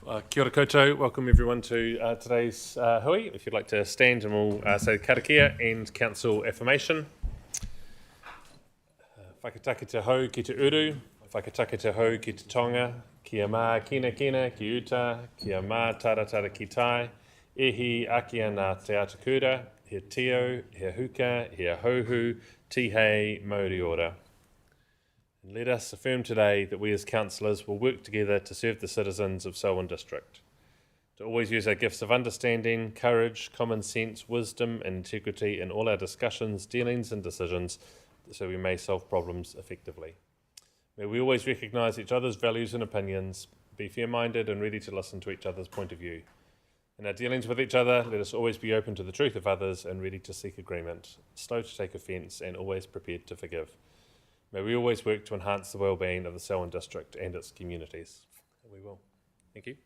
Kia ora koutou, welcome everyone to today's hui. If you'd like to stand and we'll say karakia and council affirmation. Whakatake te hau ki te uru, whakatake te hau ki te tonga, kia mā kina kina ki uta, kia mā tara tara ki tai, ehi akia nā te atakura, he teo, he huka, he hauhu, tihei, mauri ora. And let us affirm today that we as councillors will work together to serve the citizens of Selwyn District, to always use our gifts of understanding, courage, common sense, wisdom and integrity in all our discussions, dealings and decisions so we may solve problems effectively. May we always recognise each other's values and opinions, be fair-minded and ready to listen to each other's point of view. In our dealings with each other, let us always be open to the truth of others and ready to seek agreement, slow to take offence and always prepared to forgive. May we always work to enhance the well-being of the Selwyn District and its communities. We will. Thank you.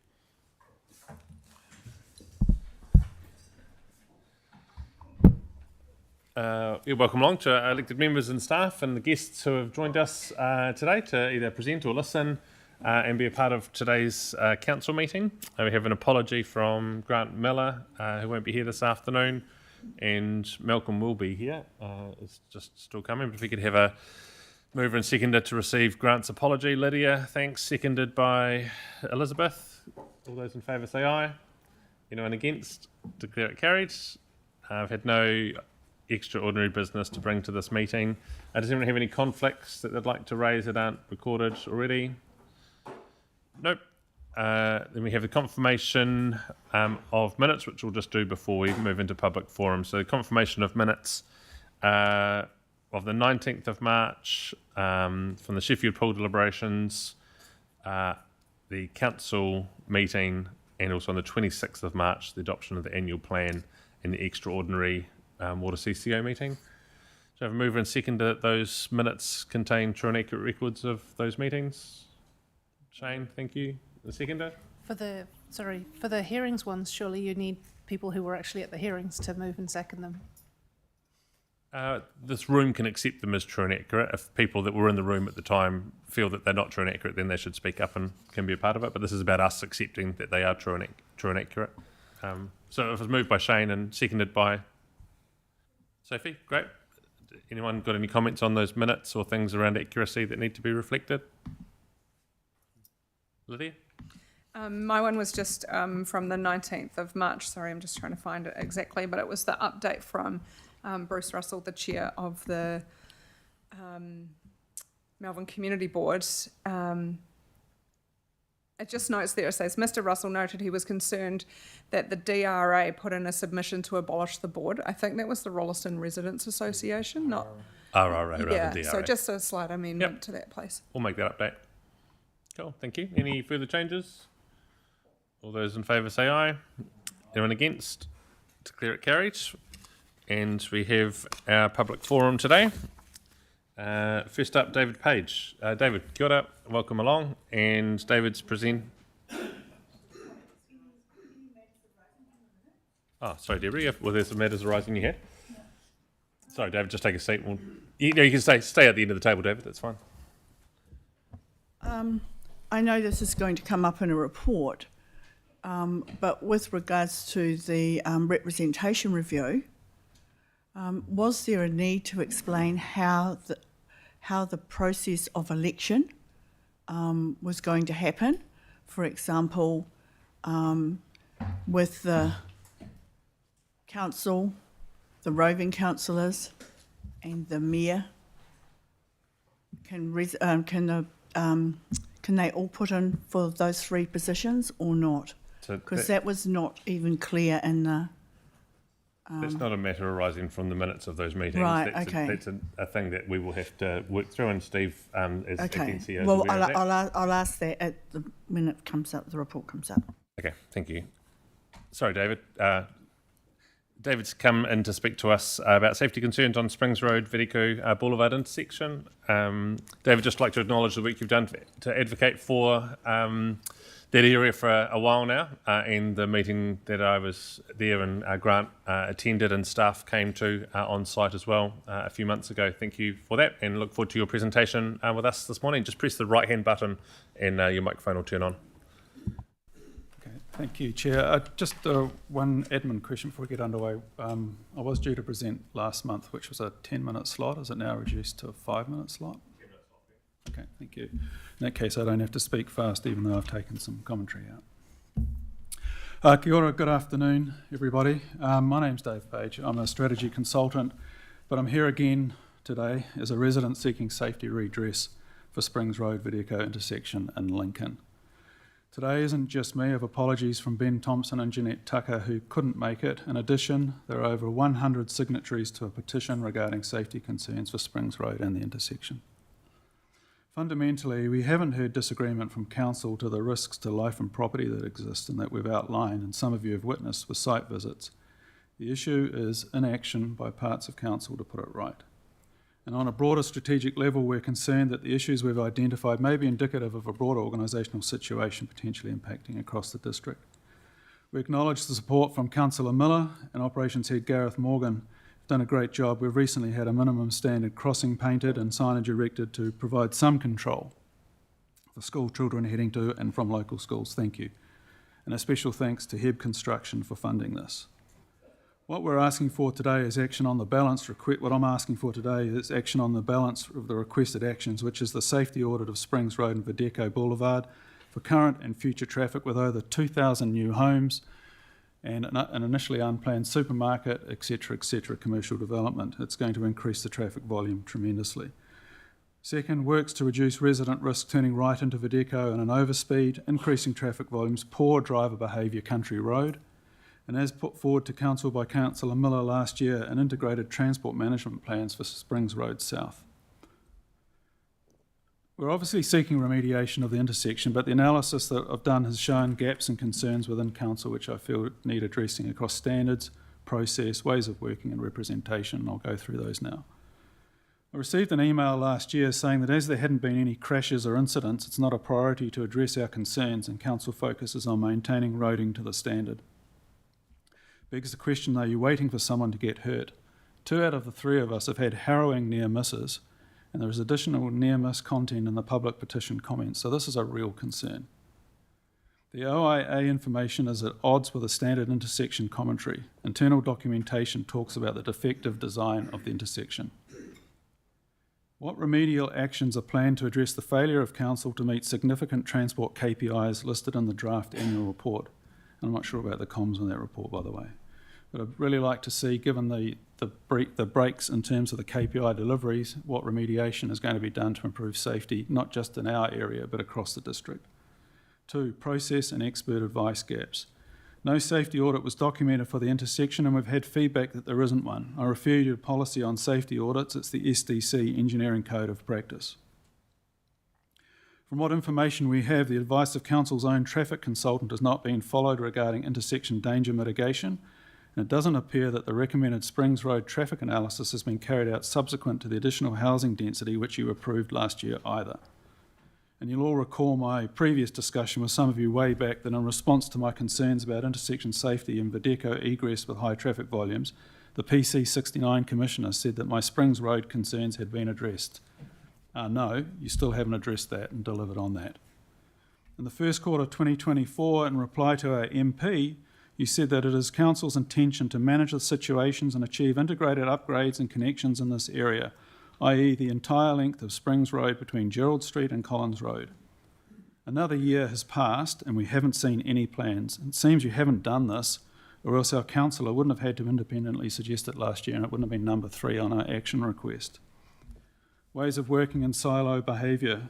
Welcome along to our elected members and staff and the guests who have joined us today to either present or listen and be a part of today's council meeting. We have an apology from Grant Miller, who won't be here this afternoon, and Malcolm will be here. It's just still coming, but if we could have a mover and seconder to receive Grant's apology. Lydia, thanks. Seconded by Elizabeth. All those in favour say aye. Anyone against? Declare it carried. I've had no extraordinary business to bring to this meeting. Does anyone have any conflicts that they'd like to raise that aren't recorded already? Nope. Then we have the confirmation of minutes, which we'll just do before we move into public forum. So the confirmation of minutes of the 19th of March from the Sheffield Pool deliberations, the council meeting, and also on the 26th of March, the adoption of the annual plan and the extraordinary Water CCO meeting. So I have a mover and seconder that those minutes contain true and accurate records of those meetings. Shane, thank you. The seconder? For the hearings ones, surely you need people who were actually at the hearings to move and second them. This room can accept them as true and accurate. If people that were in the room at the time feel that they're not true and accurate, then they should speak up and can be a part of it. But this is about us accepting that they are true and accurate. So if it was moved by Shane and seconded by Sophie, great. Anyone got any comments on those minutes or things around accuracy that need to be reflected? Lydia? My one was just from the 19th of March. Sorry, I'm just trying to find it exactly, but it was the update from Bruce Russell, the chair of the Melbourne Community Board. It just notes there, it says, Mr. Russell noted he was concerned that the DRA put in a submission to abolish the board. I think that was the Rolleston Residents Association, not... RRA rather yeah, than DRA. so just a slight amendment to that place. We'll make that update. Cool, thank you. Any further changes? All those in favour say aye. Anyone against? Declare it carried. And we have our public forum today. First up, David Page. David, kia ora, welcome along. And David's present. Oh, sorry, Deborah. Well, there's some matters arising in your head. Sorry, David, just take a seat. You can stay at the end of the table, David. That's fine. I know this is going to come up in a report, but with regards to the representation review, was there a need to explain how the process of election was going to happen? For example, with the council, the roving councillors, and the mayor, can they all put in for those three positions or not? Because that was not even clear in the... That's not a matter arising from the minutes of those meetings. Right, that's okay. That's a thing that we will have to work through, and Steve, as Okay. NCO, Well, I'll ask that when it comes up, the report comes up. Okay, thank you. Sorry, David. David's come in to speak to us about safety concerns on Springs Road, Vetico Boulevard intersection. David, just like to acknowledge the work you've done to advocate for that area for a while now, and the meeting that I was there and Grant attended and staff came to on site as well a few months ago. Thank you for that, and look forward to your presentation with us this morning. Just press the right hand button and your microphone will turn on. Thank you, Chair. Just one admin question before we get underway. I was due to present last month, which was a 10-minute slot. Is it now reduced to a 5-minute slot? Okay, thank you. In that case, I don't have to speak fast, even though I've taken some commentary out. Kia ora, good afternoon, everybody. My name's Dave Page. I'm a strategy consultant, but I'm here again today as a resident seeking safety redress for Springs Road Videko intersection in Lincoln. Today isn't just me. I have apologies from Ben Thompson and Jeanette Tucker, who couldn't make it. In addition, there are over 100 signatories to a petition regarding safety concerns for Springs Road and the intersection. Fundamentally, we haven't heard disagreement from Council to the risks to life and property that exist and that we've outlined, and some of you have witnessed with site visits. The issue is inaction by parts of Council to put it right. And on a broader strategic level, we're concerned that the issues we've identified may be indicative of a broader organisational situation potentially impacting across the district. We acknowledge the support from Councillor Miller and Operations Head Gareth Morgan. Have done a great job. We've recently had a minimum standard crossing painted and signage erected to provide some control for school children heading to and from local schools. Thank you. And a special thanks to Heb Construction for funding this. What we're asking for today is action on the balance. What I'm asking for today is action on the balance of the requested actions, which is the safety audit of Springs Road and Videko Boulevard for current and future traffic with over 2,000 new homes and an initially unplanned supermarket, etc., commercial development. It's going to increase the traffic volume tremendously. Second, works to reduce resident risk turning right into Videko and an overspeed, increasing traffic volumes, poor driver behaviour country road. And as put forward to Council by Councillor Miller last year, an integrated transport management plans for Springs Road South. We're obviously seeking remediation of the intersection, but the analysis that I've done has shown gaps and concerns within Council which I feel need addressing across standards, process, ways of working and representation, and I'll go through those now. I received an email last year saying that as there hadn't been any crashes or incidents, it's not a priority to address our concerns, and Council focuses on maintaining roading to the standard. Begs the question, are you waiting for someone to get hurt? 2 out of the 3 of us have had harrowing near misses, and there is additional near miss content in the public petition comments, so this is a real concern. The OIA information is at odds with the standard intersection commentary. Internal documentation talks about the defective design of the intersection. What remedial actions are planned to address the failure of Council to meet significant transport KPIs listed in the draft annual report? And I'm not sure about the comms on that report, by the way. But I'd really like to see, given the breaks in terms of the KPI deliveries, what remediation is going to be done to improve safety, not just in our area, but across the district. 2, process and expert advice gaps. No safety audit was documented for the intersection, and we've had feedback that there isn't one. I refer you to policy on safety audits. It's the SDC Engineering Code of Practice. From what information we have, the advice of Council's own traffic consultant has not been followed regarding intersection danger mitigation, and it doesn't appear that the recommended Springs Road traffic analysis has been carried out subsequent to the additional housing density which you approved last year either. And you'll all recall my previous discussion with some of you way back that in response to my concerns about intersection safety and Videko egress with high traffic volumes, the PC69 Commissioner said that my Springs Road concerns had been addressed. No, you still haven't addressed that and delivered on that. In the first quarter of 2024, in reply to our MP, you said that it is Council's intention to manage the situations and achieve integrated upgrades and connections in this area, i.e. the entire length of Springs Road between Gerald Street and Collins Road. Another year has passed and we haven't seen any plans. It seems you haven't done this, or else our councillor wouldn't have had to independently suggest it last year and it wouldn't have been number 3 on our action request. Ways of working in silo behaviour.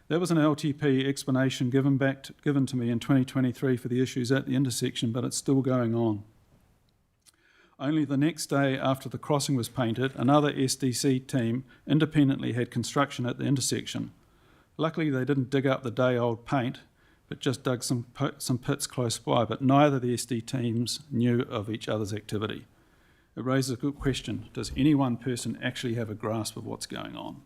That was an LTP explanation given to me in 2023 for the issues at the intersection, but it's still going on. Only the next day after the crossing was painted, another SDC team independently had construction at the intersection. Luckily, they didn't dig up the day-old paint, but just dug some pits close by, but neither of the SD teams knew of each other's activity. It raises a good question. Does any one person actually have a grasp of what's going on?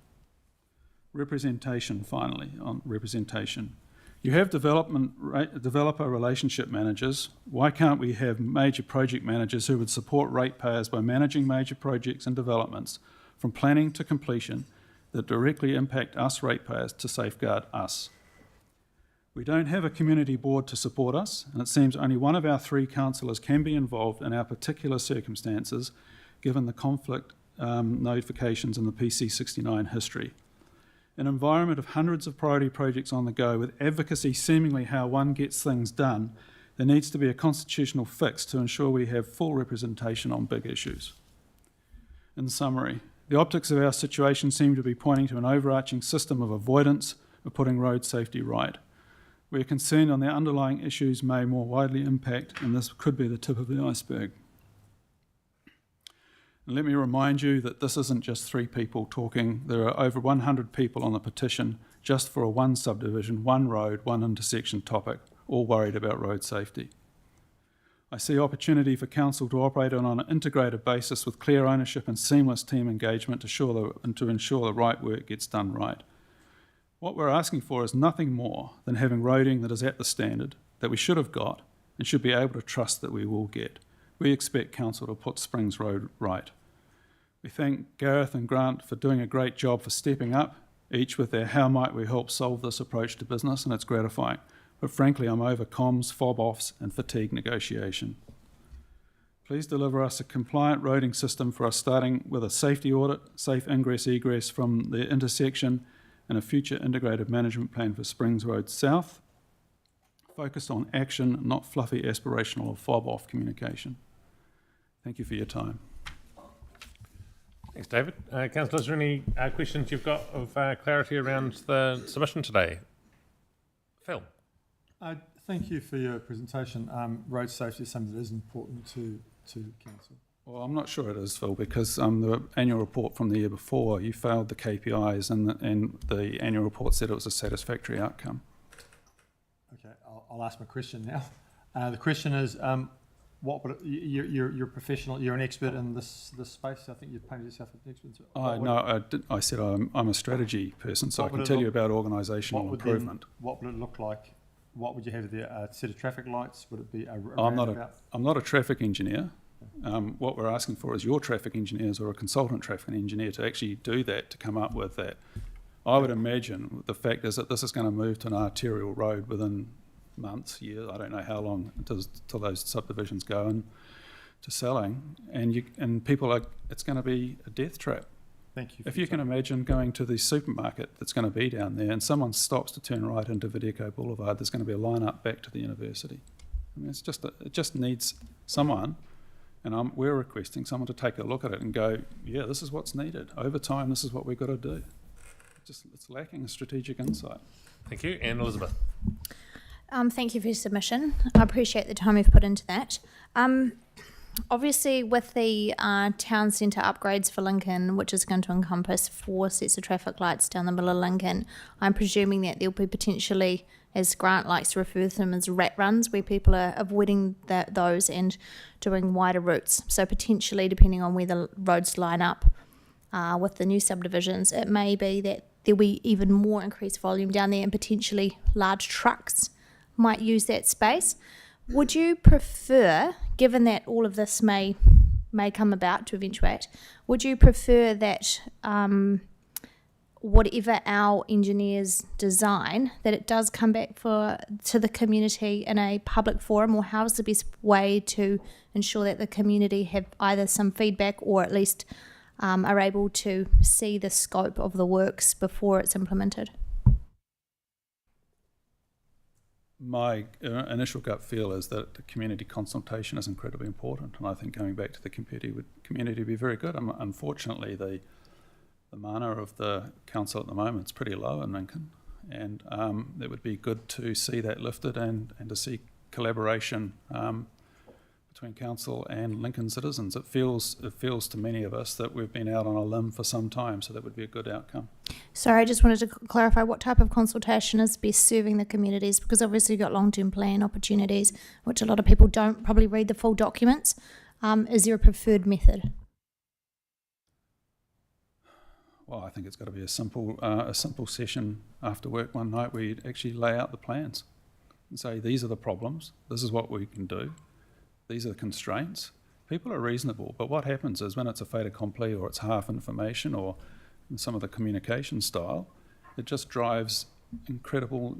Representation, finally, on representation. You have developer relationship managers. Why can't we have major project managers who would support ratepayers by managing major projects and developments from planning to completion that directly impact us ratepayers to safeguard us? We don't have a community board to support us, and it seems only one of our 3 councillors can be involved in our particular circumstances, given the conflict notifications in the PC69 history. An environment of hundreds of priority projects on the go, with advocacy seemingly how one gets things done, there needs to be a constitutional fix to ensure we have full representation on big issues. In summary, the optics of our situation seem to be pointing to an overarching system of avoidance of putting road safety right. We are concerned on the underlying issues may more widely impact, and this could be the tip of the iceberg. And let me remind you that this isn't just 3 people talking. There are over 100 people on the petition just for a 1 subdivision, 1 road, 1 intersection topic, all worried about road safety. I see opportunity for council to operate on an integrated basis with clear ownership and seamless team engagement to ensure the right work gets done right. What we're asking for is nothing more than having roading that is at the standard that we should have got and should be able to trust that we will get. We expect council to put Springs Road right. We thank Gareth and Grant for doing a great job for stepping up, each with their how might we help solve this approach to business, and it's gratifying. But frankly, I'm over comms, fob-offs and fatigue negotiation. Please deliver us a compliant roading system for us, starting with a safety audit, safe ingress-egress from the intersection, and a future integrated management plan for Springs Road South, focused on action, not fluffy aspirational or fob-off communication. Thank you for your time. Thanks, David. Councillor, is there any questions you've got of clarity around the submission today? Phil? Thank you for your presentation. Road safety is something that is important to council. Well, I'm not sure it is, Phil, because the annual report from the year before, you failed the KPIs and the annual report said it was a satisfactory outcome. Okay, I'll ask my question now. The question is, what would you're professional, you're an expert in this space. I think you've painted yourself as an expert. I said I'm a strategy person, so I can tell you about organisational improvement. What would it look like? What would you have there? A set of traffic lights? Would it be a I'm not a traffic engineer. What we're asking for is your traffic engineers or a consultant traffic engineer to actually do that, to come up with that. I would imagine the fact is that this is going to move to an arterial road within months, years, I don't know how long till those subdivisions go into selling, and people are, it's going to be a death trap. Thank you. If you can imagine going to the supermarket that's going to be down there and someone stops to turn right into Vidico Boulevard, there's going to be a line up back to the university. I mean, it just needs someone, and we're requesting someone to take a look at it and go, yeah, this is what's needed. Over time, this is what we've got to do. It's lacking a strategic insight. Thank you. And Elizabeth? Thank you for your submission. I appreciate the time you've put into that. Obviously, with the town centre upgrades for Lincoln, which is going to encompass 4 sets of traffic lights down the middle of Lincoln, I'm presuming that there'll be potentially, as Grant likes to refer to them as rat runs, where people are avoiding those and doing wider routes. So potentially, depending on where the roads line up with the new subdivisions, it may be that there'll be even more increased volume down there, and potentially large trucks might use that space. Would you prefer, given that all of this may come about to eventuate, would you prefer that whatever our engineers design, that it does come back to the community in a public forum, or how's the best way to ensure that the community have either some feedback or at least are able to see the scope of the works before it's implemented? My initial gut feel is that the community consultation is incredibly important, and I think going back to the community would be very good. Unfortunately, the mana of the council at the moment is pretty low in Lincoln, and it would be good to see that lifted and to see collaboration between council and Lincoln citizens. It feels to many of us that we've been out on a limb for some time, so that would be a good outcome. Sorry, I just wanted to clarify what type of consultation is best serving the communities, because obviously you've got long-term plan opportunities, which a lot of people don't probably read the full documents. Is there a preferred method? Well, I think it's got to be a simple session after work one night where you actually lay out the plans and say, these are the problems, this is what we can do, these are the constraints. People are reasonable, but what happens is when it's a fait accompli or it's half information or some of the communication style, it just drives incredible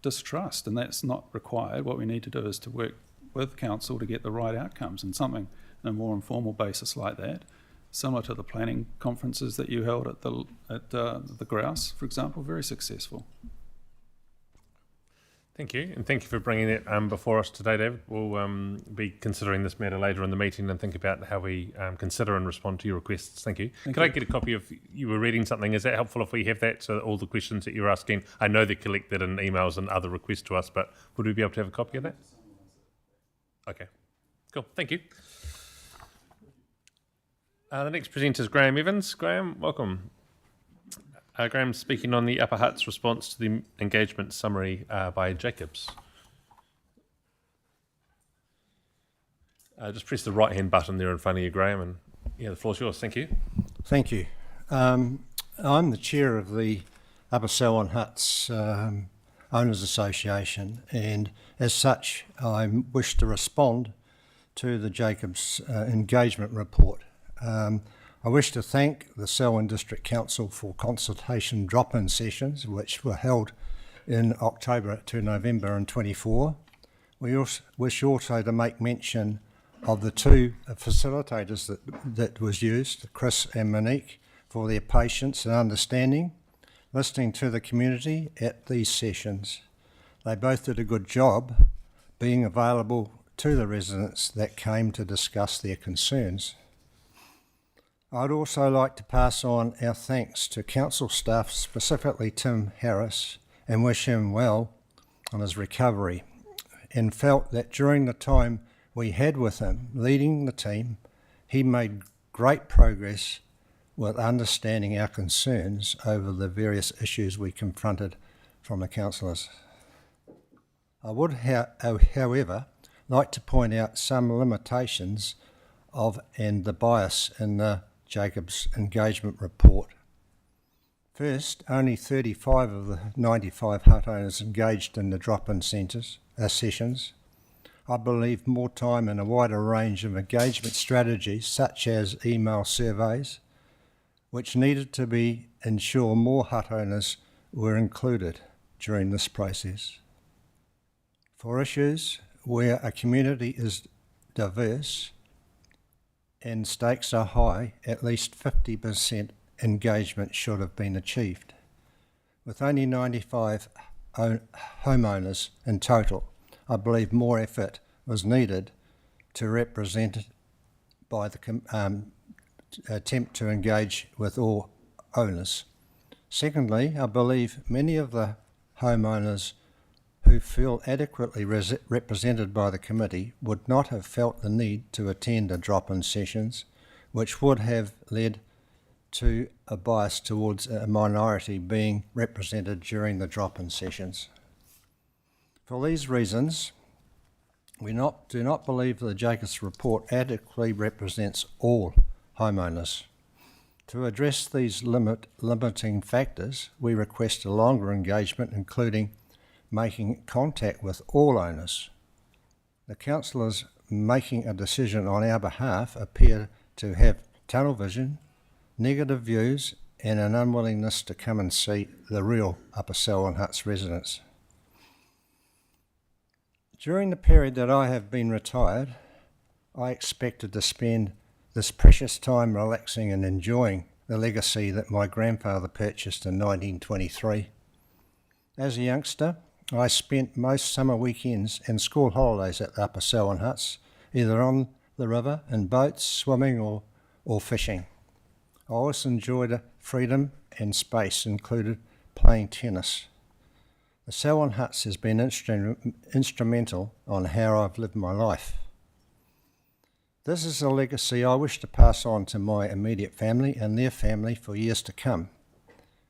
distrust, and that's not required. What we need to do is to work with council to get the right outcomes, and something on a more informal basis like that, similar to the planning conferences that you held at the Grouse, for example, very successful. Thank you, and thank you for bringing it before us today, David. We'll be considering this matter later in the meeting and think about how we consider and respond to your requests. Thank you. Could I get a copy of, you were reading something, is that helpful if we have that, so all the questions that you're asking? I know they're collected in emails and other requests to us, but would we be able to have a copy of that? Okay, cool, thank you. The next presenter is Graham Evans. Graham, welcome. Graham's speaking on the Upper Hutt's response to the engagement summary by Jacobs. Just press the right-hand button there in front of you, Graham, and yeah, the floor's yours. Thank you. Thank you. I'm the chair of the Upper Selwyn Huts Owners Association, and as such, I wish to respond to the Jacobs engagement report. I wish to thank the Selwyn District Council for consultation drop-in sessions, which were held in October to November in 24. We also wish also to make mention of the two facilitators that was used, Chris and Monique, for their patience and understanding, listening to the community at these sessions. They both did a good job being available to the residents that came to discuss their concerns. I'd also like to pass on our thanks to council staff, specifically Tim Harris, and wish him well on his recovery, and felt that during the time we had with him leading the team, he made great progress with understanding our concerns over the various issues we confronted from the councillors. I would, however, like to point out some limitations of and the bias in the Jacobs engagement report. First, only 35 of the 95 hut owners engaged in the drop-in sessions. I believe more time and a wider range of engagement strategies, such as email surveys, which needed to be ensure more hut owners were included during this process. For issues where a community is diverse and stakes are high, at least 50% engagement should have been achieved. With only 95 homeowners in total, I believe more effort was needed to represent by the attempt to engage with all owners. Secondly, I believe many of the homeowners who feel adequately represented by the committee would not have felt the need to attend the drop-in sessions, which would have led to a bias towards a minority being represented during the drop-in sessions. For these reasons, we do not believe the Jacobs report adequately represents all homeowners. To address these limiting factors, we request a longer engagement, including making contact with all owners. The councillors making a decision on our behalf appear to have tunnel vision, negative views, and an unwillingness to come and see the real Upper Selwyn Huts residents. During the period that I have been retired, I expected to spend this precious time relaxing and enjoying the legacy that my grandfather purchased in 1923. As a youngster, I spent most summer weekends and school holidays at the Upper Selwyn Huts, either on the river in boats, swimming or fishing. I always enjoyed freedom and space, included playing tennis. The Selwyn Huts has been instrumental on how I've lived my life. This is a legacy I wish to pass on to my immediate family and their family for years to come.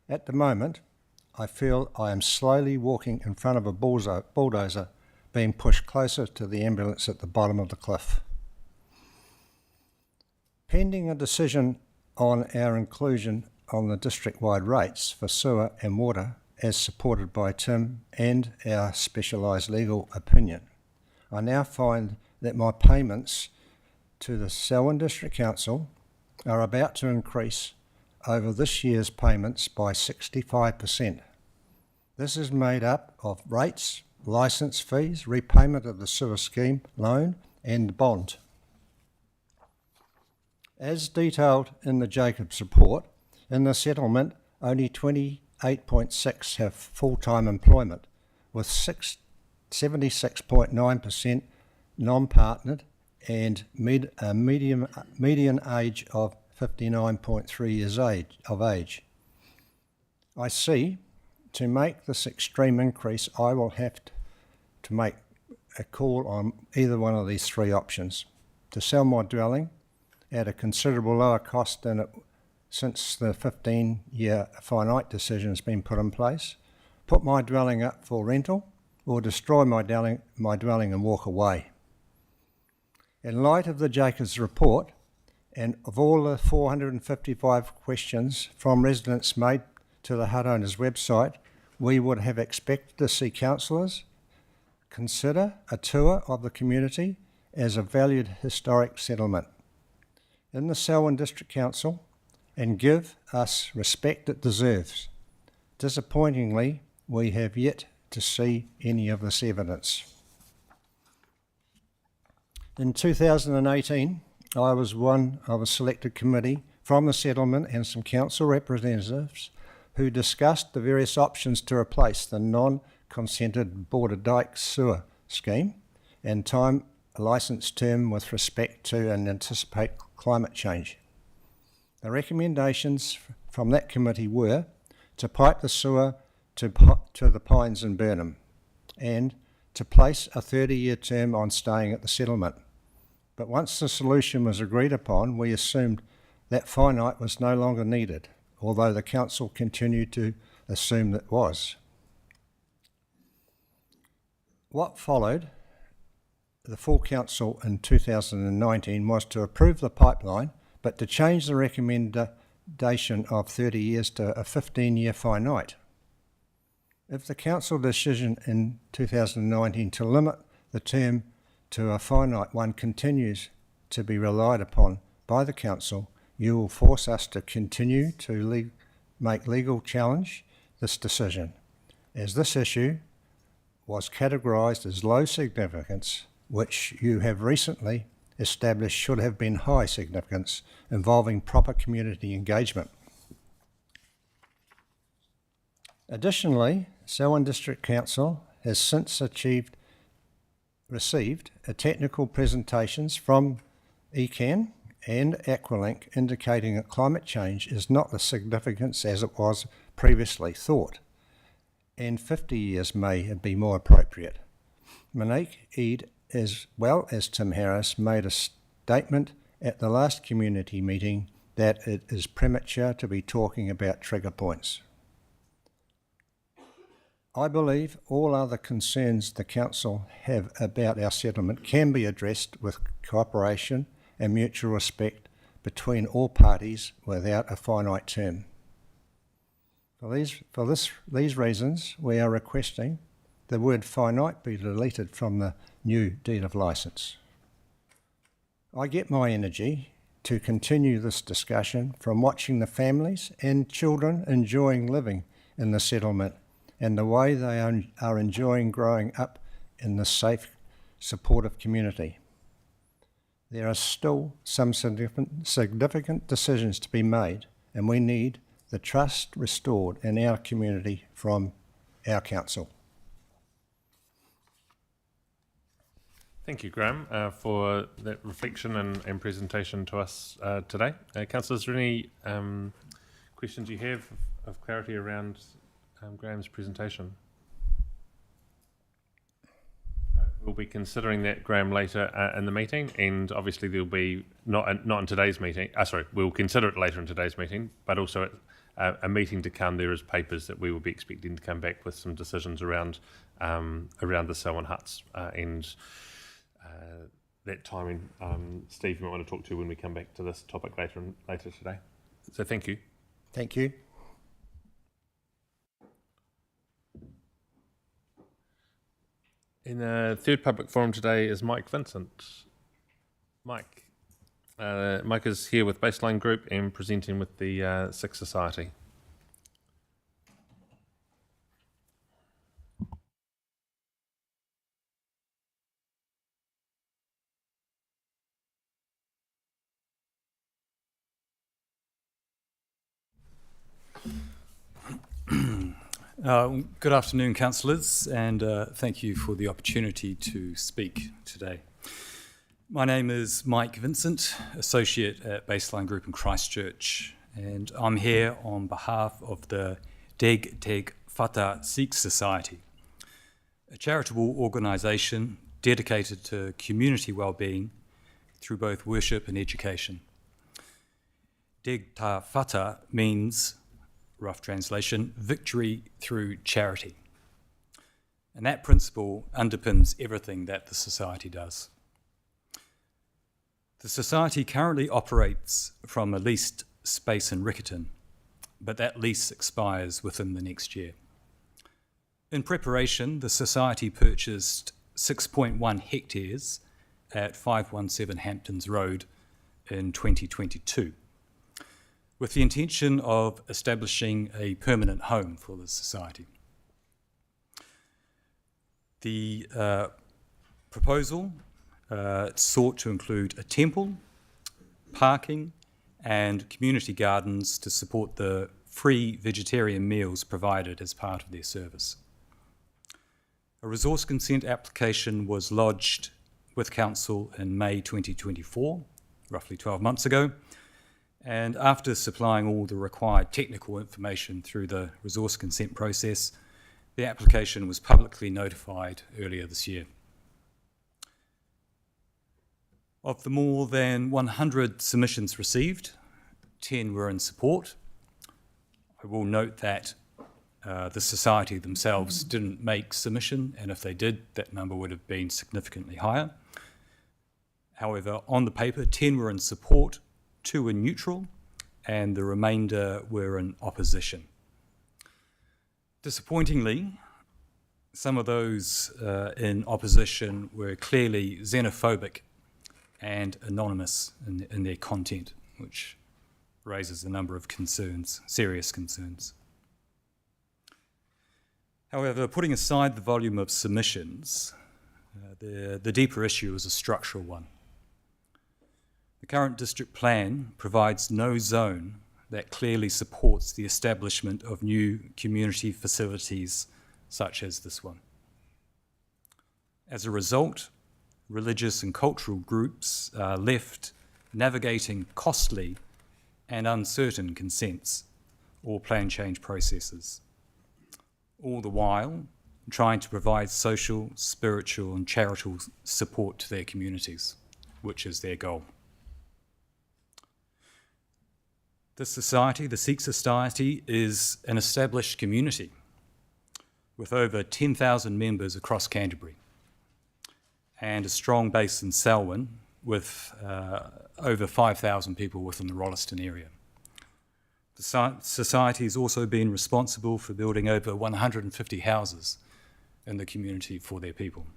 At the moment, I feel I am slowly walking in front of a bulldozer being pushed closer to the ambulance at the bottom of the cliff. Pending a decision on our inclusion on the district-wide rates for sewer and water, as supported by Tim and our specialised legal opinion, I now find that my payments to the Selwyn District Council are about to increase over this year's payments by 65%. This is made up of rates, licence fees, repayment of the sewer scheme loan and bond. As detailed in the Jacobs report, in the settlement only 28.6 have full-time employment, with 76.9% non-partnered and a median age of 59.3 years of age. I see, to make this extreme increase, I will have to make a call on either one of these three options: to sell my dwelling at a considerable lower cost than it since the 15-year finite decision has been put in place, put my dwelling up for rental, or destroy my dwelling and walk away. In light of the Jacobs report and of all the 455 questions from residents made to the hut owners website, we would have expected to see councillors consider a tour of the community as a valued historic settlement in the Selwyn District Council and give us respect it deserves. Disappointingly, we have yet to see any of this evidence. In 2018, I was one of a selected committee from the settlement and some council representatives who discussed the various options to replace the non-consented Border Dyke sewer scheme and time a licence term with respect to and anticipate climate change. The recommendations from that committee were to pipe the sewer to the Pines in Burnham and to place a 30-year term on staying at the settlement. But once the solution was agreed upon, we assumed that finite was no longer needed, although the council continued to assume that was. What followed the full council in 2019 was to approve the pipeline, but to change the recommendation of 30 years to a 15-year finite. If the council decision in 2019 to limit the term to a finite one continues to be relied upon by the council, you will force us to continue to make legal challenge this decision, as this issue was categorised as low significance, which you have recently established should have been high significance, involving proper community engagement. Additionally, Selwyn District Council has since received technical presentations from ECAN and Aqualink indicating that climate change is not the significance as it was previously thought, and 50 years may be more appropriate. Monique Eade, as well as Tim Harris, made a statement at the last community meeting that it is premature to be talking about trigger points. I believe all other concerns the council have about our settlement can be addressed with cooperation and mutual respect between all parties without a finite term. For these reasons, we are requesting the word finite be deleted from the new deed of licence. I get my energy to continue this discussion from watching the families and children enjoying living in the settlement and the way they are enjoying growing up in this safe, supportive community. There are still some significant decisions to be made, and we need the trust restored in our community from our council. Thank you, Graham, for that reflection and presentation to us today. Councillors, is there any questions you have of clarity around Graham's presentation? We'll be considering that, Graham, later in the meeting, and obviously there'll be not in today's meeting. We'll consider it later in today's meeting, but also at a meeting to come. There is papers that we will be expecting to come back with some decisions around the Selwyn huts and that timing. Steve, you might want to talk to when we come back to this topic later today. So thank you. Thank you. In the third public forum today is Mike Vincent. Mike is here with Baseline Group and presenting with the Six Society. Good afternoon, councillors, and thank you for the opportunity to speak today. My name is Mike Vincent, Associate at Baseline Group in Christchurch, and I'm here on behalf of the Deg Teg Whata Sikh Society, a charitable organisation dedicated to community well-being through both worship and education. Deg Ta Whata means, rough translation, victory through charity. And that principle underpins everything that the Society does. The Society currently operates from a leased space in Riccarton, but that lease expires within the next year. In preparation, the Society purchased 6.1 hectares at 517 Hamptons Road in 2022, with the intention of establishing a permanent home for the Society. The proposal sought to include a temple, parking, and community gardens to support the free vegetarian meals provided as part of their service. A resource consent application was lodged with Council in May 2024, roughly 12 months ago, and after supplying all the required technical information through the resource consent process, the application was publicly notified earlier this year. Of the more than 100 submissions received, 10 were in support. I will note that the Society themselves didn't make submission, and if they did, that number would have been significantly higher. However, on the paper, 10 were in support, 2 were neutral, and the remainder were in opposition. Disappointingly, some of those in opposition were clearly xenophobic and anonymous in their content, which raises a number of concerns, serious concerns. However, putting aside the volume of submissions, the deeper issue is a structural one. The current district plan provides no zone that clearly supports the establishment of new community facilities such as this one. As a result, religious and cultural groups are left navigating costly and uncertain consents or plan change processes, all the while trying to provide social, spiritual and charitable support to their communities, which is their goal. The Society, the Sikh Society, is an established community with over 10,000 members across Canterbury and a strong base in Selwyn with over 5,000 people within the Rolleston area. The Society has also been responsible for building over 150 houses in the community for their people.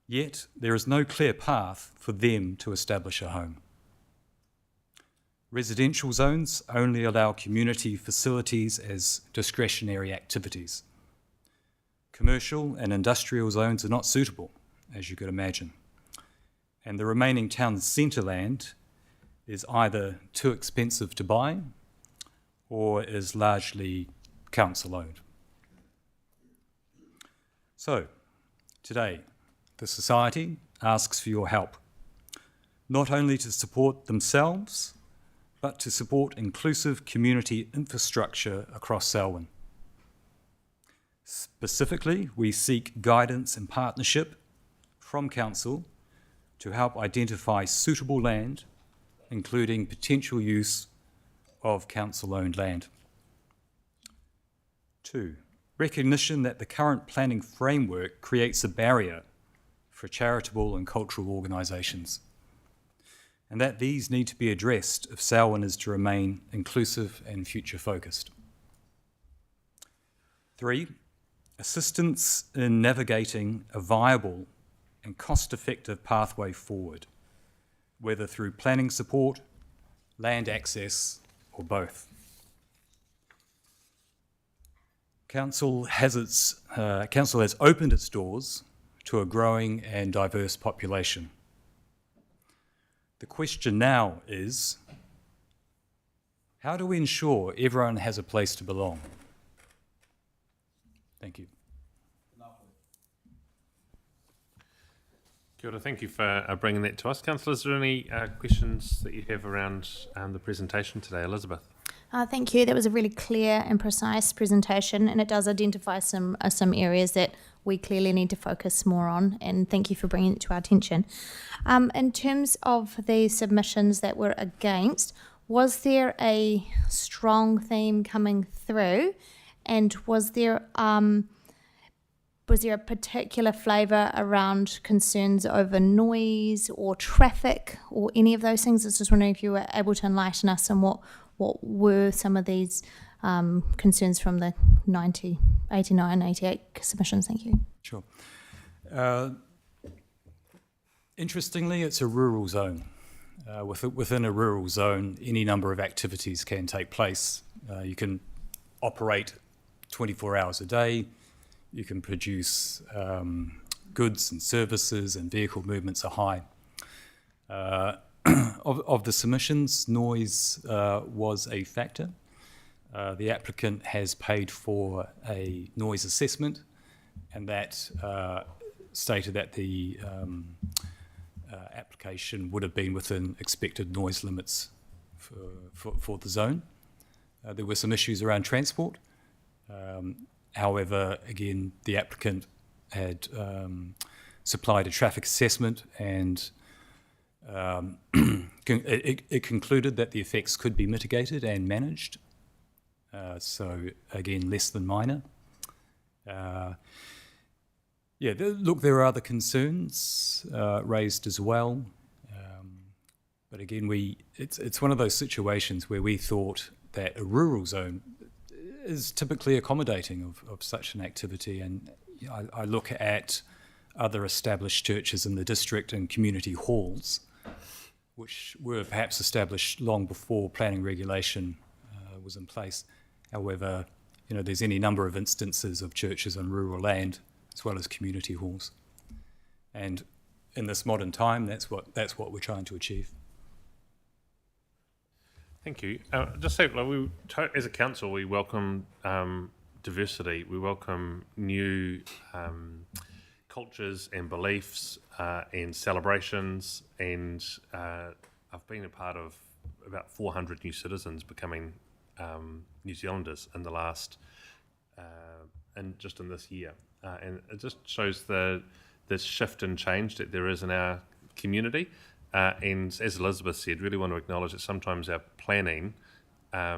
Yet, there is no clear path for them to establish a home. Residential zones only allow community facilities as discretionary activities. Commercial and industrial zones are not suitable, as you could imagine, and the remaining town centre land is either too expensive to buy or is largely council-owned. So, today, the Society asks for your help, not only to support themselves, but to support inclusive community infrastructure across Selwyn. Specifically, we seek guidance and partnership from Council to help identify suitable land, including potential use of Council-owned land. 2, recognition that the current planning framework creates a barrier for charitable and cultural organisations, and that these need to be addressed if Selwyn is to remain inclusive and future-focused. 3, assistance in navigating a viable and cost-effective pathway forward, whether through planning support, land access, or both. Council has opened its doors to a growing and diverse population. The question now is, How do we ensure everyone has a place to belong? Thank you. Kia ora, thank you for bringing that to us. Councillor, is there any questions that you have around the presentation today? Elizabeth? Thank you. That was a really clear and precise presentation, and it does identify some areas that we clearly need to focus more on. And thank you for bringing it to our attention. In terms of the submissions that were against, was there a strong theme coming through, and was there a particular flavour around concerns over noise or traffic or any of those things? I was just wondering if you were able to enlighten us on what were some of these concerns from the 90, 89, 88 submissions. Thank you. Sure. Interestingly, it's a rural zone. Within a rural zone, any number of activities can take place. You can operate 24 hours a day. You can produce goods and services, and vehicle movements are high. Of the submissions, noise was a factor. The applicant has paid for a noise assessment, and that stated that the application would have been within expected noise limits for the zone. There were some issues around transport. However, again, the applicant had supplied a traffic assessment, and it concluded that the effects could be mitigated and managed. So, again, less than minor. Look, there are other concerns raised as well. But again, it's one of those situations where we thought that a rural zone is typically accommodating of such an activity. And I look at other established churches in the district and community halls, which were perhaps established long before planning regulation was in place. However, there's any number of instances of churches on rural land as well as community halls. And in this modern time, that's what we're trying to achieve. Thank you. Just say, as a council, we welcome diversity. We welcome new cultures and beliefs and celebrations. And I've been a part of about 400 new citizens becoming New Zealanders in the last, and just in this year. And it just shows this shift and change that there is in our community. And as Elizabeth said, really want to acknowledge that sometimes our planning, I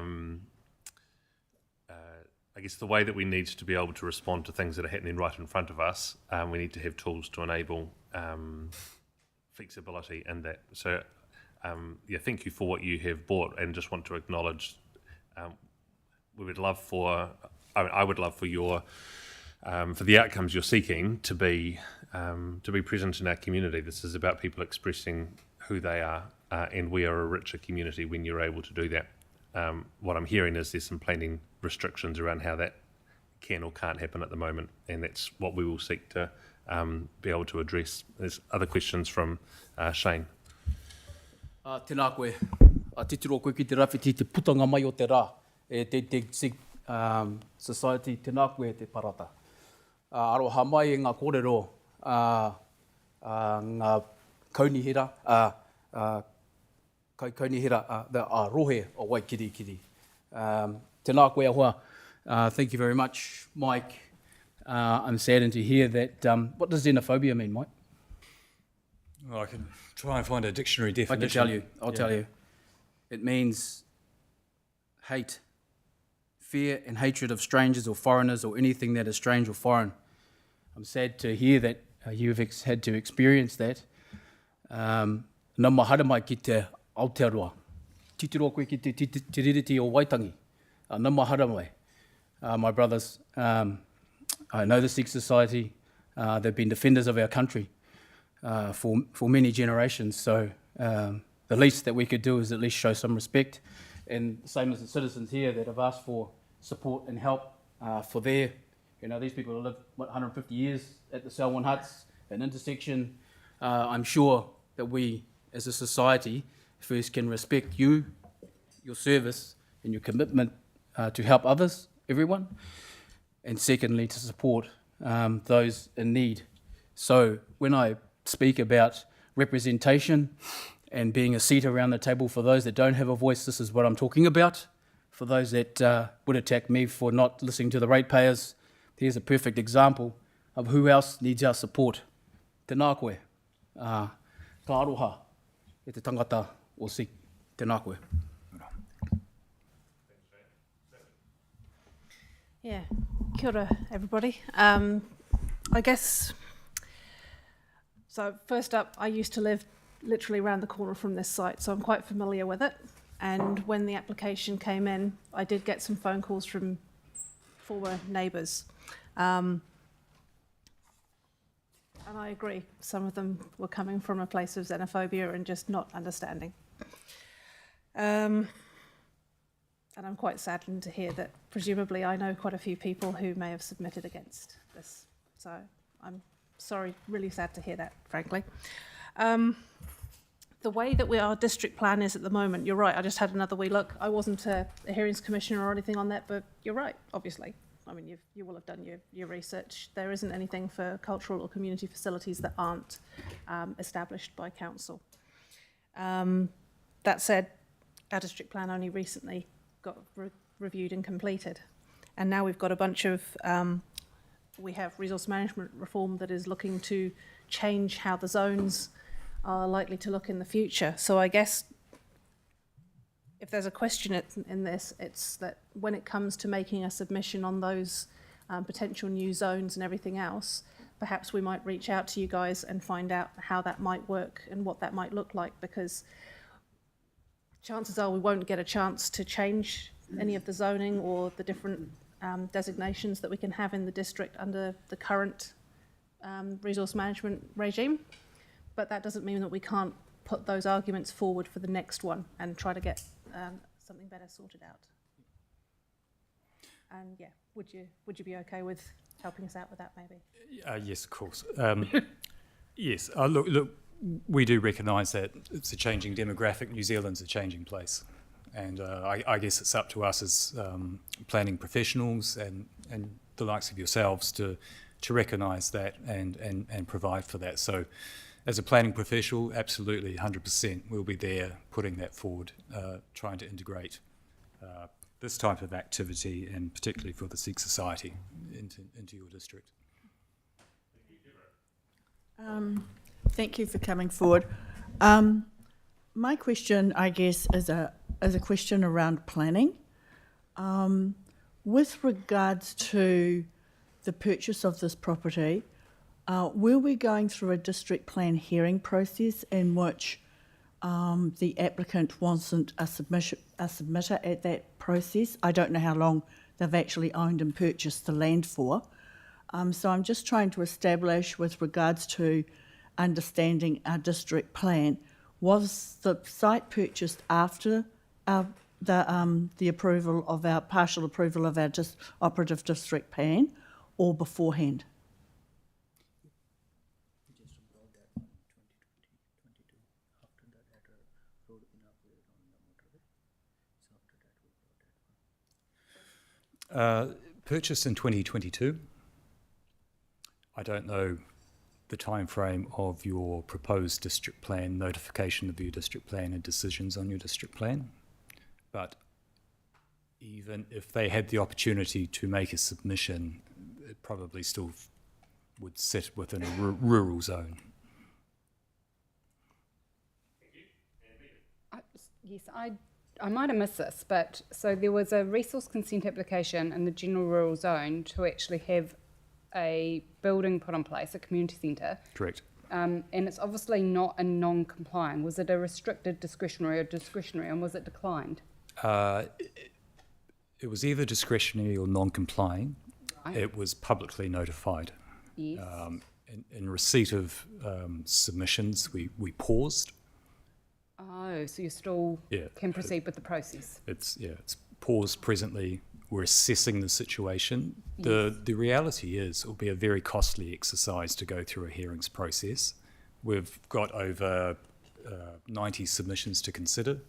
guess the way that we need to be able to respond to things that are happening right in front of us, we need to have tools to enable flexibility in that. So, thank you for what you have brought, and just want to acknowledge. I would love for your for the outcomes you're seeking to be present in our community. This is about people expressing who they are, and we are a richer community when you're able to do that. What I'm hearing is there's some planning restrictions around how that can or can't happen at the moment, and that's what we will seek to be able to address. There's other questions from Shane. Tēnā koe, titiro koe ki te rāwhiti te putanga mai o te rā, te society, tēnā koe te parata. Aroha mai e ngā kōrero, ngā kaunihira, the rohe o Waikirikiri. Tēnā koe ahua. Thank you very much, Mike. I'm saddened to hear that. What does xenophobia mean, Mike? Well, I can try and find a dictionary definition. I can tell you. I'll tell you. It means hate, fear and hatred of strangers or foreigners or anything that is strange or foreign. I'm sad to hear that you've had to experience that. Nā mahara mai ki te Aotearoa. Titiro koe ki te ririti o Waitangi. Nā mahara mai. My brothers, I know the Sikh Society. They've been defenders of our country for many generations. So the least that we could do is at least show some respect. And same as the citizens here that have asked for support and help for their, these people have lived, 150 years at the Selwyn Huts, an intersection. I'm sure that we, as a society, first can respect you, your service, and your commitment to help others, everyone, and secondly, to support those in need. So when I speak about representation and being a seat around the table for those that don't have a voice, this is what I'm talking about. For those that would attack me for not listening to the ratepayers, here's a perfect example of who else needs our support. Tēnā koe, ka aroha e te tangata o SIC. Tēnā koe. Yeah, kia ora, everybody. I guess, so first up, I used to live literally around the corner from this site, so I'm quite familiar with it. And when the application came in, I did get some phone calls from former neighbours. And I agree, some of them were coming from a place of xenophobia and just not understanding. And I'm quite saddened to hear that presumably I know quite a few people who may have submitted against this. So I'm sorry, really sad to hear that, frankly. The way that our district plan is at the moment, you're right, I just had another wee look. I wasn't a hearings commissioner or anything on that, but you're right, obviously. I mean, you will have done your research. There isn't anything for cultural or community facilities that aren't established by council. That said, our district plan only recently got reviewed and completed. And now we've got a bunch of, we have resource management reform that is looking to change how the zones are likely to look in the future. So I guess if there's a question in this, it's that when it comes to making a submission on those potential new zones and everything else, perhaps we might reach out to you guys and find out how that might work and what that might look like, because chances are we won't get a chance to change any of the zoning or the different designations that we can have in the district under the current resource management regime. But that doesn't mean that we can't put those arguments forward for the next one and try to get something better sorted out. And yeah, would you be okay with helping us out with that, maybe? Yes, of course. Yes, look, we do recognise that it's a changing demographic. New Zealand's a changing place. And I guess it's up to us as planning professionals and the likes of yourselves to recognise that and provide for that. So as a planning professional, absolutely 100% we'll be there putting that forward, trying to integrate this type of activity, and particularly for the Sikh society, into your district. Thank you for coming forward. My question, I guess, is a question around planning. With regards to the purchase of this property, were we going through a district plan hearing process in which the applicant wasn't a submitter at that process? I don't know how long they've actually owned and purchased the land for. So I'm just trying to establish, with regards to understanding our district plan, was the site purchased after the approval of our partial approval of our operative district plan, or beforehand? Purchased in 2022. I don't know the time frame of your proposed district plan, notification of your district plan and decisions on your district plan, but even if they had the opportunity to make a submission, it probably still would sit within a rural zone. Yes, I might have missed this, but so there was a resource consent application in the general rural zone to actually have a building put in place, a community centre. Correct. And it's obviously not a non-complying. Was it a restricted discretionary or discretionary, and was it declined? It was either discretionary or non-complying. Right. It was publicly notified. Yes. In receipt of submissions, we paused. Oh, so you still can proceed with the process? It's paused presently. We're assessing the situation. The reality is it will be a very costly exercise to go through a hearings process. We've got over 90 submissions to consider.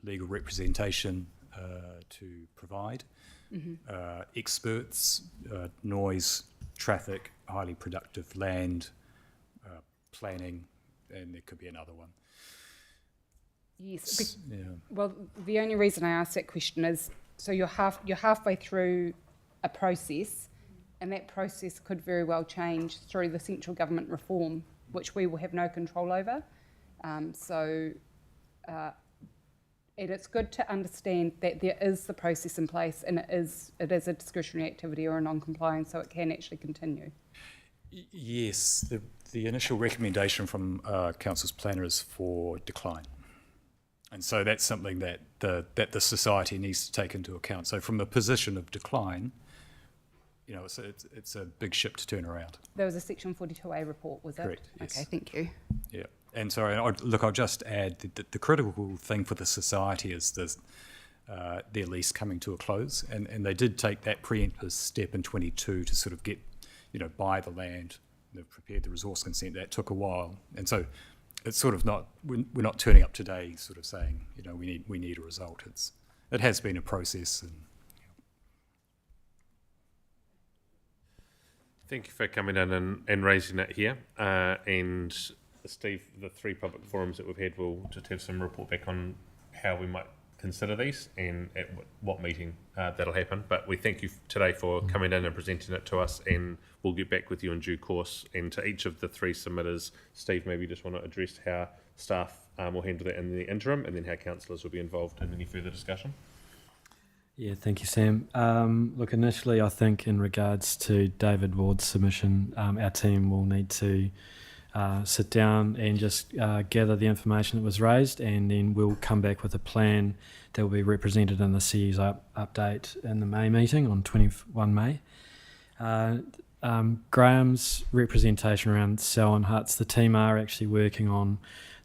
legal representation to provide, experts, noise, traffic, highly productive land, planning, and there could be another one. Yes. Yeah. Well, the only reason I asked that question is so you're halfway through a process, and that process could very well change through the central government reform, which we will have no control over. And it's good to understand that there is the process in place, and it is a discretionary activity or a non-compliance, so it can actually continue. Yes, the initial recommendation from Council's planner is for decline. And so that's something that the society needs to take into account. So from the position of decline, you know, it's a big ship to turn around. There was a Section 42A report, was it? Correct, yes. Okay, thank you. Yeah, and sorry, I'll just add that the critical thing for the society is their lease coming to a close, and they did take that preemptive step in 22 to sort of get, you know, buy the land. They've prepared the resource consent. That took a while, and so it's sort of not, we're not turning up today sort of saying, you know, we need a result. It has been a process. And Thank you for coming in and raising it here. And Steve, the 3 public forums that we've had, will just have some report back on how we might consider these and at what meeting that'll happen. But we thank you today for coming in and presenting it to us, and we'll get back with you in due course. And to each of the 3 submitters, Steve, maybe you just want to address how staff will handle that in the interim, and then how councillors will be involved in any further discussion. Yeah, thank you, Sam. Look, initially, I think in regards to David Ward's submission, our team will need to sit down and just gather the information that was raised, and then we'll come back with a plan that will be represented in the CE's update in the May meeting on 21 May. Graham's representation around Selwyn Huts, the team are actually working on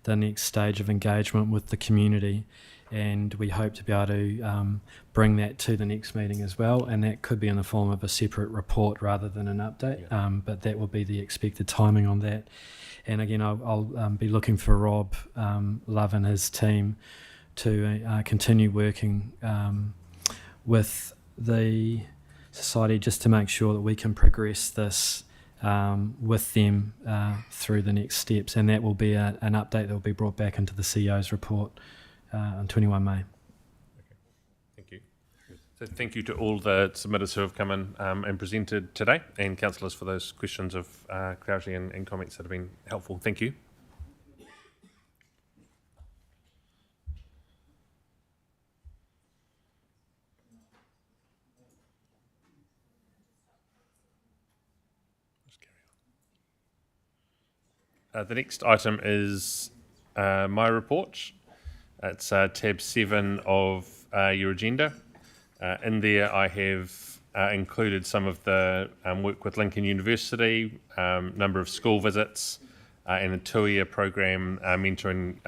the next stage of engagement with the community, and we hope to be able to bring that to the next meeting as well, and that could be in the form of a separate report rather than an update, but that will be the expected timing on that. And again, I'll be looking for Rob Love and his team to continue working with the society just to make sure that we can progress this with them through the next steps, and that will be an update that will be brought back into the CEO's report on 21 May. Okay. Thank you. So thank you to all the submitters who have come in and presented today, and councillors for those questions of clarity and comments that have been helpful. Thank you. The next item is my report. It's tab 7 of your agenda. In there I have included some of the work with Lincoln University, number of school visits, and the 2-year program mentoring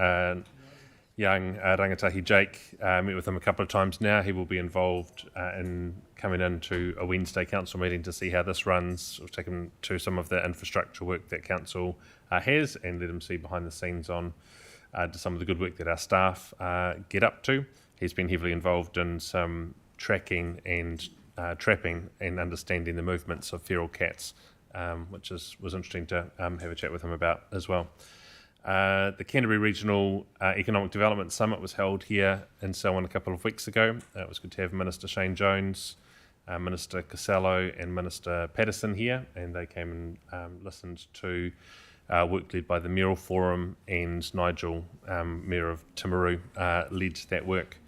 young rangatahi Jake. Met with him a couple of times now. He will be involved in coming into a Wednesday council meeting to see how this runs. We'll take him to some of the infrastructure work that council has, and let him see behind the scenes on some of the good work that our staff get up to. He's been heavily involved in some tracking and trapping and understanding the movements of feral cats, which was interesting to have a chat with him about as well. The Canterbury Regional Economic Development Summit was held here in Selwyn a couple of weeks ago. It was good to have Minister Shane Jones, Minister Casello and Minister Patterson here, and they came and listened to work led by the Mayoral Forum, and Nigel, Mayor of Timaru, led that work.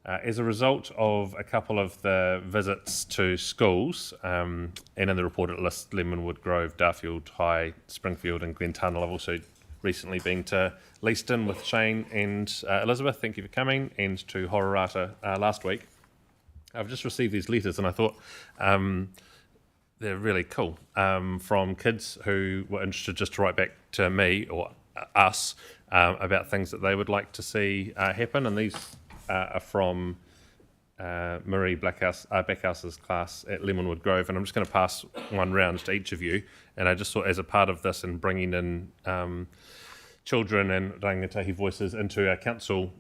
As a result of a couple of the visits to schools, and in the report it lists Lemonwood Grove, Darfield High, Springfield and Glentunnel. I've also recently been to Leaston with Shane and Elizabeth, thank you for coming, and to Hororata last week. I've just received these letters and I thought they're really cool, from kids who were interested just to write back to me or us about things that they would like to see happen, and these are from Marie Backhouse's class at Lemonwood Grove, and I'm just going to pass one round to each of you. And I just thought, as a part of this and bringing in children and rangatahi voices into our council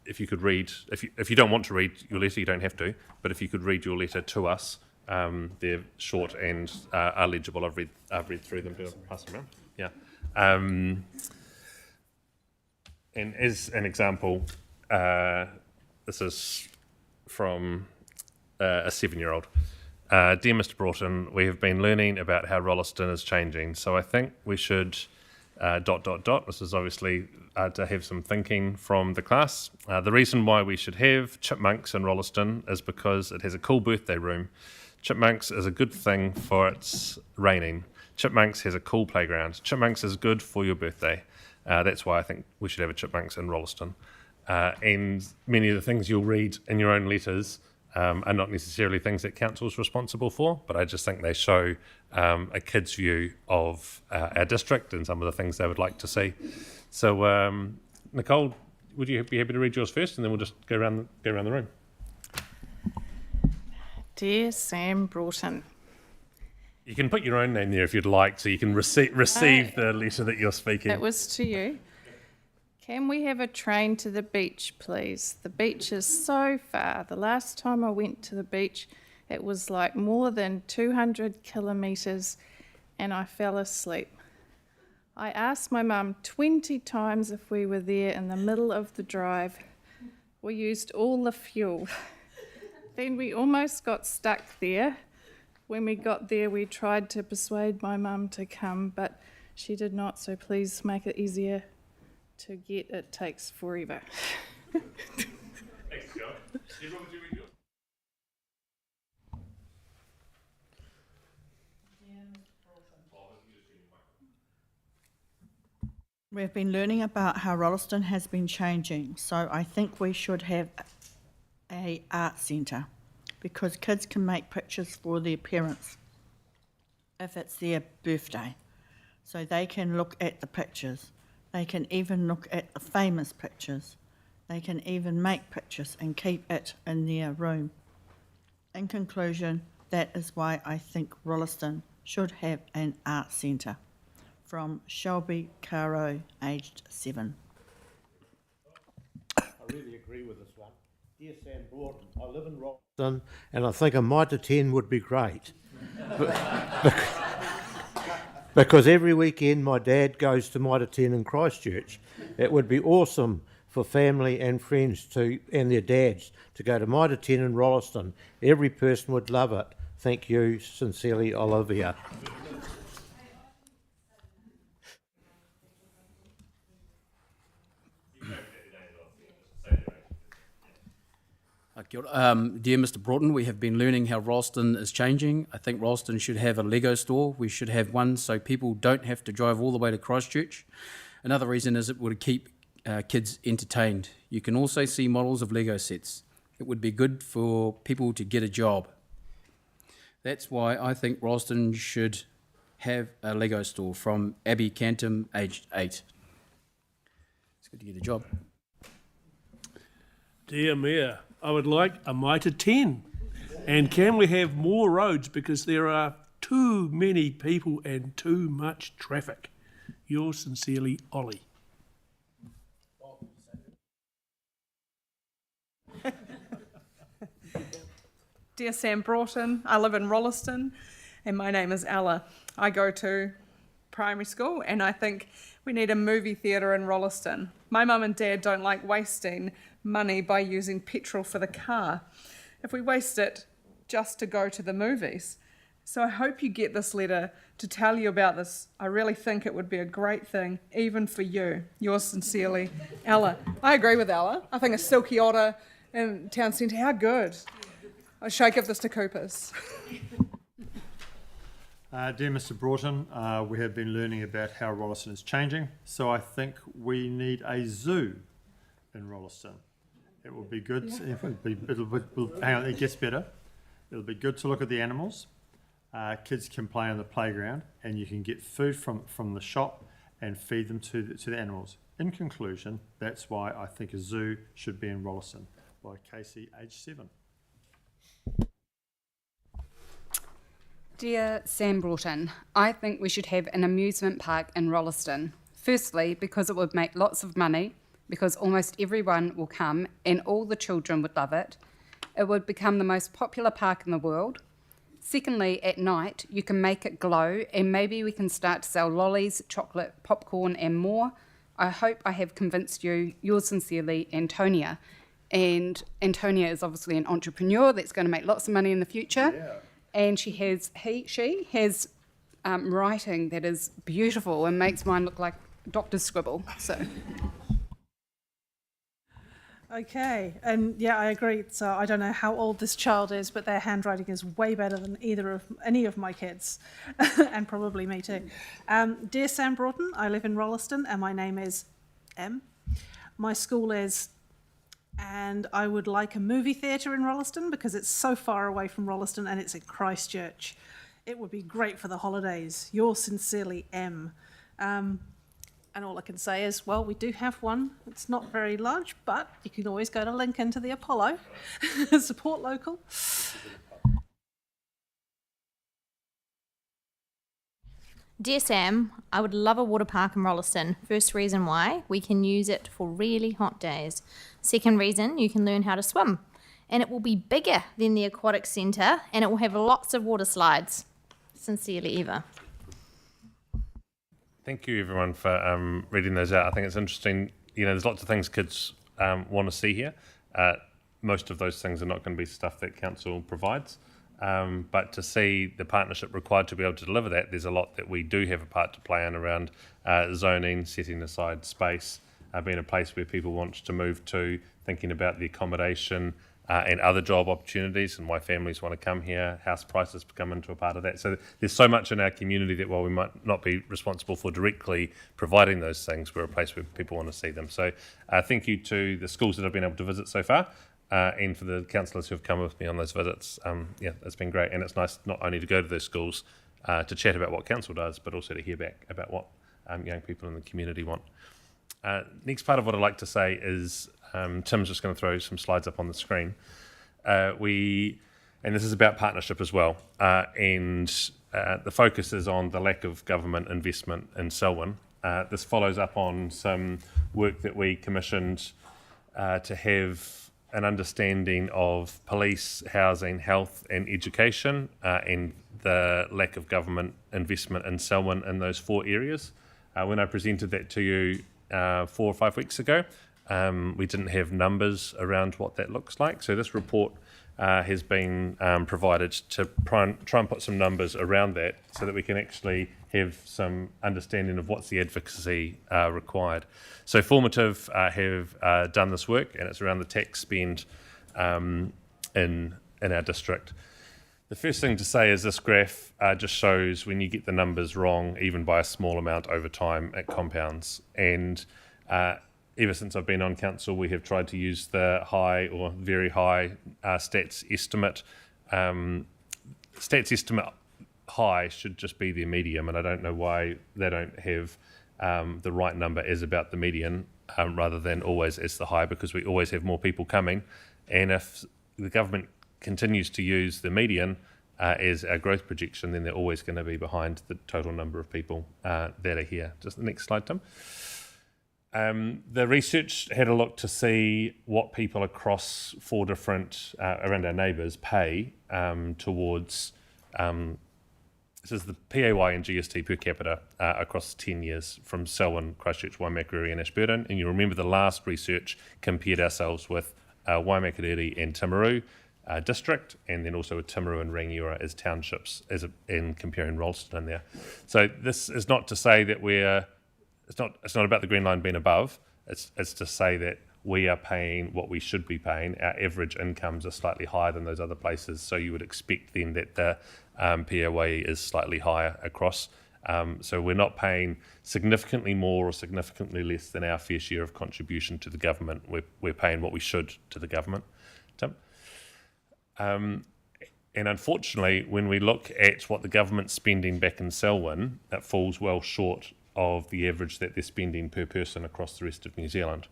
if you could read, if you don't want to read your letter, you don't have to. But if you could read your letter to us, they're short and are legible. I've read through them. I'll pass them around. Yeah. And as an example, this is from a 7-year-old. Dear Mr. Broughton, we have been learning about how Rolleston is changing, so I think we should ... This is obviously to have some thinking from the class. The reason why we should have chipmunks in Rolleston is because it has a cool birthday room. Chipmunks is a good thing for its raining. Chipmunks has a cool playground. Chipmunks is good for your birthday. That's why I think we should have a chipmunks in Rolleston. And many of the things you'll read in your own letters are not necessarily things that council's responsible for, but I just think they show a kid's view of our district and some of the things they would like to see. So, Nicole, would you be happy to read yours first, and then we'll just go around the room. Dear Sam Broughton, You can put your own name there if you'd like, so you can receive the letter that you're speaking. it was to you. Can we have a train to the beach, please? The beach is so far. The last time I went to the beach, it was like more than 200 kilometres and I fell asleep. I asked my mum 20 times if we were there in the middle of the drive. We used all the fuel. Then we almost got stuck there. When we got there, we tried to persuade my mum to come, but she did not, so please make it easier to get. It takes forever. Thanks, Scott. Everyone, would you read yours? We've been learning about how Rolleston has been changing, so I think we should have a art centre because kids can make pictures for their parents if it's their birthday. So they can look at the pictures. They can even look at the famous pictures. They can even make pictures and keep it in their room. In conclusion, that is why I think Rolleston should have an art centre. From Shelby Caro, aged 7. I really agree with this one. Dear Sam Broughton, I live in Rolleston and I think a Mitre 10 would be great. Because every weekend my dad goes to Mitre 10 in Christchurch. It would be awesome for family and friends and their dads to go to Mitre 10 in Rolleston. Every person would love it. Thank you, sincerely, Olivia. Dear Mr. Broughton, we have been learning how Rolleston is changing. I think Rolleston should have a Lego store. We should have one so people don't have to drive all the way to Christchurch. Another reason is it would keep kids entertained. You can also see models of Lego sets. It would be good for people to get a job. That's why I think Rolleston should have a Lego store. From Abby Cantum, aged 8. It's good to get a job. Dear Mayor, I would like a Mitre 10. And can we have more roads because there are too many people and too much traffic. Yours sincerely, Ollie. Dear Sam Broughton, I live in Rolleston and my name is Ella. I go to primary school and I think we need a movie theatre in Rolleston. My mum and dad don't like wasting money by using petrol for the car if we waste it just to go to the movies. So I hope you get this letter to tell you about this. I really think it would be a great thing, even for you. Yours sincerely, Ella. I agree with Ella. I think a Silky Otter in Town Centre, how good. Should I give this to Coopers? Dear Mr. Broughton, we have been learning about how Rolleston is changing, so I think we need a zoo in Rolleston. It will be good. Hang on, it gets better. It'll be good to look at the animals. Kids can play on the playground, and you can get food from the shop and feed them to the animals. In conclusion, that's why I think a zoo should be in Rolleston. By Casey, aged 7. Dear Sam Broughton, I think we should have an amusement park in Rolleston. Firstly, because it would make lots of money. because almost everyone will come and all the children would love it. It would become the most popular park in the world. Secondly, at night, you can make it glow and maybe we can start to sell lollies, chocolate, popcorn and more. I hope I have convinced you. Yours sincerely, Antonia. And Antonia is obviously an entrepreneur that's going to make lots of money in the future. Yeah. And she has writing that is beautiful and makes mine look like doctor's scribble. So. Okay, and yeah, I agree. So I don't know how old this child is, but their handwriting is way better than any of my kids, and probably me too. Dear Sam Broughton, I live in Rolleston, and my name is M. My school is, and I would like a movie theatre in Rolleston because it's so far away from Rolleston and it's in Christchurch. It would be great for the holidays. Yours sincerely, M. And all I can say is, well, we do have one. It's not very large, but you can always go to Lincoln to the Apollo. Support local. Dear Sam, I would love a water park in Rolleston. First reason why, we can use it for really hot days. Second reason, you can learn how to swim. And it will be bigger than the aquatic centre and it will have lots of water slides. Sincerely, Eva. Thank you, everyone, for reading those out. I think it's interesting. There's lots of things kids want to see here. Most of those things are not going to be stuff that council provides. But to see the partnership required to be able to deliver that, there's a lot that we do have a part to play in around zoning, setting aside space, being a place where people want to move to, thinking about the accommodation and other job opportunities and why families want to come here. House prices come into a part of that. So there's so much in our community that while we might not be responsible for directly providing those things, we're a place where people want to see them. So thank you to the schools that I've been able to visit so far and for the councillors who have come with me on those visits. It's been great. And it's nice not only to go to those schools to chat about what council does, but also to hear back about what young people in the community want. Next part of what I'd like to say is Tim's just going to throw some slides up on the screen. And this is about partnership as well, and the focus is on the lack of government investment in Selwyn. This follows up on some work that we commissioned to have an understanding of police, housing, health and education, and the lack of government investment in Selwyn in those 4 areas. When I presented that to you 4 or 5 weeks ago, we didn't have numbers around what that looks like. So this report has been provided to try and put some numbers around that so that we can actually have some understanding of what's the advocacy required. So Formative have done this work, and it's around the tax spend in our district. The first thing to say is this graph just shows when you get the numbers wrong, even by a small amount over time, it compounds. And ever since I've been on council, we have tried to use the high or very high stats estimate. Stats estimate high should just be the medium, and I don't know why they don't have the right number as about the median rather than always as the high, because we always have more people coming. And if the government continues to use the median as our growth projection, then they're always going to be behind the total number of people that are here. Just the next slide, Tim. The research had a look to see what people across 4 different, around our neighbours, pay towards, this is the PAY and GST per capita across 10 years from Selwyn, Christchurch, Waimakariri and Ashburton. And you remember the last research compared ourselves with Waimakariri and Timaru district, and then also with Timaru and Rangiora as townships, in comparing Rolleston in there. So this is not to say that it's not about the green line being above. It's to say that we are paying what we should be paying. Our average incomes are slightly higher than those other places, so you would expect then that the PAYE is slightly higher across. So we're not paying significantly more or significantly less than our fair share of contribution to the government. We're paying what we should to the government, Tim. And unfortunately, when we look at what the government's spending back in Selwyn, it falls well short of the average that they're spending per person across the rest of New Zealand.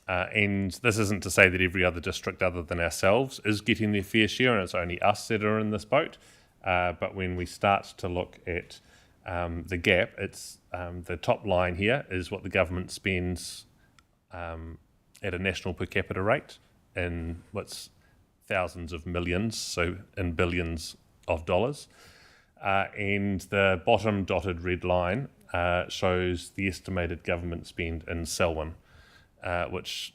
And this isn't to say that every other district other than ourselves is getting their fair share, and it's only us that are in this boat. But when we start to look at the gap, it's the top line here is what the government spends at a national per capita rate in what's thousands of millions, so in billions of dollars. And the bottom dotted red line shows the estimated government spend in Selwyn, which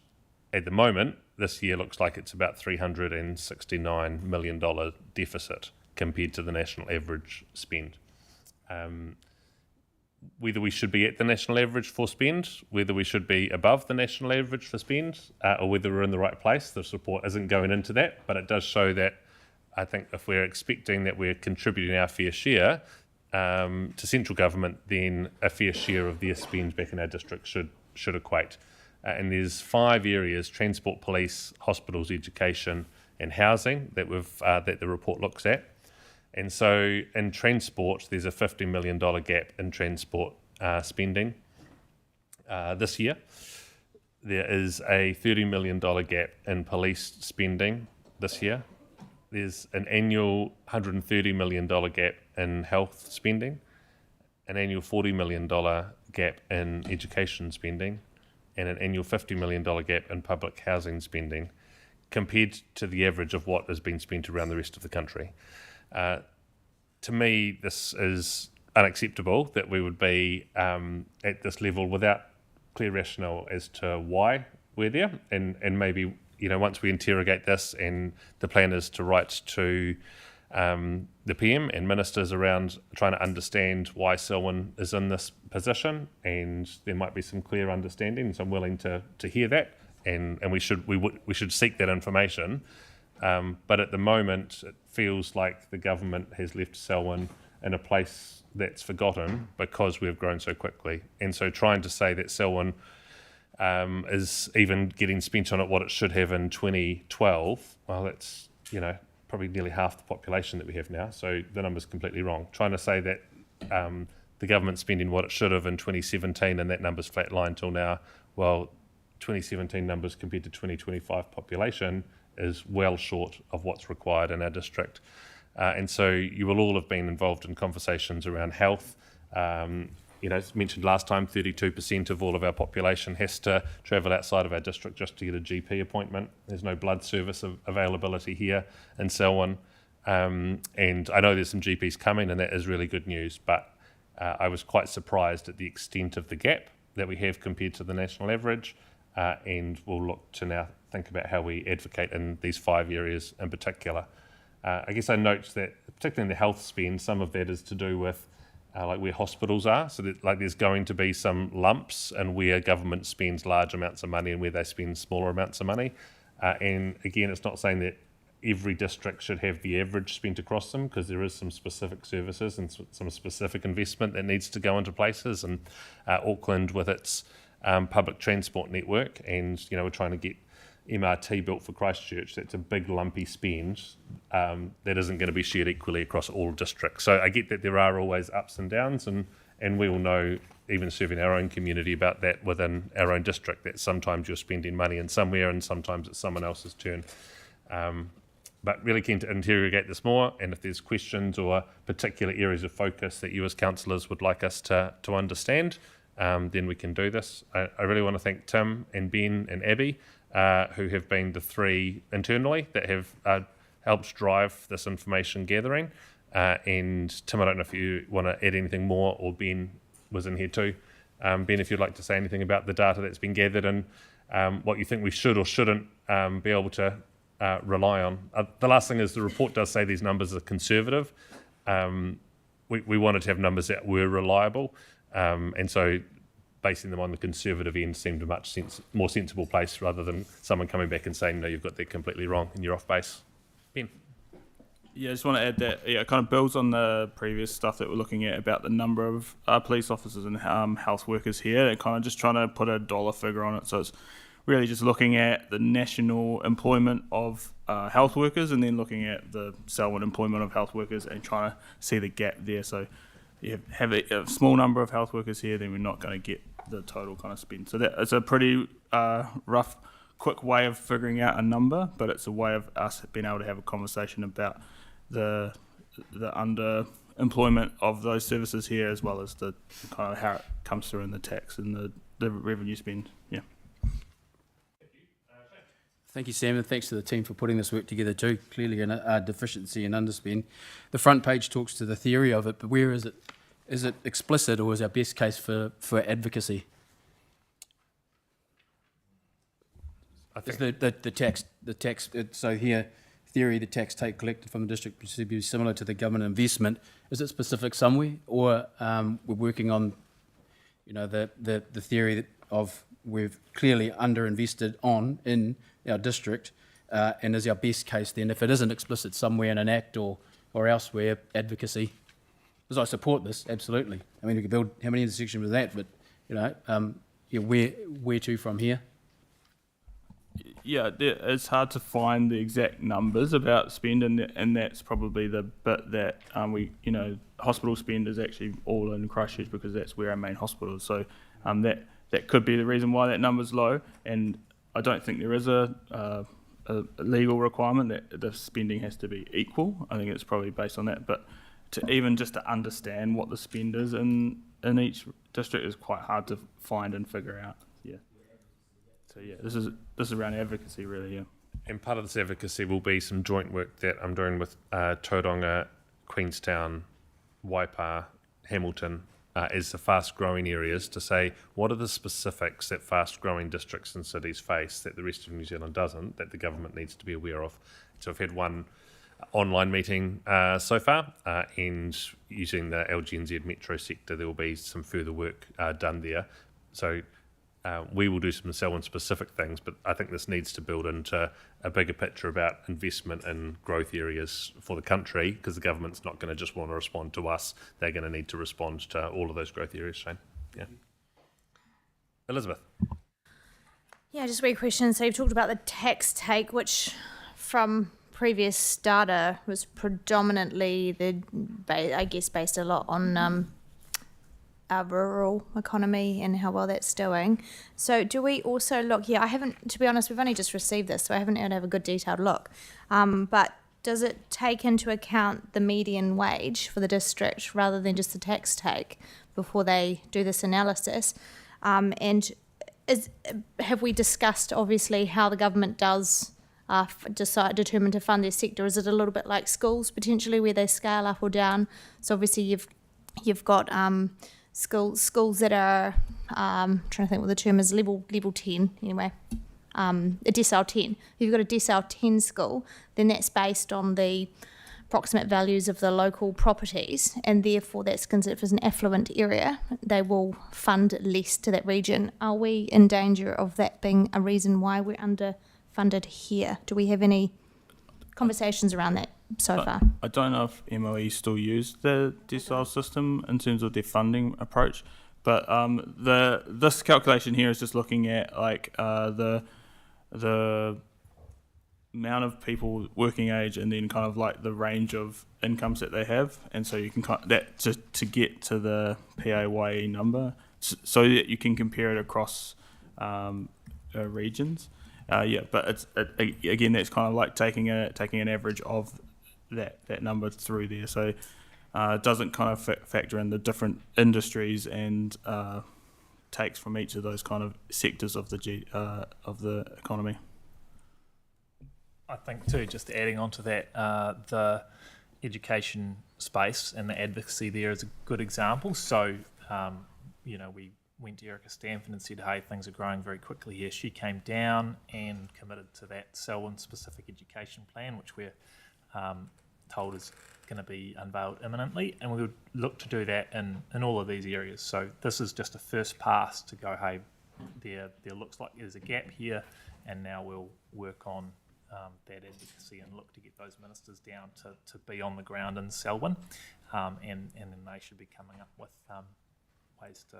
at the moment, this year looks like it's about $369 million deficit compared to the national average spend. Whether we should be at the national average for spend, whether we should be above the national average for spend, or whether we're in the right place, this report isn't going into that, but it does show that I think if we're expecting that we're contributing our fair share to central government, then a fair share of their spend back in our district should equate. And there's 5 areas: transport, police, hospitals, education, and housing that the report looks at. And so in transport, there's a $50 million gap in transport spending this year. There is a $30 million gap in police spending this year. There's an annual $130 million gap in health spending, an annual $40 million gap in education spending, and an annual $50 million gap in public housing spending, compared to the average of what has been spent around the rest of the country. To me, this is unacceptable that we would be at this level without clear rationale as to why we're there. And maybe, once we interrogate this, and the plan is to write to the PM and ministers around trying to understand why Selwyn is in this position, and there might be some clear understanding, so I'm willing to hear that, and we should seek that information. But at the moment, it feels like the government has left Selwyn in a place that's forgotten because we've grown so quickly. And so trying to say that Selwyn is even getting spent on it what it should have in 2012, well, that's, probably nearly half the population that we have now. So the number's completely wrong. Trying to say that the government's spending what it should have in 2017 and that number's flatlined till now, well, 2017 numbers compared to 2025 population is well short of what's required in our district. And so you will all have been involved in conversations around health. As mentioned last time, 32% of all of our population has to travel outside of our district just to get a GP appointment. There's no blood service availability here in Selwyn. And I know there's some GPs coming, and that is really good news, but I was quite surprised at the extent of the gap that we have compared to the national average. And we'll look to now think about how we advocate in these 5 areas in particular. I guess I note that, particularly in the health spend, some of that is to do with where hospitals are. So that, there's going to be some lumps in where government spends large amounts of money and where they spend smaller amounts of money. And again, it's not saying that every district should have the average spent across them, because there is some specific services and some specific investment that needs to go into places. And Auckland, with its public transport network, and we're trying to get MRT built for Christchurch. That's a big lumpy spend that isn't going to be shared equally across all districts. So I get that there are always ups and downs, and we all know, even serving our own community, about that within our own district, that sometimes you're spending money in somewhere and sometimes it's someone else's turn. But really keen to interrogate this more, and if there's questions or particular areas of focus that you as councillors would like us to understand, then we can do this. I really want to thank Tim and Ben and Abby, who have been the 3 internally that have helped drive this information gathering. And Tim, I don't know if you want to add anything more, or Ben was in here too. Ben, if you'd like to say anything about the data that's been gathered and what you think we should or shouldn't be able to rely on. The last thing is, the report does say these numbers are conservative. We wanted to have numbers that were reliable. And so basing them on the conservative end seemed a much more sensible place, rather than someone coming back and saying, no, you've got that completely wrong and you're off base. Ben? Yeah, I just want to add that it kind of builds on the previous stuff that we're looking at about the number of police officers and health workers here, and kind of just trying to put a dollar figure on it. So it's really just looking at the national employment of health workers, and then looking at the Selwyn employment of health workers and trying to see the gap there. So you have a small number of health workers here, then we're not going to get the total kind of spend. So that it's a pretty rough, quick way of figuring out a number, but it's a way of us being able to have a conversation about the underemployment of those services here, as well as the kind of how it comes through in the tax and the revenue spend. Yeah. Thank you, Sam, and thanks to the team for putting this work together too. Clearly a deficiency and underspend. The front page talks to the theory of it, but where is it? Is it explicit, or is our best case for advocacy? I think the tax. So here, theory: the tax take collected from the district should be similar to the government investment. Is it specific somewhere, or we're working on, the theory of we've clearly underinvested in our district, and is our best case then, if it isn't explicit somewhere in an act or elsewhere, advocacy? Because I support this, absolutely. I mean, we could build how many intersections with that, but, where to from here? Yeah, it's hard to find the exact numbers about spend, and that's probably the bit that hospital spend is actually all in Christchurch because that's where our main hospital is. So that could be the reason why that number's low, and I don't think there is a legal requirement that the spending has to be equal. I think it's probably based on that, but just to understand what the spend is in each district is quite hard to find and figure out. Yeah. So yeah, this is around advocacy really. Yeah. And part of this advocacy will be some joint work that I'm doing with Tauranga, Queenstown, Waipa, Hamilton, as the fast-growing areas, to say what are the specifics that fast-growing districts and cities face that the rest of New Zealand doesn't, that the government needs to be aware of. So I've had one online meeting so far, and using the LGNZ metro sector, there will be some further work done there. So we will do some Selwyn-specific things, but I think this needs to build into a bigger picture about investment in growth areas for the country, because the government's not going to just want to respond to us. They're going to need to respond to all of those growth areas, Shane. Yeah. Elizabeth. Yeah, just a wee question. So you've talked about the tax take, which from previous data was predominantly based a lot on our rural economy and how well that's doing. So do we also look here? I haven't, to be honest, we've only just received this, so I haven't had to have a good detailed look. But does it take into account the median wage for the district rather than just the tax take before they do this analysis? And have we discussed, obviously, how the government does determine to fund their sector? Is it a little bit like schools, potentially, where they scale up or down? So obviously you've got schools that are, trying to think what the term is, level 10 anyway, a decile 10. If you've got a decile 10 school, then that's based on the approximate values of the local properties, and therefore that's considered as an affluent area. They will fund less to that region. Are we in danger of that being a reason why we're underfunded here? Do we have any conversations around that so far? I don't know if MOE still use the decile system in terms of their funding approach, but this calculation here is just looking at the amount of people working age and then kind of like the range of incomes that they have, and so you can to get to the PAYE number, so that you can compare it across regions. But it's again, that's kind of like taking an average of that number through there. So it doesn't kind of factor in the different industries and takes from each of those kind of sectors of the economy. I think too, just adding on to that, the education space and the advocacy there is a good example. So, we went to Erica Stanford and said, hey, things are growing very quickly here. She came down and committed to that Selwyn-specific education plan, which we're told is going to be unveiled imminently, and we would look to do that in all of these areas. So this is just a first pass to go, hey, there looks like there's a gap here, and now we'll work on that advocacy and look to get those ministers down to be on the ground in Selwyn, and then they should be coming up with ways to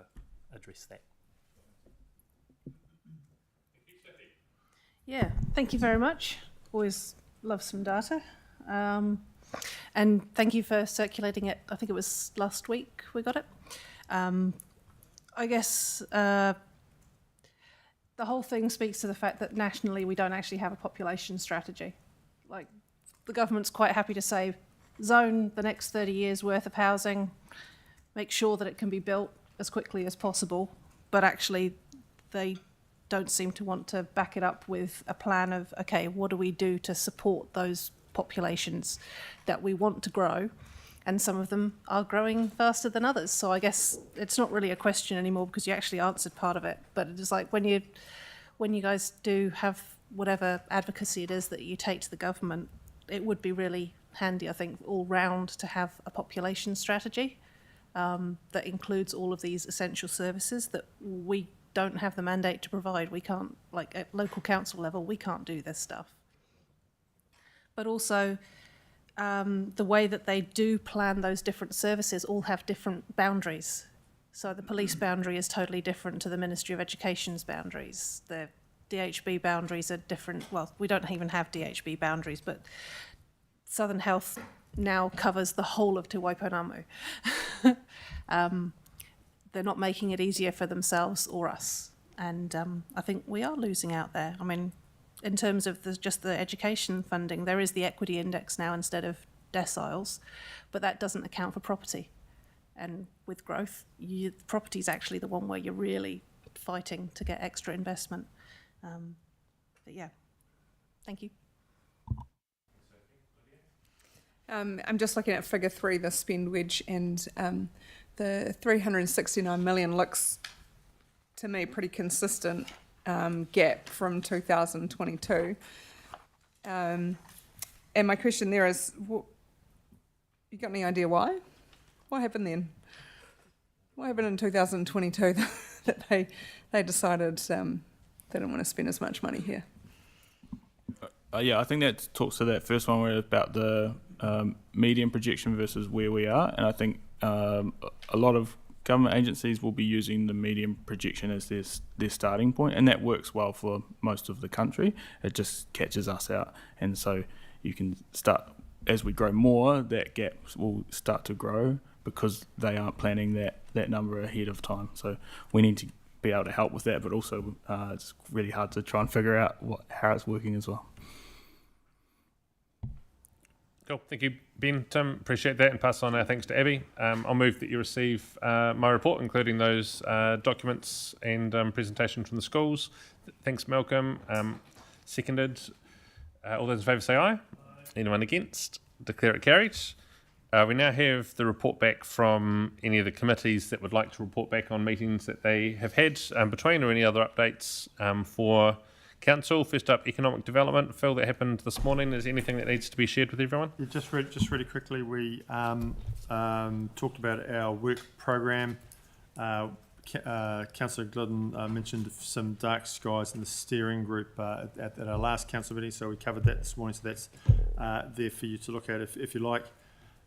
address that. Yeah, thank you very much. Always love some data. And thank you for circulating it. I think it was last week we got it. I guess the whole thing speaks to the fact that nationally we don't actually have a population strategy. Like, the government's quite happy to say, zone the next 30 years worth of housing, make sure that it can be built as quickly as possible, but actually they don't seem to want to back it up with a plan of, okay, what do we do to support those populations that we want to grow? And some of them are growing faster than others. So I guess it's not really a question anymore because you actually answered part of it. But it's like when you guys do have whatever advocacy it is that you take to the government, it would be really handy, I think, all round to have a population strategy that includes all of these essential services that we don't have the mandate to provide. We can't, like at local council level, we can't do this stuff. But also, the way that they do plan those different services all have different boundaries. So the police boundary is totally different to the Ministry of Education's boundaries. The DHB boundaries are different. Well, we don't even have DHB boundaries, but Southern Health now covers the whole of Te Waipounamu. They're not making it easier for themselves or us. And I think we are losing out there. I mean, in terms of just the education funding, there is the equity index now instead of deciles, but that doesn't account for property. And with growth, property is actually the one where you're really fighting to get extra investment. But yeah, thank you. I'm just looking at figure 3, the spend wedge, and the 369 million looks to me pretty consistent gap from 2022. And my question there is, you got any idea why? What happened then? What happened in 2022 that they decided they didn't want to spend as much money here? Yeah, I think that talks to that first one where it's about the median projection versus where we are, and I think a lot of government agencies will be using the median projection as their starting point, and that works well for most of the country. It just catches us out, and so you can start, as we grow more, that gap will start to grow because they aren't planning that number ahead of time. So we need to be able to help with that, but also it's really hard to try and figure out how it's working as well. Cool. Thank you, Ben. Tim, appreciate that, and pass on our thanks to Abby. I'll move that you receive my report, including those documents and presentation from the schools. Thanks, Malcolm. Seconded. All those in favour say aye. Anyone against? Declare it carried. We now have the report back from any of the committees that would like to report back on meetings that they have had between, or any other updates for Council. First up, economic development. Phil, that happened this morning. Is there anything that needs to be shared with everyone? Yeah, just really quickly, we talked about our work program. Councillor Glidden mentioned some dark skies in the steering group at our last council meeting, so we covered that this morning, so that's there for you to look at if you like.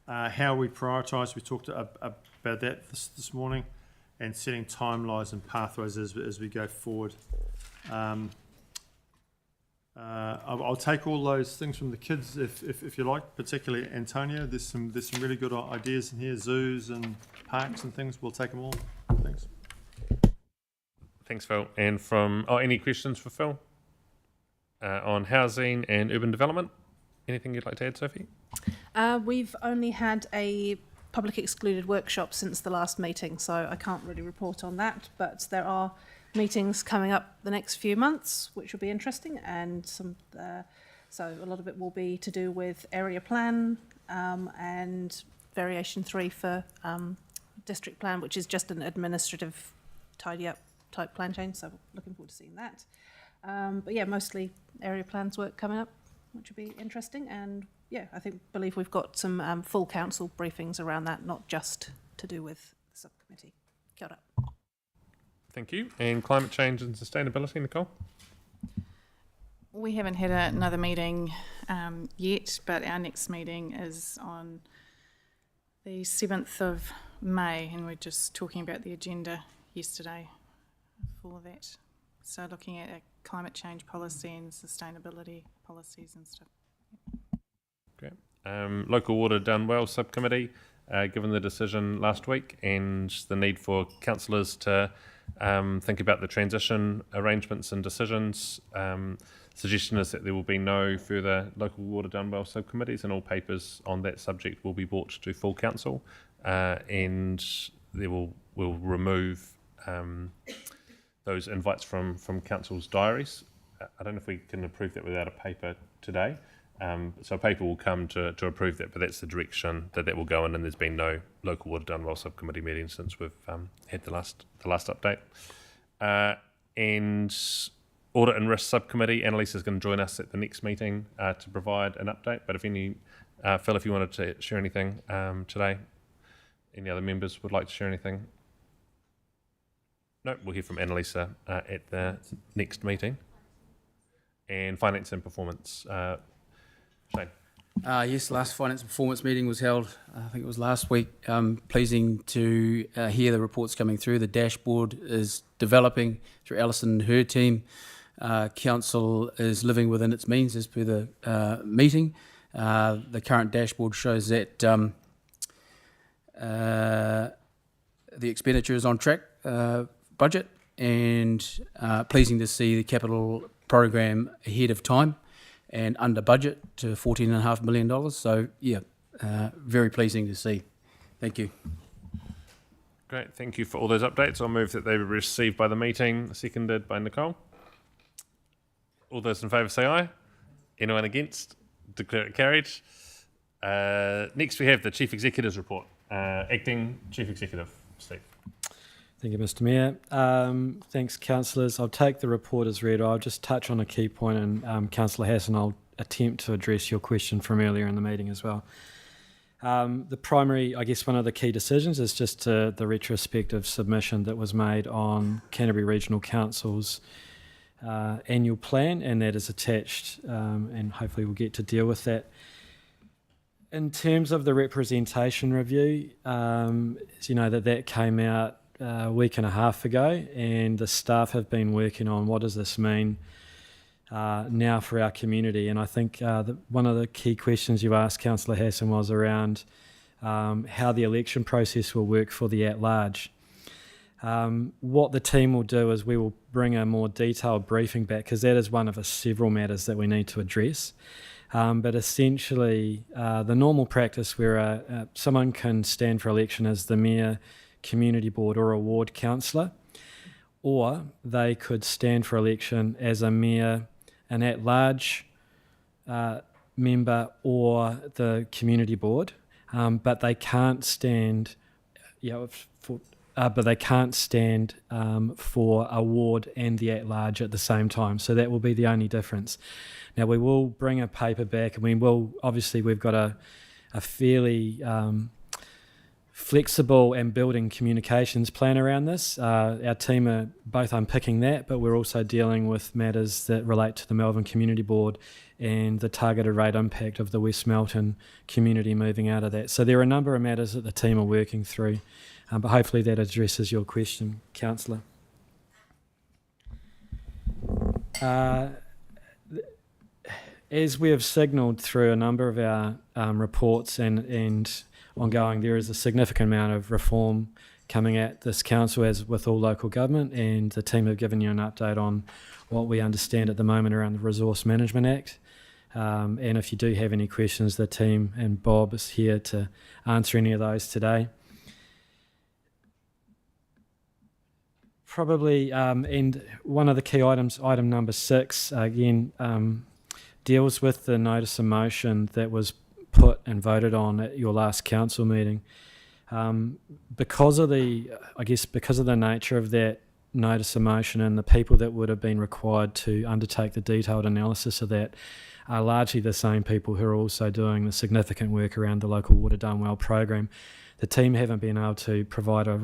How we prioritise, we talked about that this morning, and setting timelines and pathways as we go forward. I'll take all those things from the kids if you like, particularly Antonio. There's some really good ideas in here, zoos and parks and things. We'll take them all. Thanks. Thanks, Phil. And from any questions for Phil on housing and urban development? Anything you'd like to add, Sophie? We've only had a public excluded workshop since the last meeting, so I can't really report on that, but there are meetings coming up the next few months, which will be interesting, and so a lot of it will be to do with area plan and variation 3 for district plan, which is just an administrative tidy up type plan change, so looking forward to seeing that. But yeah, mostly area plans work coming up, which will be interesting, and yeah, believe we've got some full council briefings around that, not just to do with the subcommittee. Kia ora. Thank you. And climate change and sustainability, Nicole? We haven't had another meeting yet, but our next meeting is on the 7th of May, and we're just talking about the agenda yesterday for that. So looking at climate change policy and sustainability policies and stuff. Great. Local Water Done Well subcommittee, given the decision last week and the need for councillors to think about the transition arrangements and decisions. Suggestion is that there will be no further Local Water Done Well subcommittees, and all papers on that subject will be brought to full council, and we'll remove those invites from council's diaries. I don't know if we can approve that without a paper today. So a paper will come to approve that, but that's the direction that will go in, and there's been no local water done well subcommittee meeting since we've had the last update. And Audit and Risk Subcommittee, Annalise is going to join us at the next meeting to provide an update. But if any, Phil, if you wanted to share anything today, any other members would like to share anything? No, we'll hear from Annalisa at the next meeting. And Finance and Performance, Shane. Yes, last finance and performance meeting was held, I think it was last week. Pleasing to hear the reports coming through. The dashboard is developing through Alison and her team. Council is living within its means as per the meeting. The current dashboard shows that the expenditure is on track, budget, and pleasing to see the capital program ahead of time and under budget to $14.5 million. So, yeah, very pleasing to see. Thank you. Great, thank you for all those updates. I'll move that they be received by the meeting, seconded by Nicole. All those in favour say aye. Anyone against? Declare it carried. Next we have the Chief Executive's report. Acting Chief Executive, Steve. Thank you, Mr. Mayor. Thanks, councillors. I'll take the report as read. I'll just touch on a key point, and Councillor Hassan, I'll attempt to address your question from earlier in the meeting as well. The primary, I guess one of the key decisions is just the retrospective submission that was made on Canterbury Regional Council's annual plan, and that is attached, and hopefully we'll get to deal with that. In terms of the representation review, as you know, that came out a week and a half ago, and the staff have been working on what does this mean now for our community. And I think one of the key questions you asked, Councillor Hassan, was around how the election process will work for the at-large. What the team will do is we will bring a more detailed briefing back, because that is one of the several matters that we need to address. But essentially, the normal practice where someone can stand for election as the Mayor, Community Board or a ward councillor, or they could stand for election as a Mayor, an at-large member or the Community Board, but they can't stand for a ward and the at-large at the same time. So that will be the only difference. Now, we will bring a paper back, and we've got a fairly flexible and building communications plan around this. Our team are both unpicking that, but we're also dealing with matters that relate to the Melbourne Community Board and the targeted rate impact of the West Melton community moving out of that. So there are a number of matters that the team are working through, but hopefully that addresses your question, Councillor. As we have signalled through a number of our reports and ongoing, there is a significant amount of reform coming at this council, as with all local government, and the team have given you an update on what we understand at the moment around the Resource Management Act. And if you do have any questions, the team and Bob is here to answer any of those today. Probably, and one of the key items, item number 6, again, deals with the notice of motion that was put and voted on at your last council meeting. Because of the nature of that notice of motion and the people that would have been required to undertake the detailed analysis of that are largely the same people who are also doing the significant work around the Local Water Done Well program, the team haven't been able to provide a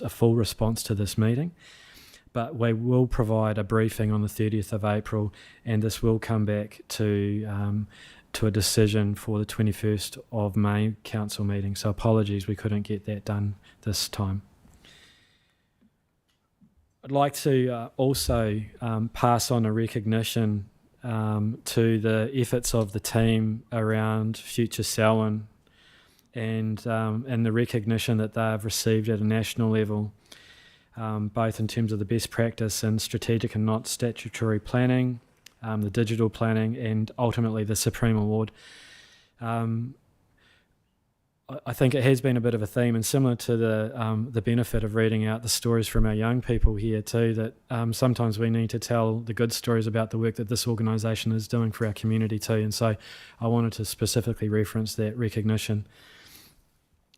full response to this meeting. But we will provide a briefing on the 30th of April, and this will come back to a decision for the 21st of May council meeting. So apologies, we couldn't get that done this time. I'd like to also pass on a recognition to the efforts of the team around Future Selwyn and the recognition that they've received at a national level, both in terms of the best practice and strategic and not statutory planning, the digital planning, and ultimately the Supreme Award. I think it has been a bit of a theme, and similar to the benefit of reading out the stories from our young people here too, that sometimes we need to tell the good stories about the work that this organisation is doing for our community too. And so I wanted to specifically reference that recognition.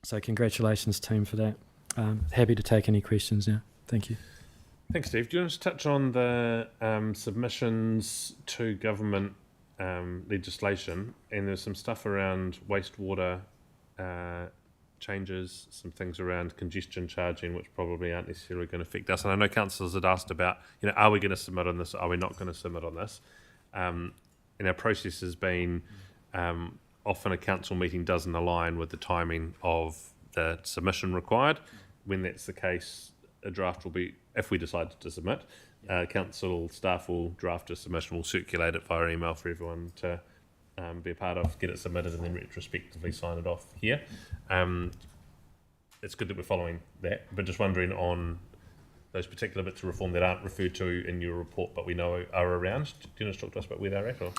So congratulations, team, for that. Happy to take any questions now. Thank you. Thanks, Steve. Do you want to touch on the submissions to government legislation? And there's some stuff around wastewater changes, some things around congestion charging, which probably aren't necessarily going to affect us. And I know councillors had asked about, are we going to submit on this? Are we not going to submit on this? And our process has been often a council meeting doesn't align with the timing of the submission required. When that's the case, a draft will be, if we decide to submit, council staff will draft a submission, will circulate it via email for everyone to be a part of, get it submitted, and then retrospectively sign it off here. It's good that we're following that, but just wondering on those particular bits of reform that aren't referred to in your report but we know are around. Do you want to talk to us about where they're at? Or?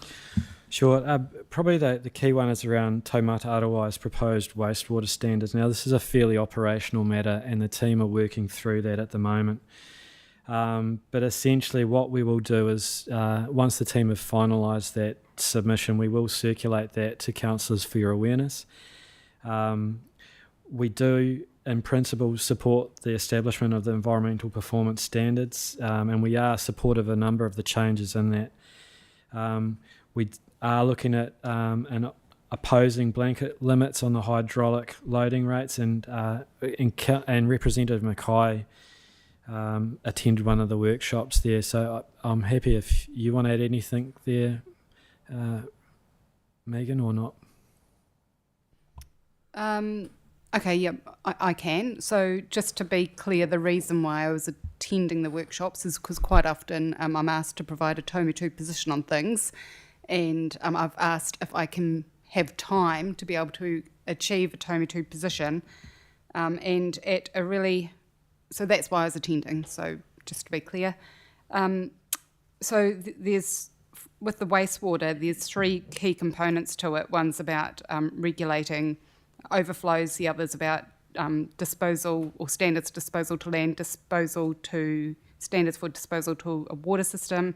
Sure. Probably the key one is around Taumata Arawai's proposed wastewater standards. Now, this is a fairly operational matter, and the team are working through that at the moment. But essentially what we will do is, once the team have finalised that submission, we will circulate that to councillors for your awareness. We do, in principle, support the establishment of the environmental performance standards, and we are supportive of a number of the changes in that. We are looking at and opposing blanket limits on the hydraulic loading rates, and Representative Mackay attended one of the workshops there, so I'm happy if you want to add anything there, Megan, or not. Okay, yeah, I can. So just to be clear, the reason why I was attending the workshops is because quite often I'm asked to provide a Taumitu position on things, and I've asked if I can have time to be able to achieve a Taumitu position, and at a really, so that's why I was attending, so just to be clear. There's, with the wastewater, there's three key components to it. One's about regulating overflows, the other's about disposal or standards disposal to land, disposal to standards for disposal to a water system,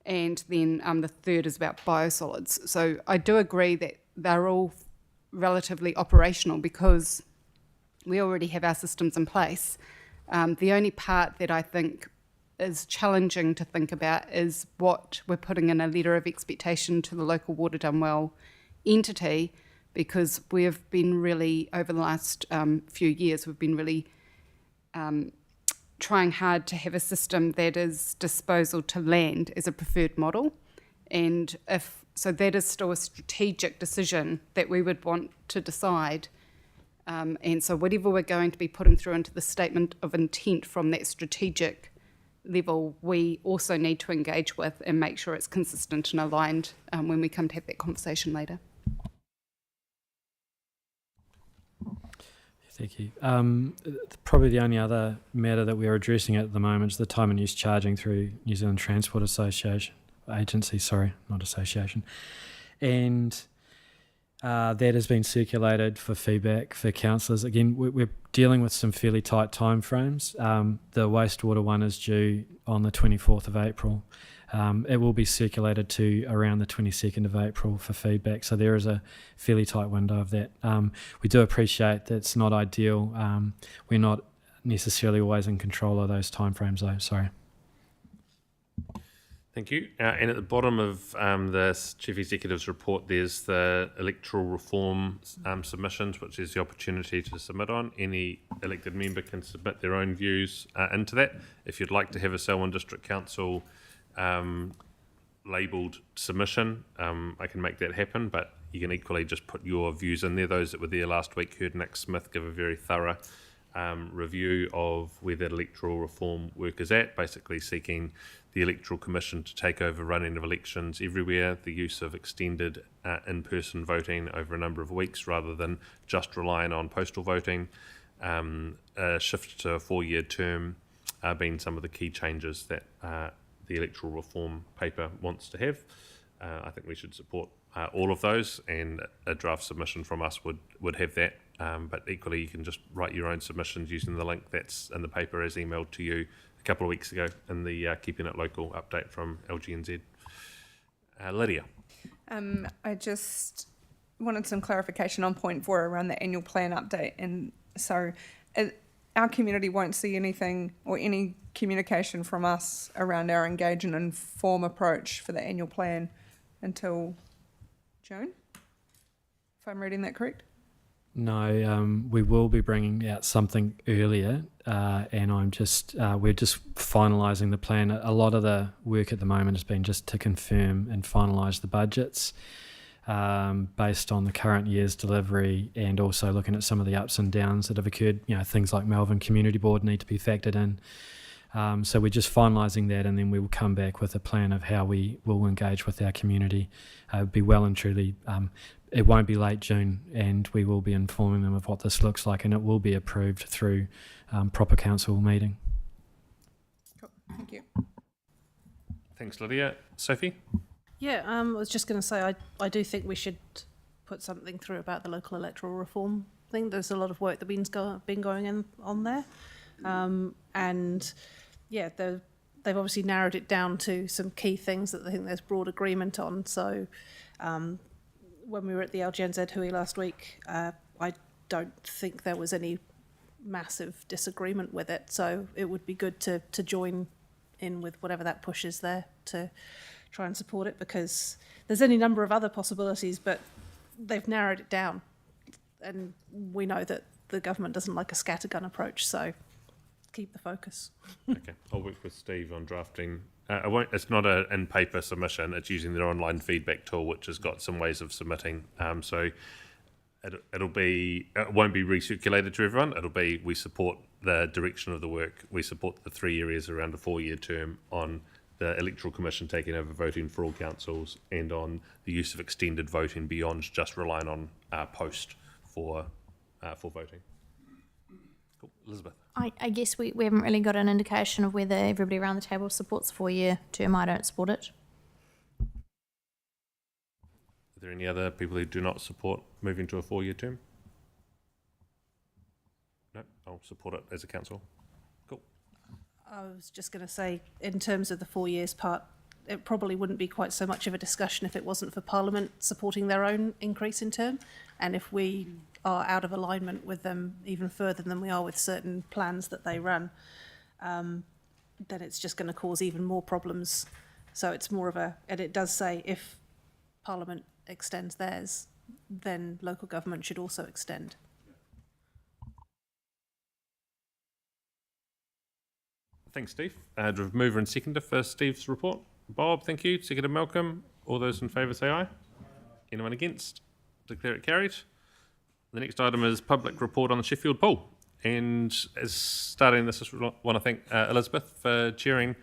and then the third is about biosolids. So I do agree that they're all relatively operational because we already have our systems in place. The only part that I think is challenging to think about is what we're putting in a letter of expectation to the local Water Done Well entity, because we've been really, over the last few years, we've been really trying hard to have a system that is disposal to land as a preferred model. And so that is still a strategic decision that we would want to decide. And so whatever we're going to be putting through into the statement of intent from that strategic level, we also need to engage with and make sure it's consistent and aligned when we come to have that conversation later. Thank you. Probably the only other matter that we're addressing at the moment is the time and use charging through New Zealand Transport Agency, and that has been circulated for feedback for councillors. Again, we're dealing with some fairly tight timeframes. The wastewater one is due on the 24th of April. It will be circulated to around the 22nd of April for feedback, so there is a fairly tight window of that. We do appreciate that it's not ideal. We're not necessarily always in control of those timeframes, though. Sorry. Thank you. And at the bottom of the Chief Executive's report, there's the electoral reform submissions, which is the opportunity to submit on. Any elected member can submit their own views into that. If you'd like to have a Selwyn District Council labelled submission, I can make that happen, but you can equally just put your views in there. Those that were there last week heard Nick Smith give a very thorough review of where that electoral reform work is at, basically seeking the Electoral Commission to take over running of elections everywhere, the use of extended in-person voting over a number of weeks rather than just relying on postal voting, a shift to a 4-year term being some of the key changes that the electoral reform paper wants to have. I think we should support all of those, and a draft submission from us would have that. But equally, you can just write your own submissions using the link that's in the paper as emailed to you a couple of weeks ago in the Keeping It Local update from LGNZ. Lydia. I just wanted some clarification on point 4 around the annual plan update. And so our community won't see anything or any communication from us around our engage and inform approach for the annual plan until June, if I'm reading that correct? No, we will be bringing out something earlier, and we're just finalising the plan. A lot of the work at the moment has been just to confirm and finalise the budgets based on the current year's delivery, and also looking at some of the ups and downs that have occurred. Things like Melbourne Community Board need to be factored in. So we're just finalising that, and then we will come back with a plan of how we will engage with our community. It'll be well and truly, it won't be late June, and we will be informing them of what this looks like, and it will be approved through proper council meeting. Cool. Thank you. Thanks, Lydia. Sophie? Yeah, I was just going to say, I do think we should put something through about the local electoral reform thing. There's a lot of work that's been going on there. And yeah, they've obviously narrowed it down to some key things that I think there's broad agreement on. So when we were at the LGNZ Hui last week, I don't think there was any massive disagreement with it. So it would be good to join in with whatever that push is there to try and support it, because there's any number of other possibilities, but they've narrowed it down. And we know that the government doesn't like a scattergun approach, so keep the focus. Okay, I'll work with Steve on drafting. It's not an in-paper submission. It's using their online feedback tool, which has got some ways of submitting. So it won't be recirculated to everyone. It'll be, we support the direction of the work. We support the 3 areas around a 4-year term on the Electoral Commission taking over voting for all councils, and on the use of extended voting beyond just relying on post for voting. Cool. Elizabeth. I guess we haven't really got an indication of whether everybody around the table supports the 4-year term. I don't support it. Are there any other people who do not support moving to a 4-year term? No, I'll support it as a council. Cool. I was just going to say, in terms of the 4 years part, it probably wouldn't be quite so much of a discussion if it wasn't for Parliament supporting their own increase in term. And if we are out of alignment with them even further than we are with certain plans that they run, then it's just going to cause even more problems. So it's more of and it does say if Parliament extends theirs, then local government should also extend. Thanks, Steve. Mover and seconder for Steve's report. Bob, thank you. Seconder Malcolm. All those in favour say aye. Anyone against? Declare it carried. The next item is public report on the Sheffield pool. And as starting this, I want to thank Elizabeth for chairing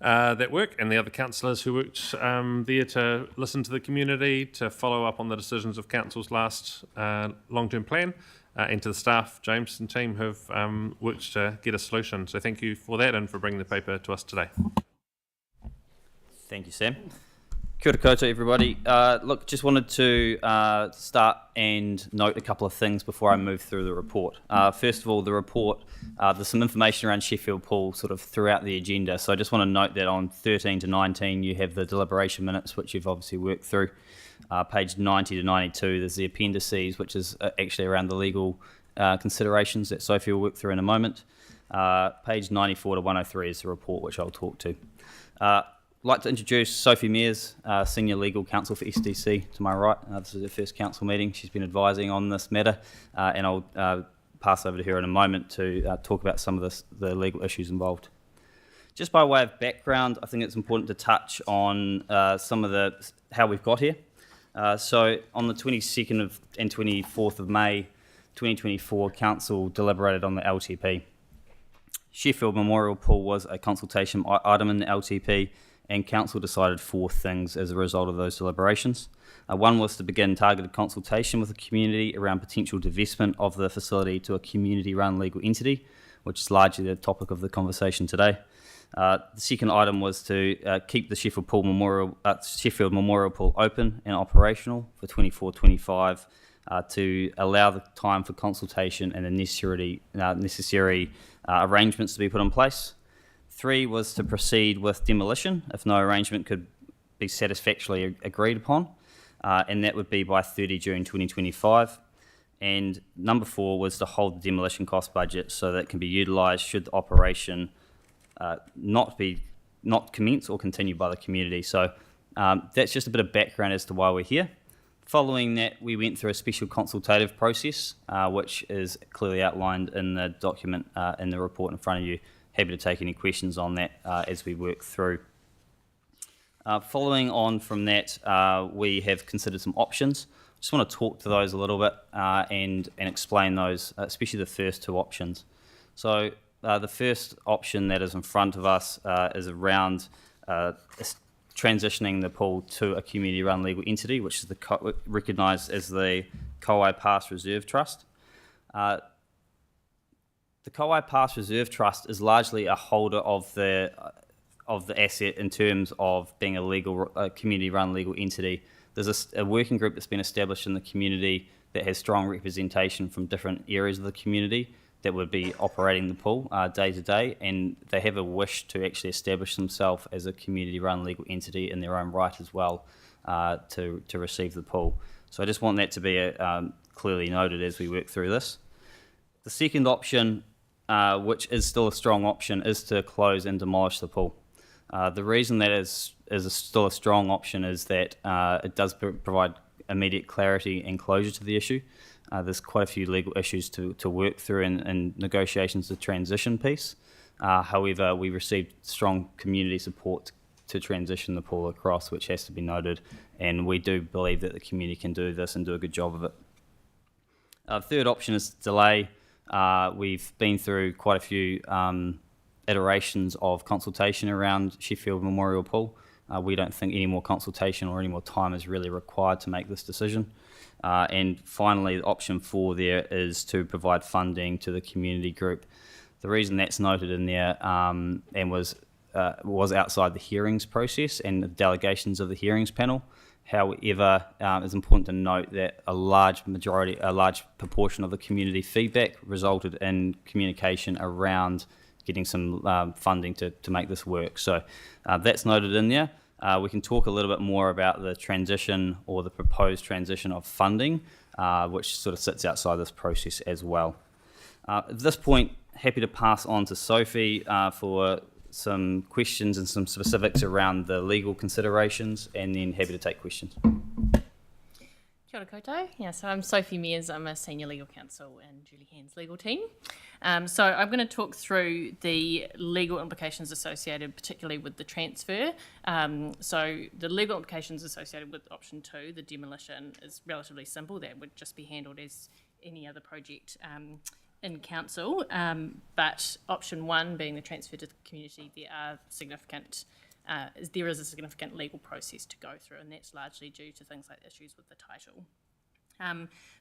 that work, and the other councillors who worked there to listen to the community, to follow up on the decisions of council's last long-term plan, and to the staff, James and team, who have worked to get a solution. So thank you for that and for bringing the paper to us today. Thank you, Sam. Kia ora koutou, everybody. Look, just wanted to start and note a couple of things before I move through the report. First of all, the report, there's some information around Sheffield Pool sort of throughout the agenda. So I just want to note that on 13 to 19, you have the deliberation minutes, which you've obviously worked through. Page 90 to 92, there's the appendices, which is actually around the legal considerations that Sophie will work through in a moment. Page 94 to 103 is the report, which I'll talk to. I'd like to introduce Sophie Mears, Senior Legal Counsel for SDC, to my right. This is her first council meeting. She's been advising on this matter, and I'll pass over to her in a moment to talk about some of the legal issues involved. Just by way of background, I think it's important to touch on some of how we've got here. So on the 22nd and 24th of May 2024, Council deliberated on the LTP. Sheffield Memorial Pool was a consultation item in the LTP, and Council decided 4 things as a result of those deliberations. One was to begin targeted consultation with the community around potential divestment of the facility to a community-run legal entity, which is largely the topic of the conversation today. The second item was to keep the Sheffield Memorial Pool open and operational for 24-25 to allow the time for consultation and the necessary arrangements to be put in place. 3 was to proceed with demolition if no arrangement could be satisfactorily agreed upon, and that would be by 30 June 2025. And number 4 was to hold the demolition cost budget so that it can be utilised should the operation not commence or continue by the community. So that's just a bit of background as to why we're here. Following that, we went through a special consultative process, which is clearly outlined in the document in the report in front of you. Happy to take any questions on that as we work through. Following on from that, we have considered some options. Just want to talk to those a little bit and explain those, especially the first 2 options. So the first option that is in front of us is around transitioning the pool to a community-run legal entity, which is recognised as the Kauai Pass Reserve Trust. The Kauai Pass Reserve Trust is largely a holder of the asset in terms of being a community-run legal entity. There's a working group that's been established in the community that has strong representation from different areas of the community that would be operating the pool day to day, and they have a wish to actually establish themselves as a community-run legal entity in their own right as well to receive the pool. So I just want that to be clearly noted as we work through this. The second option, which is still a strong option, is to close and demolish the pool. The reason that is still a strong option is that it does provide immediate clarity and closure to the issue. There's quite a few legal issues to work through in negotiations, the transition piece. However, we received strong community support to transition the pool across, which has to be noted, and we do believe that the community can do this and do a good job of it. Third option is delay. We've been through quite a few iterations of consultation around Sheffield Memorial Pool. We don't think any more consultation or any more time is really required to make this decision. And finally, option 4 there is to provide funding to the community group. The reason that's noted in there and was outside the hearings process and the delegations of the hearings panel. However, it's important to note that a large proportion of the community feedback resulted in communication around getting some funding to make this work. So that's noted in there. We can talk a little bit more about the transition or the proposed transition of funding, which sort of sits outside this process as well. At this point, happy to pass on to Sophie for some questions and some specifics around the legal considerations, and then happy to take questions. Kia ora koutou. Yeah, so I'm Sophie Mears. I'm a senior legal counsel in Julie Hand's legal team. So I'm going to talk through the legal implications associated particularly with the transfer. So the legal implications associated with option 2, the demolition, is relatively simple. That would just be handled as any other project in council. But option 1, being the transfer to the community, there is a significant legal process to go through, and that's largely due to things like issues with the title.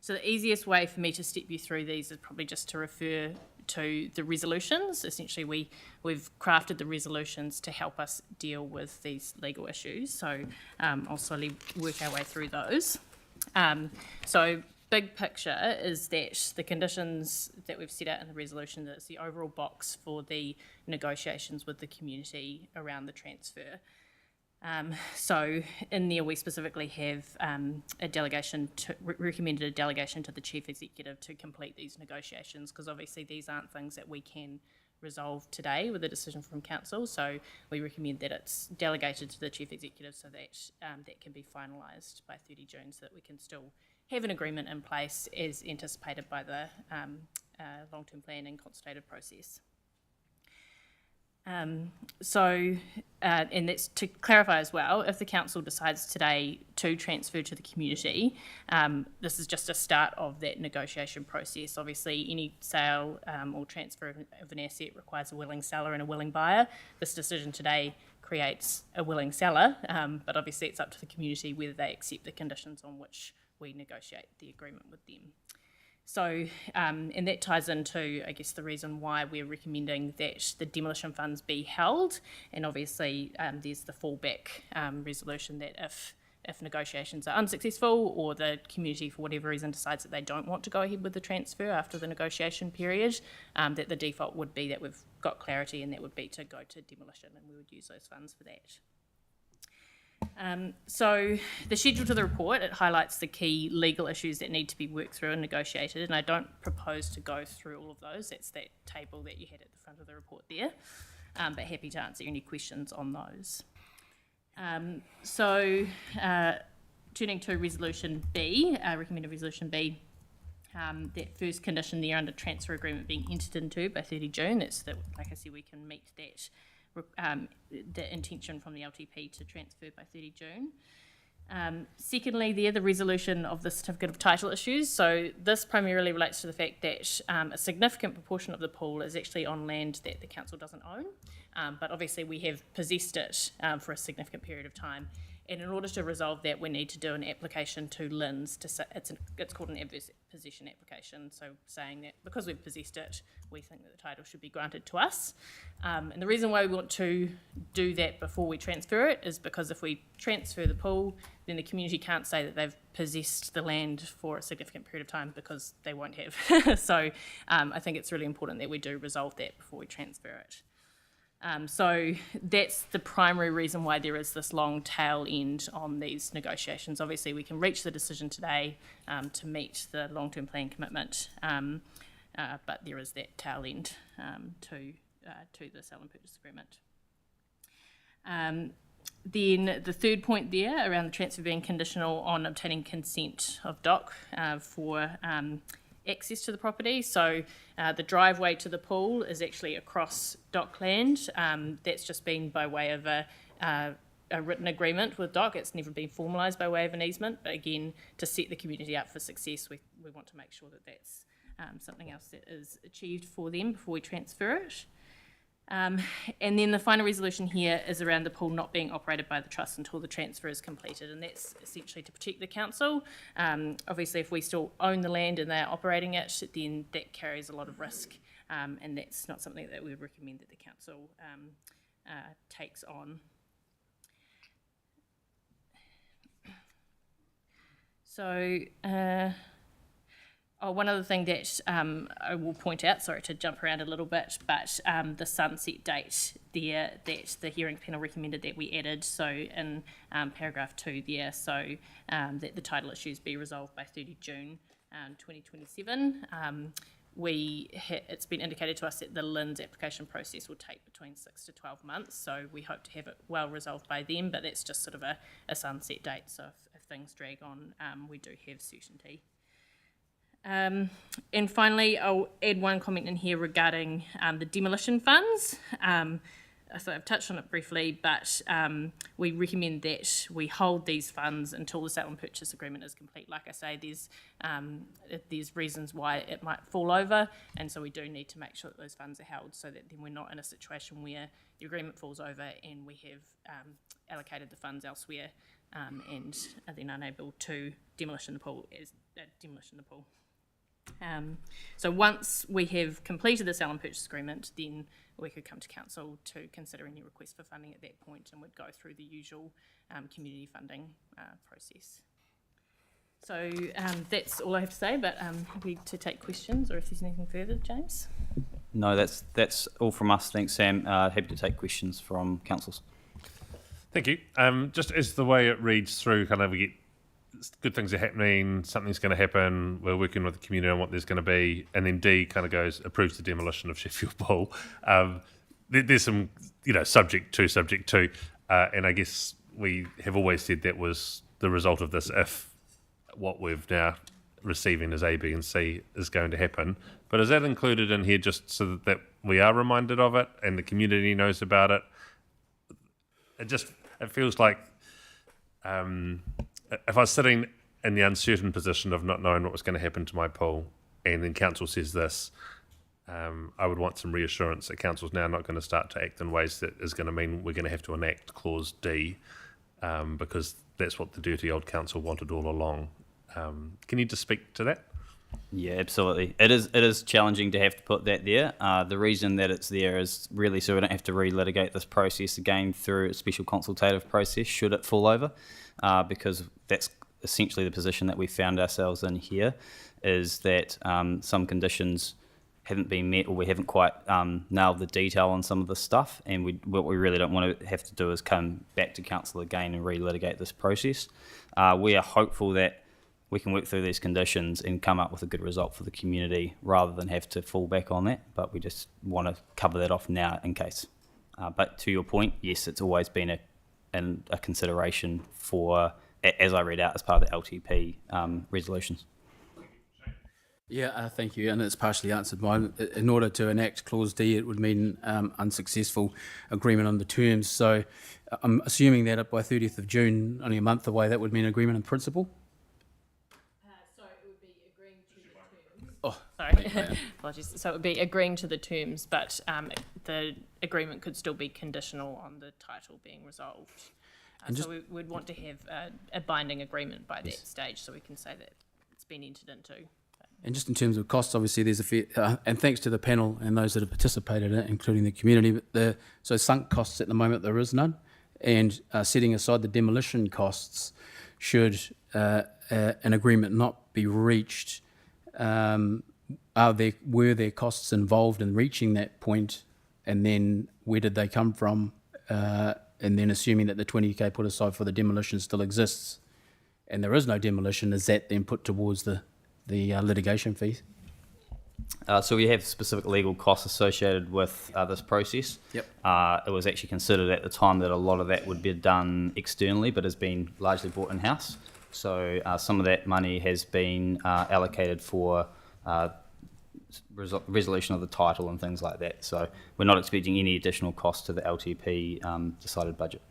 So the easiest way for me to step you through these is probably just to refer to the resolutions. Essentially, we've crafted the resolutions to help us deal with these legal issues. So I'll slowly work our way through those. So big picture is that the conditions that we've set out in the resolution, that's the overall box for the negotiations with the community around the transfer. So in there we specifically have recommended a delegation to the Chief Executive to complete these negotiations, because obviously these aren't things that we can resolve today with a decision from Council, so we recommend that it's delegated to the Chief Executive so that that can be finalised by 30 June so that we can still have an agreement in place as anticipated by the long-term plan and consultative process. And that's to clarify as well, if the council decides today to transfer to the community, this is just a start of that negotiation process. Obviously, any sale or transfer of an asset requires a willing seller and a willing buyer. This decision today creates a willing seller, but obviously it's up to the community whether they accept the conditions on which we negotiate the agreement with them. And that ties into, I guess, the reason why we're recommending that the demolition funds be held. And obviously, there's the fallback resolution that if negotiations are unsuccessful or the community, for whatever reason, decides that they don't want to go ahead with the transfer after the negotiation period, that the default would be that we've got clarity, and that would be to go to demolition, and we would use those funds for that. So the schedule to the report, it highlights the key legal issues that need to be worked through and negotiated, and I don't propose to go through all of those. That's that table that you had at the front of the report there, but happy to answer any questions on those. Turning to Resolution B, recommended Resolution B, that first condition there under transfer agreement being entered into by 30 June, that's that, like I said, we can meet that the intention from the LTP to transfer by 30 June. Secondly, the resolution of the certificate of title issues. So this primarily relates to the fact that a significant proportion of the pool is actually on land that the council doesn't own, but obviously we have possessed it for a significant period of time. And in order to resolve that, we need to do an application to LINZ. It's called an adverse possession application, so saying that because we've possessed it, we think that the title should be granted to us. And the reason why we want to do that before we transfer it is because if we transfer the pool, then the community can't say that they've possessed the land for a significant period of time, because they won't have. So I think it's really important that we do resolve that before we transfer it. So that's the primary reason why there is this long tail end on these negotiations. Obviously, we can reach the decision today to meet the long-term plan commitment, but there is that tail end to the sale and purchase agreement. Then the third point there around the transfer being conditional on obtaining consent of DOC for access to the property. So the driveway to the pool is actually across DOC land. That's just been by way of a written agreement with DOC. It's never been formalised by way of an easement. But again, to set the community up for success, we want to make sure that that's something else that is achieved for them before we transfer it. And then the final resolution here is around the pool not being operated by the trust until the transfer is completed, and that's essentially to protect the council. Obviously, if we still own the land and they're operating it, then that carries a lot of risk, and that's not something that we would recommend that the council takes on. So, one other thing that I will point out, sorry to jump around a little bit, but the sunset date there that the hearing panel recommended that we added, so in paragraph 2 there, so that the title issues be resolved by 30 June 2027. It's been indicated to us that the LINZ application process will take between 6 to 12 months, so we hope to have it well resolved by then, but that's just sort of a sunset date, so if things drag on, we do have certainty. And finally, I'll add one comment in here regarding the demolition funds. So I've touched on it briefly, but we recommend that we hold these funds until the sale and purchase agreement is complete. Like I say, there's reasons why it might fall over, and so we do need to make sure that those funds are held, so that then we're not in a situation where the agreement falls over and we have allocated the funds elsewhere and are then unable to demolish the pool. So once we have completed the sale and purchase agreement, then we could come to council to consider any request for funding at that point, and would go through the usual community funding process. So that's all I have to say, but happy to take questions, or if there's anything further, James. No, that's all from us. Thanks, Sam. Happy to take questions from councils. Thank you. Just as the way it reads through, kind of we get good things are happening, something's going to happen, we're working with the community on what there's going to be, and then D kind of goes, approves the demolition of Sheffield Pool. There's some, subject to, and I guess we have always said that was the result of this if what we've now receiving as A, B and C is going to happen. But is that included in here just so that we are reminded of it and the community knows about it? It feels like if I was sitting in the uncertain position of not knowing what was going to happen to my pool, and then council says this, I would want some reassurance that council's now not going to start to act in ways that is going to mean we're going to have to enact clause D, because that's what the dirty old council wanted all along. Can you just speak to that? Yeah, absolutely. It is challenging to have to put that there. The reason that it's there is really so we don't have to relitigate this process again through a special consultative process should it fall over, because that's essentially the position that we found ourselves in here, is that some conditions haven't been met, or we haven't quite nailed the detail on some of the stuff, and what we really don't want to have to do is come back to council again and relitigate this process. We are hopeful that we can work through these conditions and come up with a good result for the community rather than have to fall back on that, but we just want to cover that off now in case. But to your point, yes, it's always been a consideration for, as I read out, as part of the LTP resolutions. Yeah, thank you, and it's partially answered mine. In order to enact Clause D, it would mean unsuccessful agreement on the terms. So I'm assuming that by 30th of June, only a month away, that would mean agreement in principle? Sorry, apologies. So it would be agreeing to the terms, but the agreement could still be conditional on the title being resolved. So we'd want to have a binding agreement by that stage, so we can say that it's been entered into. And just in terms of costs, obviously there's a fair, and thanks to the panel and those that have participated in it, including the community, but so sunk costs at the moment there is none, and setting aside the demolition costs, should an agreement not be reached, were there costs involved in reaching that point, and then where did they come from, and then assuming that the 20k put aside for the demolition still exists, and there is no demolition, is that then put towards the litigation fees? So we have specific legal costs associated with this process. Yep. It was actually considered at the time that a lot of that would be done externally, but has been largely brought in-house. So some of that money has been allocated for resolution of the title and things like that. So we're not expecting any additional cost to the LTP decided budget.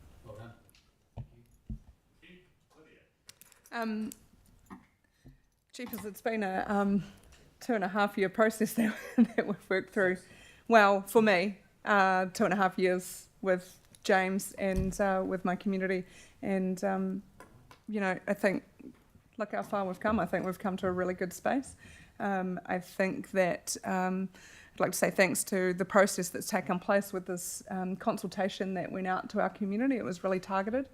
Jeepers, it's been a 2.5 year process that we've worked through. Well, for me, 2.5 years with James and with my community. And, you know, I think, look how far we've come. I think we've come to a really good space. I think that I'd like to say thanks to the process that's taken place with this consultation that went out to our community. It was really targeted.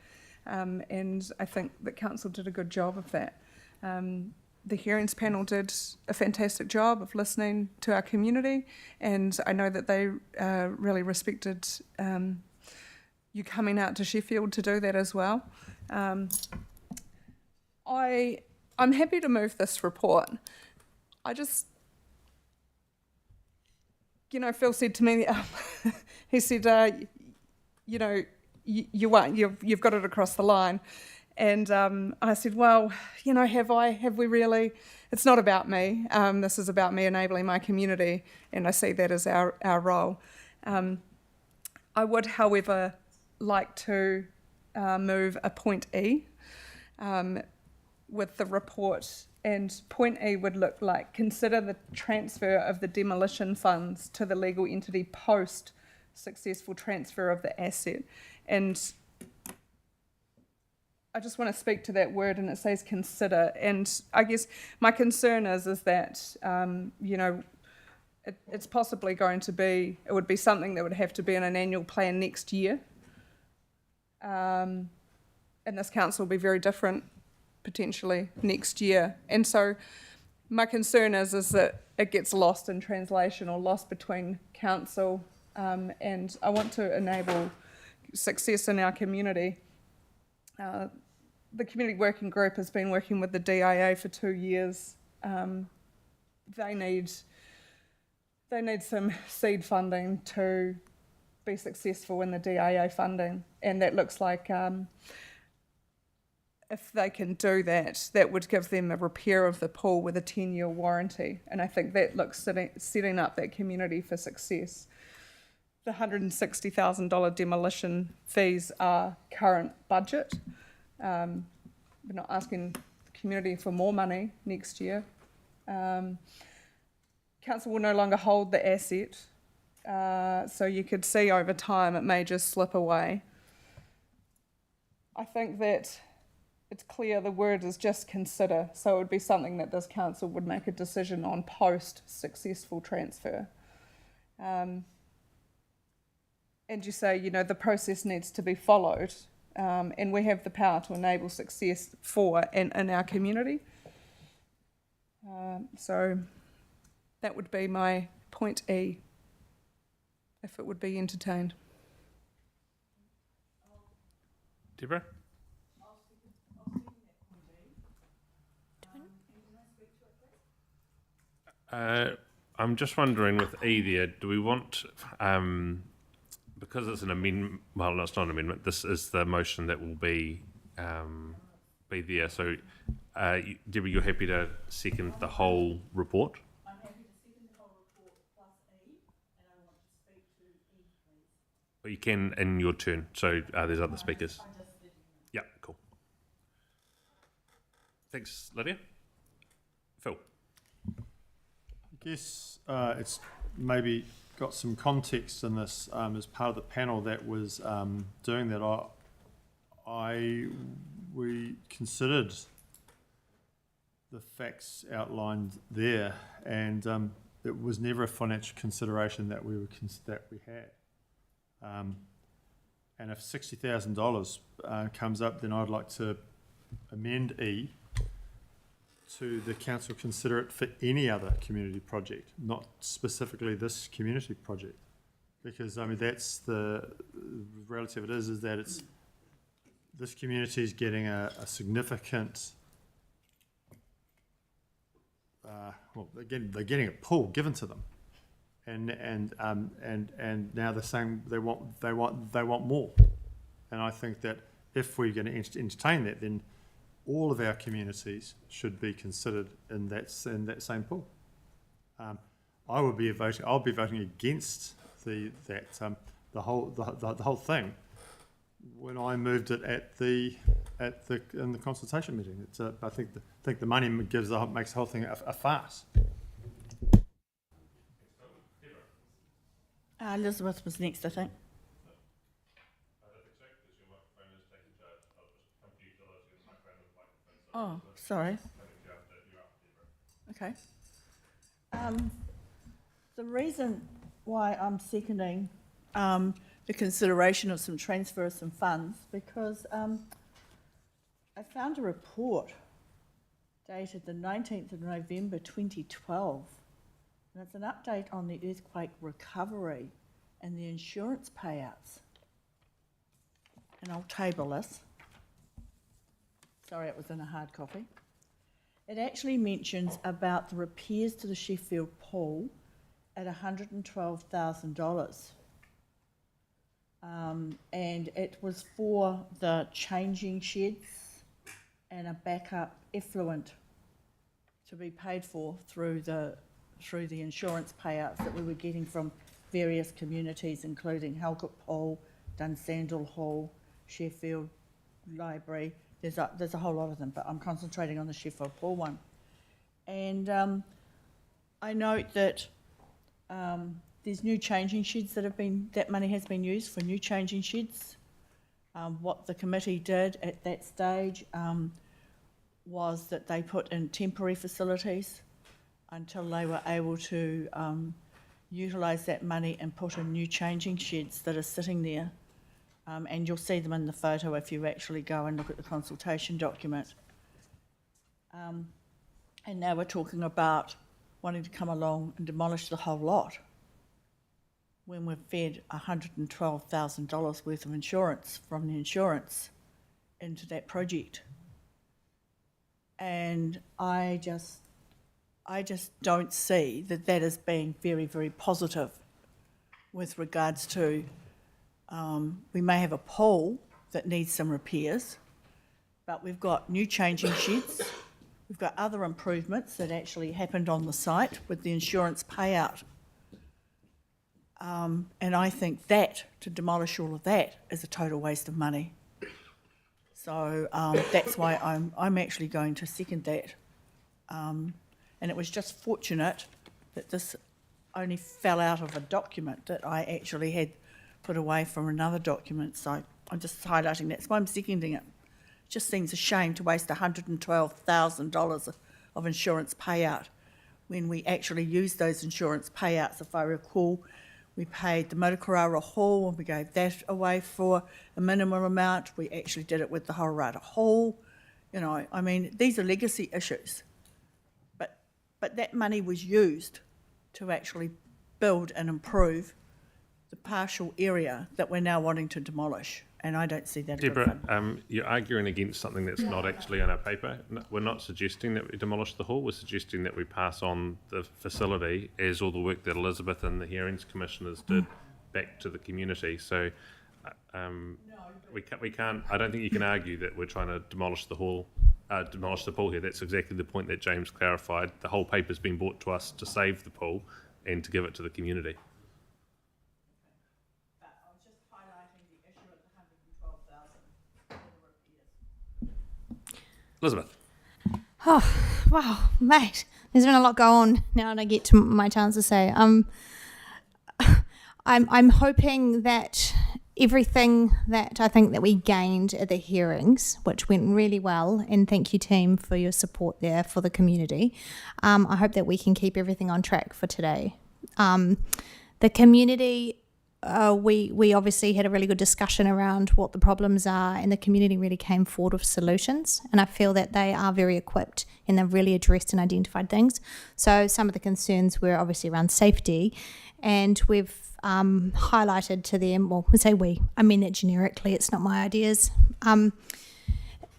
And I think that council did a good job of that. The hearings panel did a fantastic job of listening to our community, and I know that they really respected you coming out to Sheffield to do that as well. I'm happy to move this report. I just, you know, Phil said to me, he said, you know, you've got it across the line. And I said, well, you know, have we really? It's not about me. This is about me enabling my community, and I see that as our role. I would, however, like to move a point E with the report, and point E would look like consider the transfer of the demolition funds to the legal entity post successful transfer of the asset. And I just want to speak to that word, and it says consider. And I guess my concern is that, you know, it's possibly going to be, it would be something that would have to be in an annual plan next year. And this council will be very different potentially next year. And so my concern is that it gets lost in translation or lost between council, and I want to enable success in our community. The community working group has been working with the DIA for 2 years. They need some seed funding to be successful in the DIA funding, and that looks like if they can do that, that would give them a repair of the pool with a 10-year warranty, and I think that looks setting up that community for success. The $160,000 demolition fees are current budget. We're not asking the community for more money next year. Council will no longer hold the asset, so you could see over time it may just slip away. I think that it's clear the word is just consider, so it would be something that this council would make a decision on post successful transfer. And you say, you know, the process needs to be followed, and we have the power to enable success for and in our community. So that would be my point E, if it would be entertained. Deborah? I'm just wondering with E there, do we want, because it's an amendment, well, no, it's not an amendment, this is the motion that will be there. So, Deborah, you're happy to second the whole report? I'm happy to second the whole report plus E, and I want to speak to E, please. Well, you can in your turn, so there's other speakers. Yeah, cool. Thanks, Lydia. Phil? I guess it's maybe got some context in this as part of the panel that was doing that. We considered the facts outlined there, and it was never a financial consideration that we had. And if $60,000 comes up, then I'd like to amend E to the council consider it for any other community project, not specifically this community project, because I mean that's the relative it is that it's this community is getting a significant well they're getting a pool given to them, and now they're saying they want more, and I think that if we're going to entertain that, then all of our communities should be considered in that same pool. I'll be voting against the whole thing when I moved it in the consultation meeting. I think the money makes the whole thing a farce. Elizabeth was next, I think. Oh, sorry. Okay. The reason why I'm seconding the consideration of some transfer of some funds, because I found a report dated the 19th of November 2012, and it's an update on the earthquake recovery and the insurance payouts. And I'll table this. Sorry, it was in a hard copy. It actually mentions about the repairs to the Sheffield pool at $112,000. And it was for the changing sheds and a backup effluent to be paid for through the insurance payouts that we were getting from various communities, including Halkett Pool, Dunsandel Hall, Sheffield Library. There's a whole lot of them, but I'm concentrating on the Sheffield Pool one. And I note that there's new changing sheds that money has been used for new changing sheds. What the committee did at that stage was that they put in temporary facilities until they were able to utilise that money and put in new changing sheds that are sitting there. And you'll see them in the photo if you actually go and look at the consultation document. And now we're talking about wanting to come along and demolish the whole lot when we've fed $112,000 worth of insurance from the insurance into that project. And I just don't see that as being very, very positive with regards to we may have a pool that needs some repairs, but we've got new changing sheds, we've got other improvements that actually happened on the site with the insurance payout. And I think that, to demolish all of that, is a total waste of money. So that's why I'm actually going to second that. And it was just fortunate that this only fell out of a document that I actually had put away from another document. So I'm just highlighting that. That's why I'm seconding it, just seems a shame to waste $112,000 of insurance payout when we actually used those insurance payouts. If I recall, we paid the Motukarara Hall and we gave that away for a minimum amount. We actually did it with the Hororata Hall. You know, I mean, these are legacy issues. But that money was used to actually build and improve the partial area that we're now wanting to demolish. And I don't see that as Deborah, you're arguing against something that's not actually on our paper. We're not suggesting that we demolish the hall. We're suggesting that we pass on the facility, as all the work that Elizabeth and the hearings commissioners did, back to the community. So we can't. I don't think you can argue that we're trying to demolish the hall, demolish the pool here. That's exactly the point that James clarified. The whole paper's been brought to us to save the pool and to give it to the community. Elizabeth. Oh, wow, mate. There's been a lot go on now, and I get to my chance to say. I'm hoping that everything that I think that we gained at the hearings, which went really well, and thank you, team, for your support there for the community. I hope that we can keep everything on track for today. The community. We obviously had a really good discussion around what the problems are, and the community really came forward with solutions, and I feel that they are very equipped and they've really addressed and identified things. So some of the concerns were obviously around safety, and we've highlighted to them, well, we say we, I mean that generically, it's not my ideas,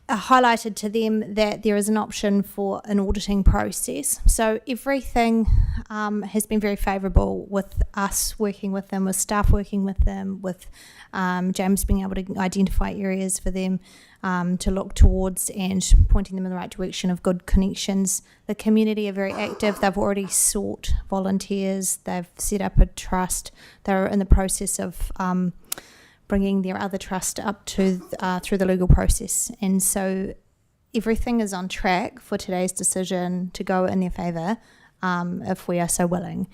highlighted to them that there is an option for an auditing process. So everything has been very favourable with us working with them, with staff working with them, with James being able to identify areas for them to look towards and pointing them in the right direction of good connections. The community are very active. They've already sought volunteers. They've set up a trust. They're in the process of bringing their other trust up to through the legal process, and so everything is on track for today's decision to go in their favour, if we are so willing.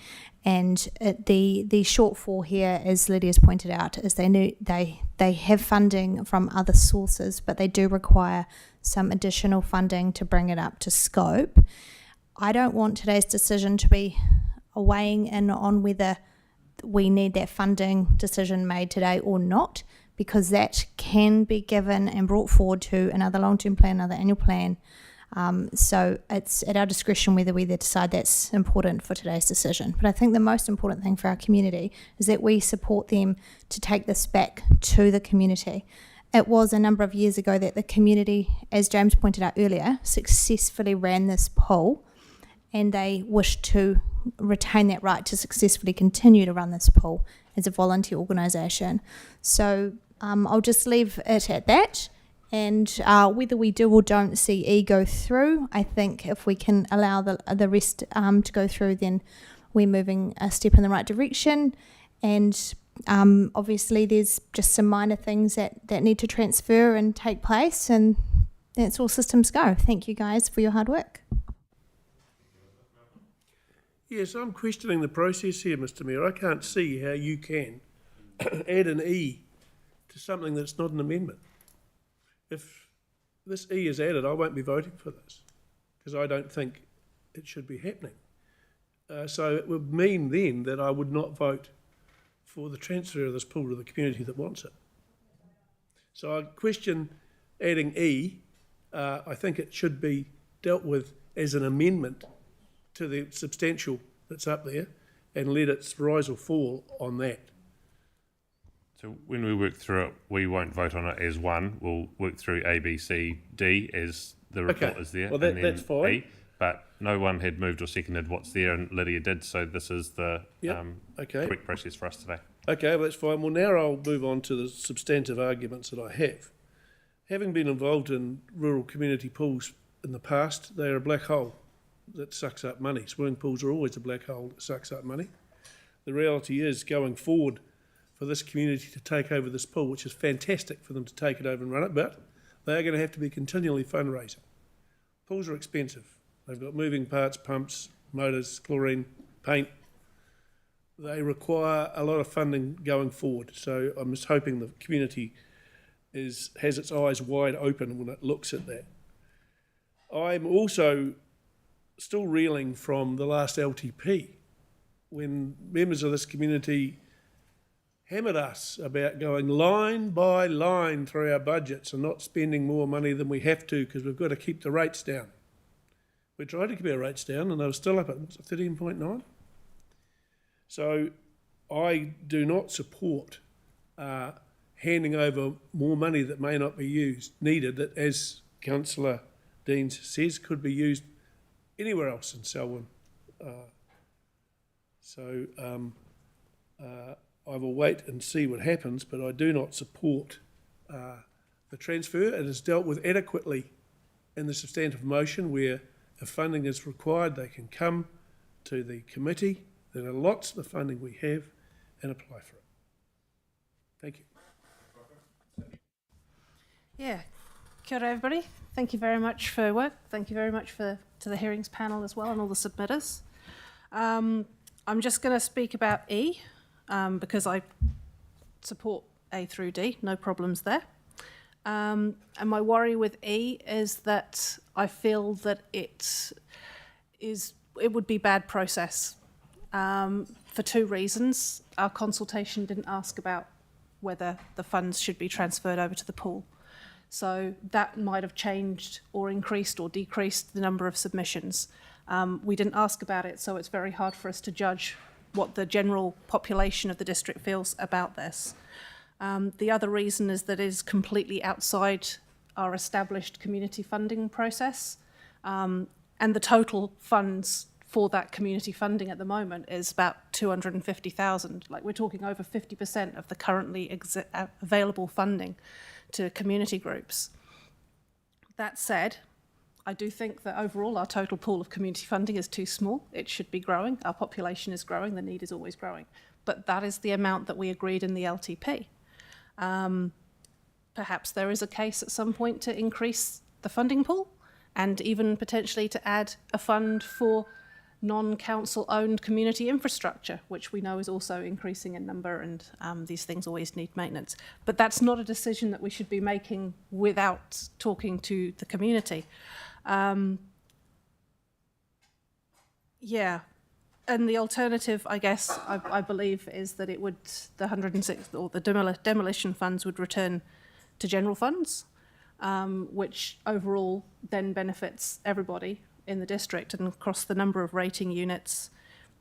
And the shortfall here, as Lydia's pointed out, is they have funding from other sources, but they do require some additional funding to bring it up to scope. I don't want today's decision to be a weighing in on whether we need that funding decision made today or not, because that can be given and brought forward to another long-term plan, another annual plan. So it's at our discretion whether we decide that's important for today's decision. But I think the most important thing for our community is that we support them to take this back to the community. It was a number of years ago that the community, as James pointed out earlier, successfully ran this poll, and they wish to retain that right to successfully continue to run this pool as a volunteer organisation. So I'll just leave it at that, and whether we do or don't see E go through, I think if we can allow the rest to go through, then we're moving a step in the right direction. And obviously there's just some minor things that need to transfer and take place, and that's all systems go. Thank you guys for your hard work. Yes, I'm questioning the process here, Mr Mayor. I can't see how you can add an E to something that's not an amendment. If this E is added, I won't be voting for this, because I don't think it should be happening. So it would mean then that I would not vote for the transfer of this pool to the community that wants it. So I question adding E. I think it should be dealt with as an amendment to the substantial that's up there, and let it rise or fall on that. So when we work through it, we won't vote on it as one. We'll work through A, B, C, D as the report is there. Well, and then that's fine. E, but no one had moved or seconded what's there, and Lydia did, so this is the correct process for us today. Okay, well, that's fine. Well, now I'll move on to the substantive arguments that I have. Having been involved in rural community pools in the past, they are a black hole that sucks up money. Swimming pools are always a black hole that sucks up money. The reality is, going forward, for this community to take over this pool, which is fantastic for them to take it over and run it, but they are going to have to be continually fundraising. Pools are expensive. They've got moving parts, pumps, motors, chlorine, paint. They require a lot of funding going forward. So I'm just hoping the community has its eyes wide open when it looks at that. I'm also still reeling from the last LTP, when members of this community hammered us about going line by line through our budgets and not spending more money than we have to because we've got to keep the rates down. We tried to keep our rates down and they were still up at 13.9. So I do not support handing over more money that may not be needed, that, as Councillor Deans says, could be used anywhere else in Selwyn. I will wait and see what happens, but I do not support the transfer. It is dealt with adequately in the substantive motion, where if funding is required, they can come to the committee that allots the funding we have and apply for it. Thank you. Yeah. Kia ora, everybody. Thank you very much for your work. Thank you very much to the hearings panel as well and all the submitters. I'm just going to speak about E because I support A through D, no problems there. And my worry with E is that I feel that it would be bad process for two reasons. Our consultation didn't ask about whether the funds should be transferred over to the pool. So that might have changed or increased or decreased the number of submissions. We didn't ask about it, so it's very hard for us to judge what the general population of the district feels about this. The other reason is that it is completely outside our established community funding process, and the total funds for that community funding at the moment is about 250,000. Like, we're talking over 50% of the currently available funding to community groups. That said, I do think that overall our total pool of community funding is too small. It should be growing. Our population is growing. The need is always growing. But that is the amount that we agreed in the LTP. Perhaps there is a case at some point to increase the funding pool and even potentially to add a fund for non-council owned community infrastructure, which we know is also increasing in number, and these things always need maintenance. But that's not a decision that we should be making without talking to the community. Yeah, and the alternative, I guess, I believe, is that it would, the 106 or the demolition funds would return to general funds, which overall then benefits everybody in the district, and across the number of rating units,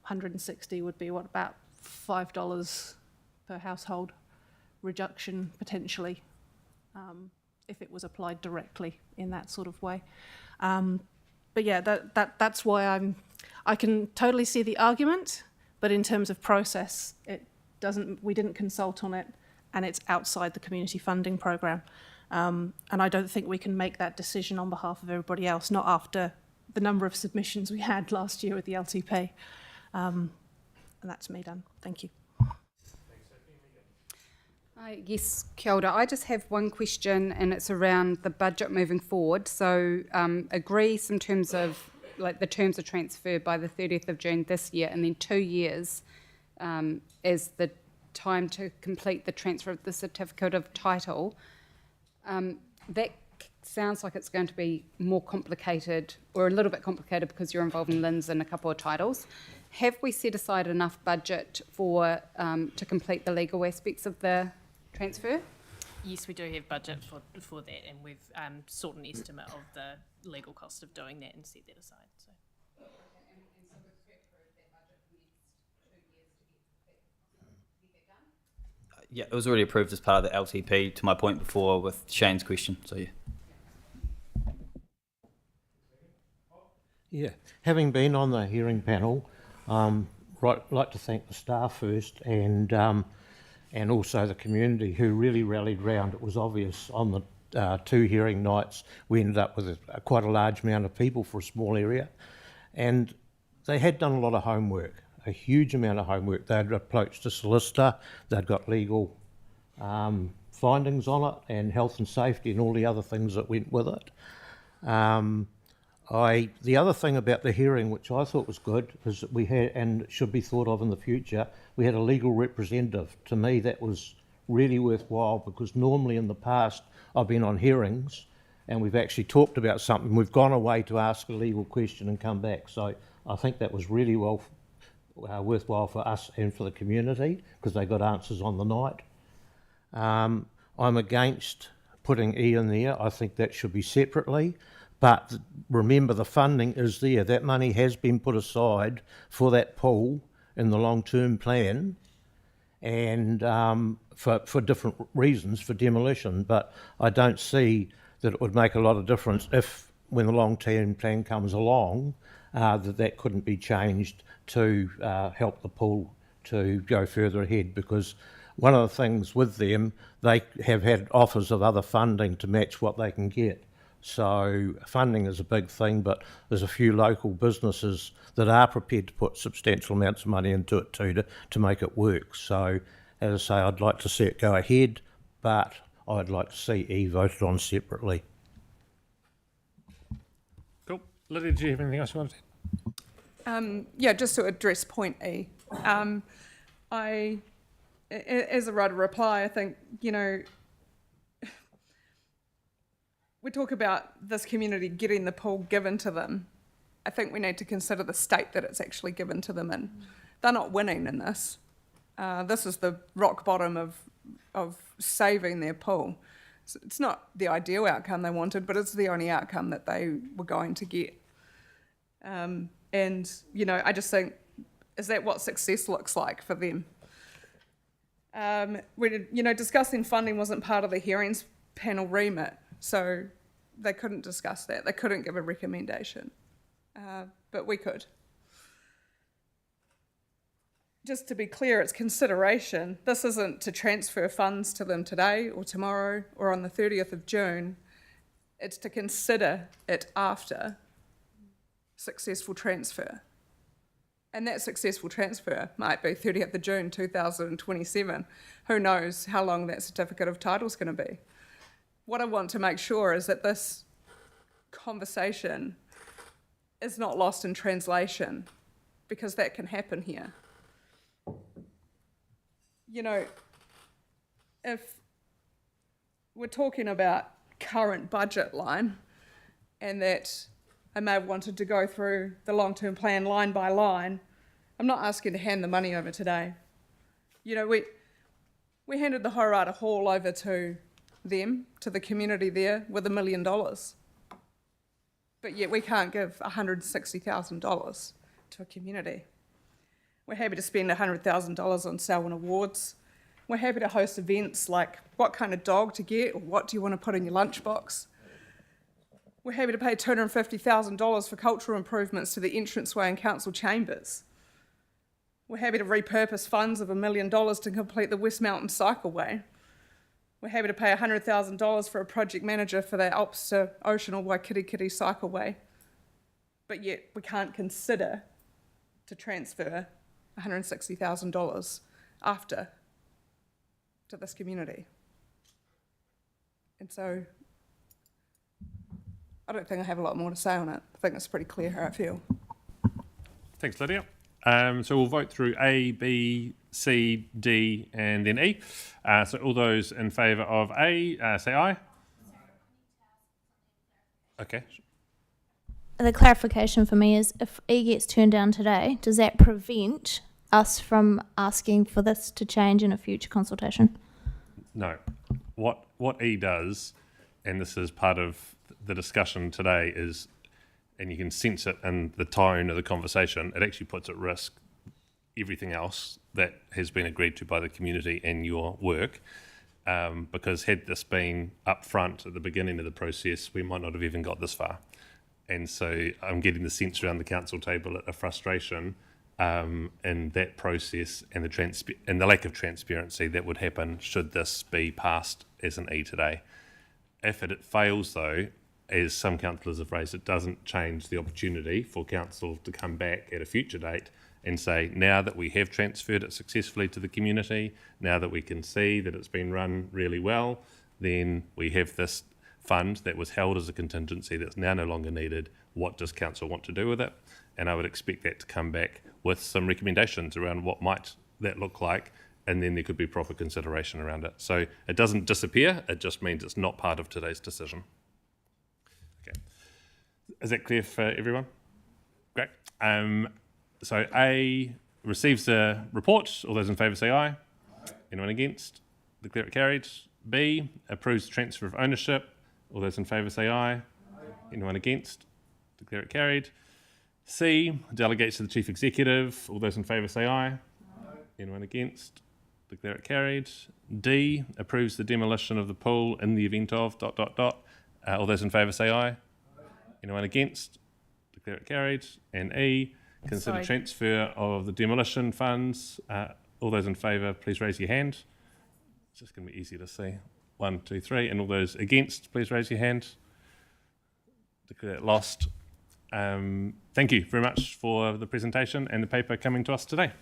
160 would be what, about $5 per household reduction potentially, if it was applied directly in that sort of way. But yeah, that's why I can totally see the argument, but in terms of process, we didn't consult on it, and it's outside the community funding program. And I don't think we can make that decision on behalf of everybody else, not after the number of submissions we had last year with the LTP. And that's me done. Thank you. Yes, kia ora. I just have one question, and it's around the budget moving forward. So agree some terms of, like, the terms of transfer by the 30th of June this year, and then 2 years as the time to complete the transfer of the certificate of title. That sounds like it's going to be more complicated, or a little bit complicated, because you're involving LINZ in a couple of titles. Have we set aside enough budget for to complete the legal aspects of the transfer? Yes, we do have budget for that, and we've sought an estimate of the legal cost of doing that and set that aside. So. Yeah, it was already approved as part of the LTP, to my point before with Shane's question, so yeah. Yeah, having been on the hearing panel, like to thank the staff first, and also the community who really rallied round. It was obvious on the 2 hearing nights we ended up with quite a large amount of people for a small area, and they had done a lot of homework, a huge amount of homework. They'd approached a solicitor, they'd got legal findings on it, and health and safety and all the other things that went with it. The other thing about the hearing, which I thought was good, is that we had, and should be thought of in the future, we had a legal representative. To me, that was really worthwhile, because normally in the past I've been on hearings and we've actually talked about something, we've gone away to ask a legal question and come back. So I think that was really worthwhile for us and for the community, because they got answers on the night. I'm against putting E in there. I think that should be separately. But remember, the funding is there. That money has been put aside for that pool in the long-term plan, and for different reasons, for demolition. But I don't see that it would make a lot of difference if, when the long-term plan comes along, that couldn't be changed to help the pool to go further ahead, because one of the things with them, they have had offers of other funding to match what they can get. So funding is a big thing, but there's a few local businesses that are prepared to put substantial amounts of money into it too, to make it work. So as I say, I'd like to see it go ahead, but I'd like to see E voted on separately. Cool. Lydia, do you have anything else you want to say? Yeah, just to address point E. As a right of reply, I think, we talk about this community getting the pool given to them. I think we need to consider the state that it's actually given to them in. They're not winning in this. This is the rock bottom of saving their pool. So it's not the ideal outcome they wanted, but it's the only outcome that they were going to get. And, I just think, is that what success looks like for them? Discussing funding wasn't part of the hearings panel remit, so they couldn't discuss that. They couldn't give a recommendation, but we could. Just to be clear, it's consideration. This isn't to transfer funds to them today or tomorrow or on the 30th of June. It's to consider it after successful transfer. And that successful transfer might be 30th of June 2027. Who knows how long that certificate of title is going to be. What I want to make sure is that this conversation is not lost in translation, because that can happen here. If we're talking about current budget line, and that I may have wanted to go through the long-term plan line by line, I'm not asking to hand the money over today. We handed the Horata Hall over to them, to the community there, with $1 million. But yet we can't give $160,000 to a community. We're happy to spend $100,000 on Selwyn Awards. We're happy to host events like what kind of dog to get, or what do you want to put in your lunchbox. We're happy to pay $250,000 for cultural improvements to the entranceway and council chambers. We're happy to repurpose funds of $1 million to complete the West Mountain Cycleway. We're happy to pay $100,000 for a project manager for the Alps to Ocean or Waikirikiri Cycleway. But yet we can't consider to transfer $160,000 after to this community. And so I don't think I have a lot more to say on it. I think it's pretty clear how I feel. Thanks, Lydia. So we'll vote through A, B, C, D, and then E. So all those in favour of A, say aye. Okay. The clarification for me is, if E gets turned down today, does that prevent us from asking for this to change in a future consultation? No. What E does, and this is part of the discussion today, is, and you can sense it in the tone of the conversation, it actually puts at risk everything else that has been agreed to by the community in your work. Because had this been up front at the beginning of the process, we might not have even got this far. And so I'm getting the sense around the council table a frustration in that process and the lack of transparency that would happen should this be passed as an E today. If it fails, though, as some councillors have raised, it doesn't change the opportunity for council to come back at a future date and say, now that we have transferred it successfully to the community, now that we can see that it's been run really well, then we have this fund that was held as a contingency that's now no longer needed. What does council want to do with it? And I would expect that to come back with some recommendations around what might that look like and then there could be proper consideration around it. So it doesn't disappear, it just means it's not part of today's decision. Okay. Is that clear for everyone? Great. So A receives the report. All those in favour say aye. Anyone against? Declare it carried. B approves transfer of ownership. All those in favour say aye. Anyone against? Declare it carried. C delegates to the Chief Executive. All those in favour say aye. Anyone against? Declare it carried. D approves the demolition of the pool in the event of ... All those in favour say aye. Anyone against? Declare it carried. And E, consider Sorry. transfer of the demolition funds. All those in favour, please raise your hand. It's just going to be easy to see. 1, 2, 3. And all those against, please raise your hand. Declare it lost. Thank you very much for the presentation and the paper coming to us today.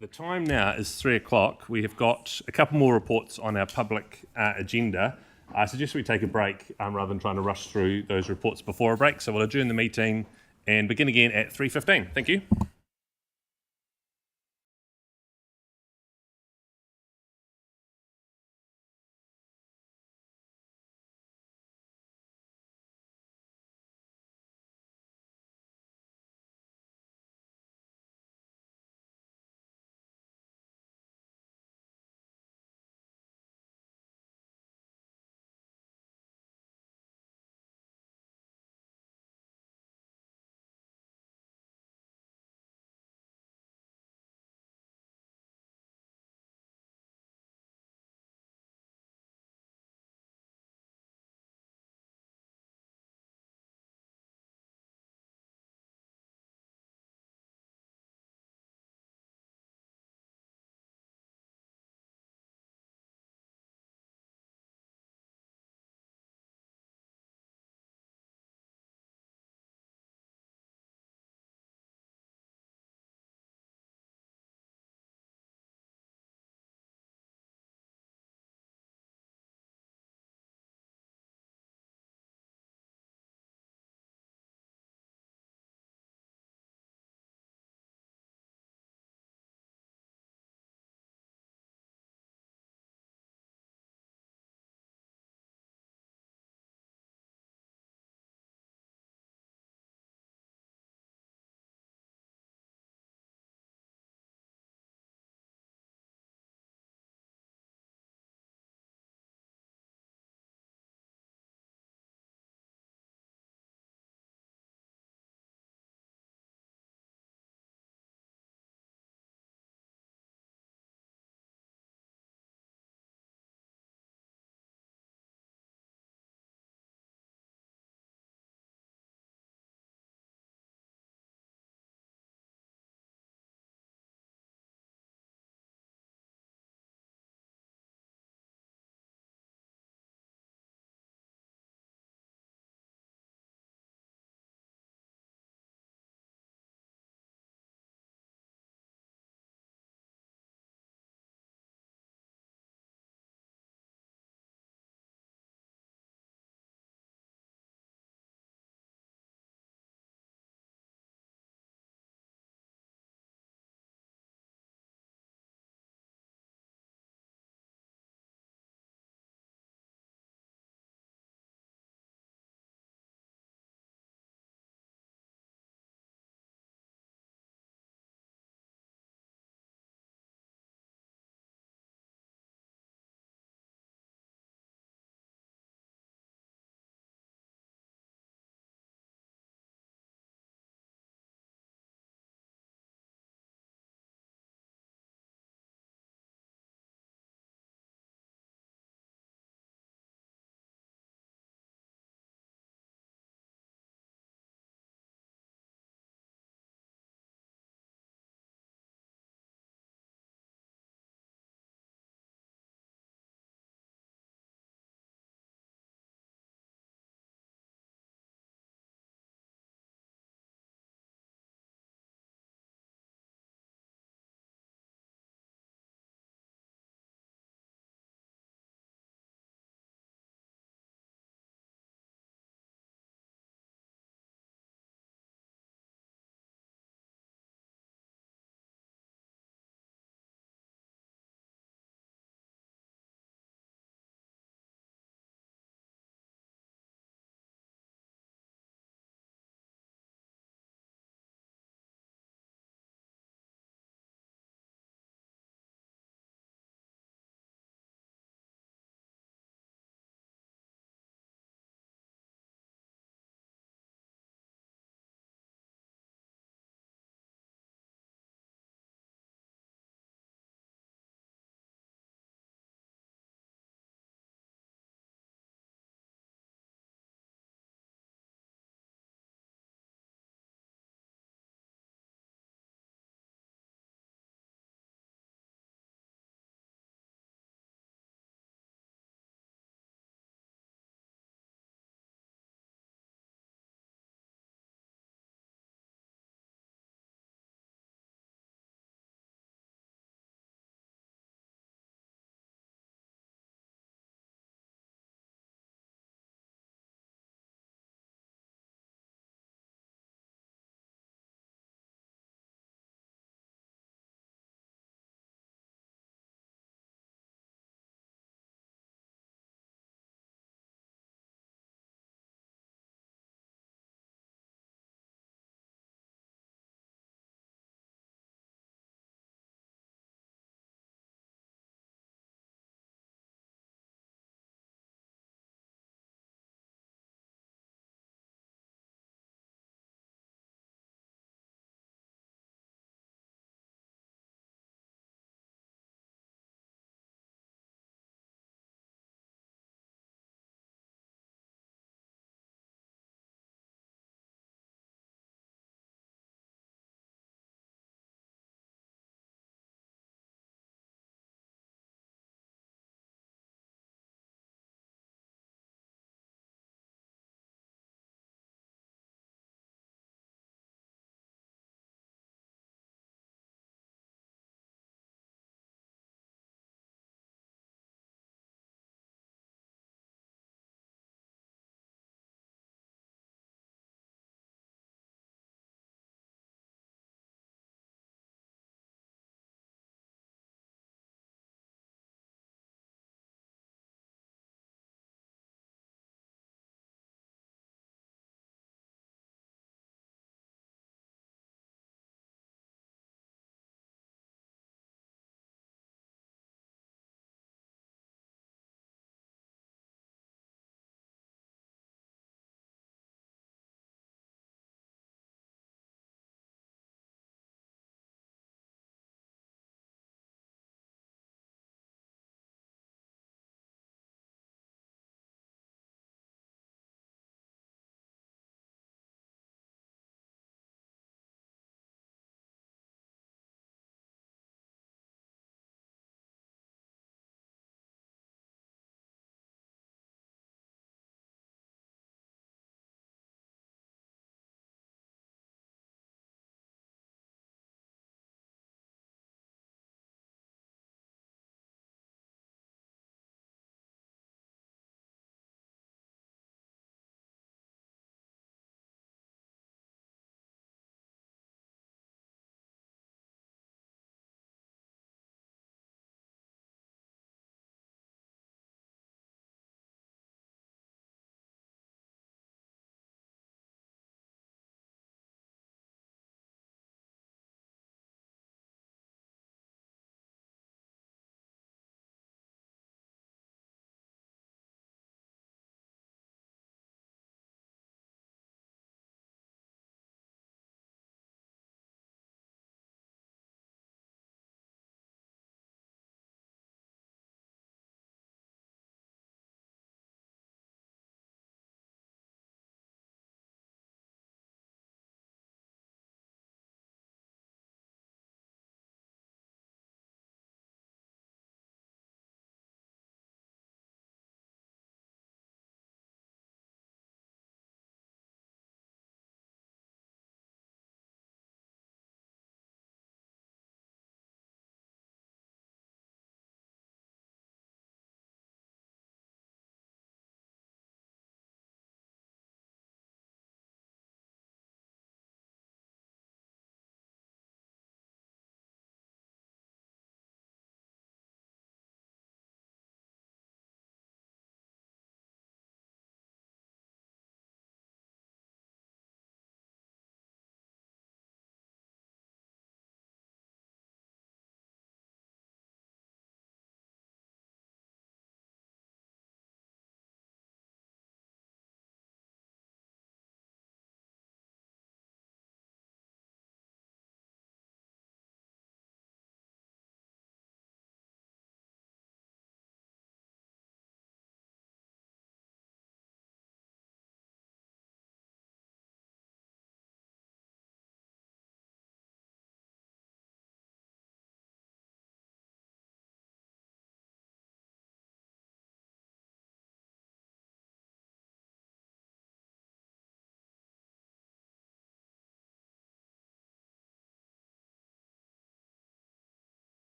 The time now is 3 o'clock. We have got a couple more reports on our public agenda. I suggest we take a break rather than trying to rush through those reports before a break. So we'll adjourn the meeting and begin again at 3:15. Thank you.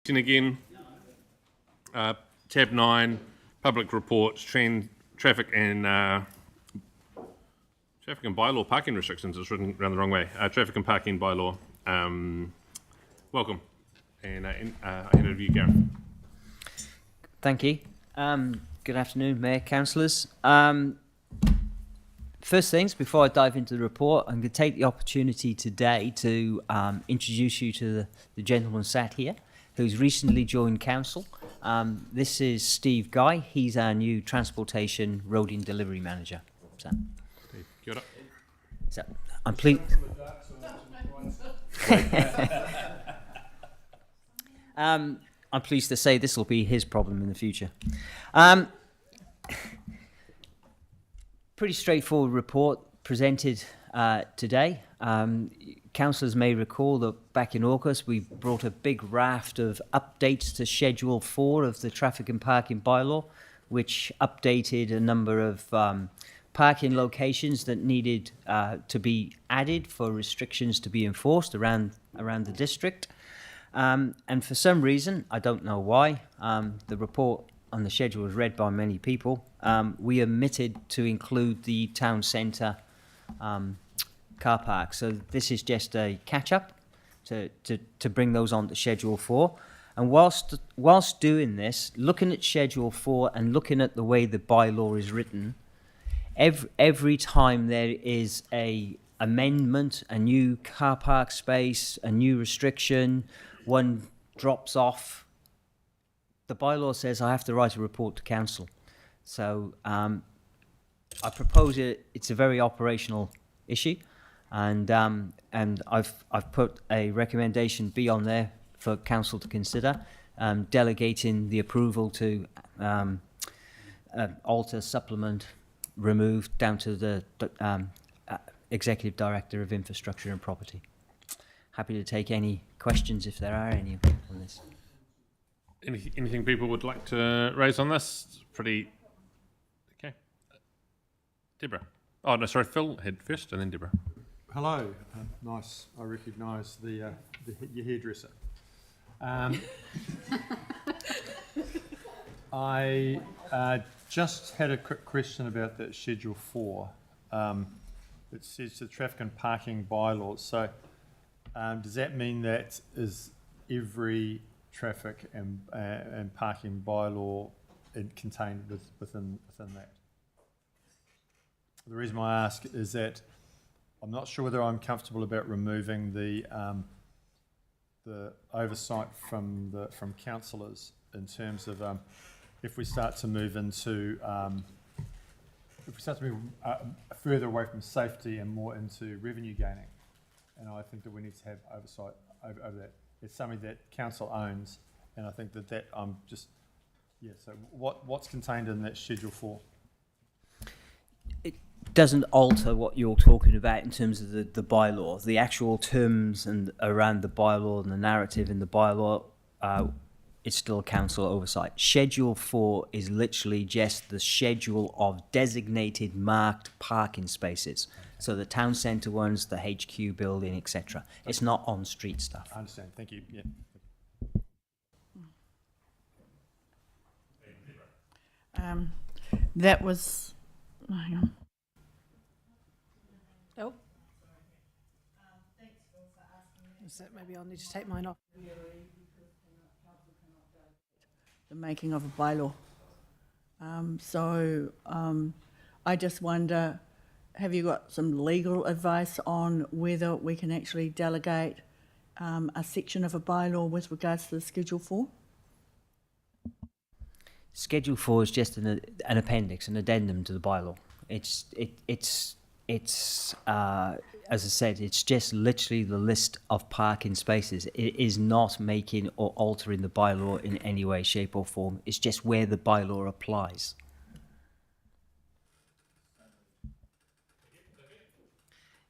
16 again. Tab 9, public reports, traffic and bylaw parking restrictions. It's written around the wrong way. Traffic and parking bylaw. Welcome. And I hand it over to you, Gareth. Thank you. Good afternoon, Mayor, Councillors. First things, before I dive into the report, I'm going to take the opportunity today to introduce you to the gentleman sat here, who's recently joined council. This is Steve Guy. He's our new Transportation Road and Delivery Manager. So, Steve, kia ora. So I'm pleased. I'm pleased to say this will be his problem in the future. Pretty straightforward report presented today. Councillors may recall that back in August we brought a big raft of updates to Schedule 4 of the Traffic and Parking Bylaw, which updated a number of parking locations that needed to be added for restrictions to be enforced around the district. And for some reason, I don't know why, the report on the schedule was read by many people. We omitted to include the town centre car park. So this is just a catch-up to bring those on to Schedule 4. And whilst doing this, looking at Schedule 4 and looking at the way the bylaw is written, every time there is a amendment, a new car park space, a new restriction, one drops off, the bylaw says I have to write a report to council. So I propose it's a very operational issue, and I've put a recommendation B on there for council to consider, delegating the approval to alter, supplement, remove down to the Executive Director of Infrastructure and Property. Happy to take any questions if there are any on this. Anything people would like to raise on this? It's pretty... Okay. Deborah. Oh, no, sorry, Phil had first and then Deborah. Hello. Nice. I recognise your hairdresser. I just had a quick question about that Schedule 4. It says the traffic and parking bylaws. So does that mean that is every traffic and parking bylaw contained within that? The reason why I ask is that I'm not sure whether I'm comfortable about removing the oversight from councillors in terms of if we start to move into further away from safety and more into revenue gaining, and I think that we need to have oversight over that. It's something that council owns, and I think that I'm just So what's contained in that Schedule 4? It doesn't alter what you're talking about in terms of the bylaw. The actual terms and around the bylaw and the narrative in the bylaw, it's still council oversight. Schedule 4 is literally just the schedule of designated marked parking spaces. So the town centre ones, the HQ building, etc. It's not on-street stuff. I understand. Thank you. Yeah. That was... Hang on. Oh. So maybe I'll need to take mine off. The making of a bylaw. I just wonder, have you got some legal advice on whether we can actually delegate a section of a bylaw with regards to the Schedule 4? Schedule 4 is just an appendix, an addendum to the bylaw. It's as I said, it's just literally the list of parking spaces. It is not making or altering the bylaw in any way, shape or form. It's just where the bylaw applies.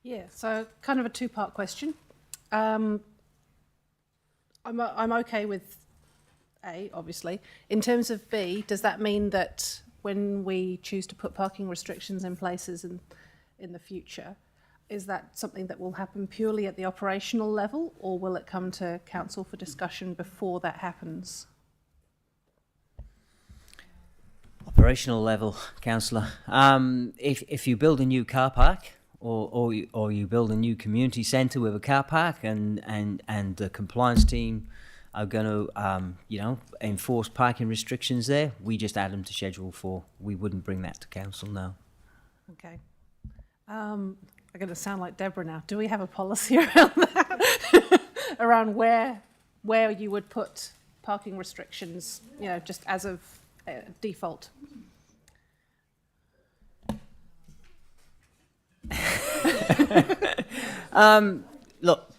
Yeah, so kind of a two-part question. I'm okay with A, obviously. In terms of B, does that mean that when we choose to put parking restrictions in places in the future, is that something that will happen purely at the operational level, or will it come to council for discussion before that happens? Operational level, councillor. If you build a new car park, or you build a new community centre with a car park, and the compliance team are going to enforce parking restrictions there, we just add them to Schedule 4. We wouldn't bring that to council now. Okay. I'm going to sound like Deborah now. Do we have a policy around that? Around where you would put parking restrictions, just as of default? Look,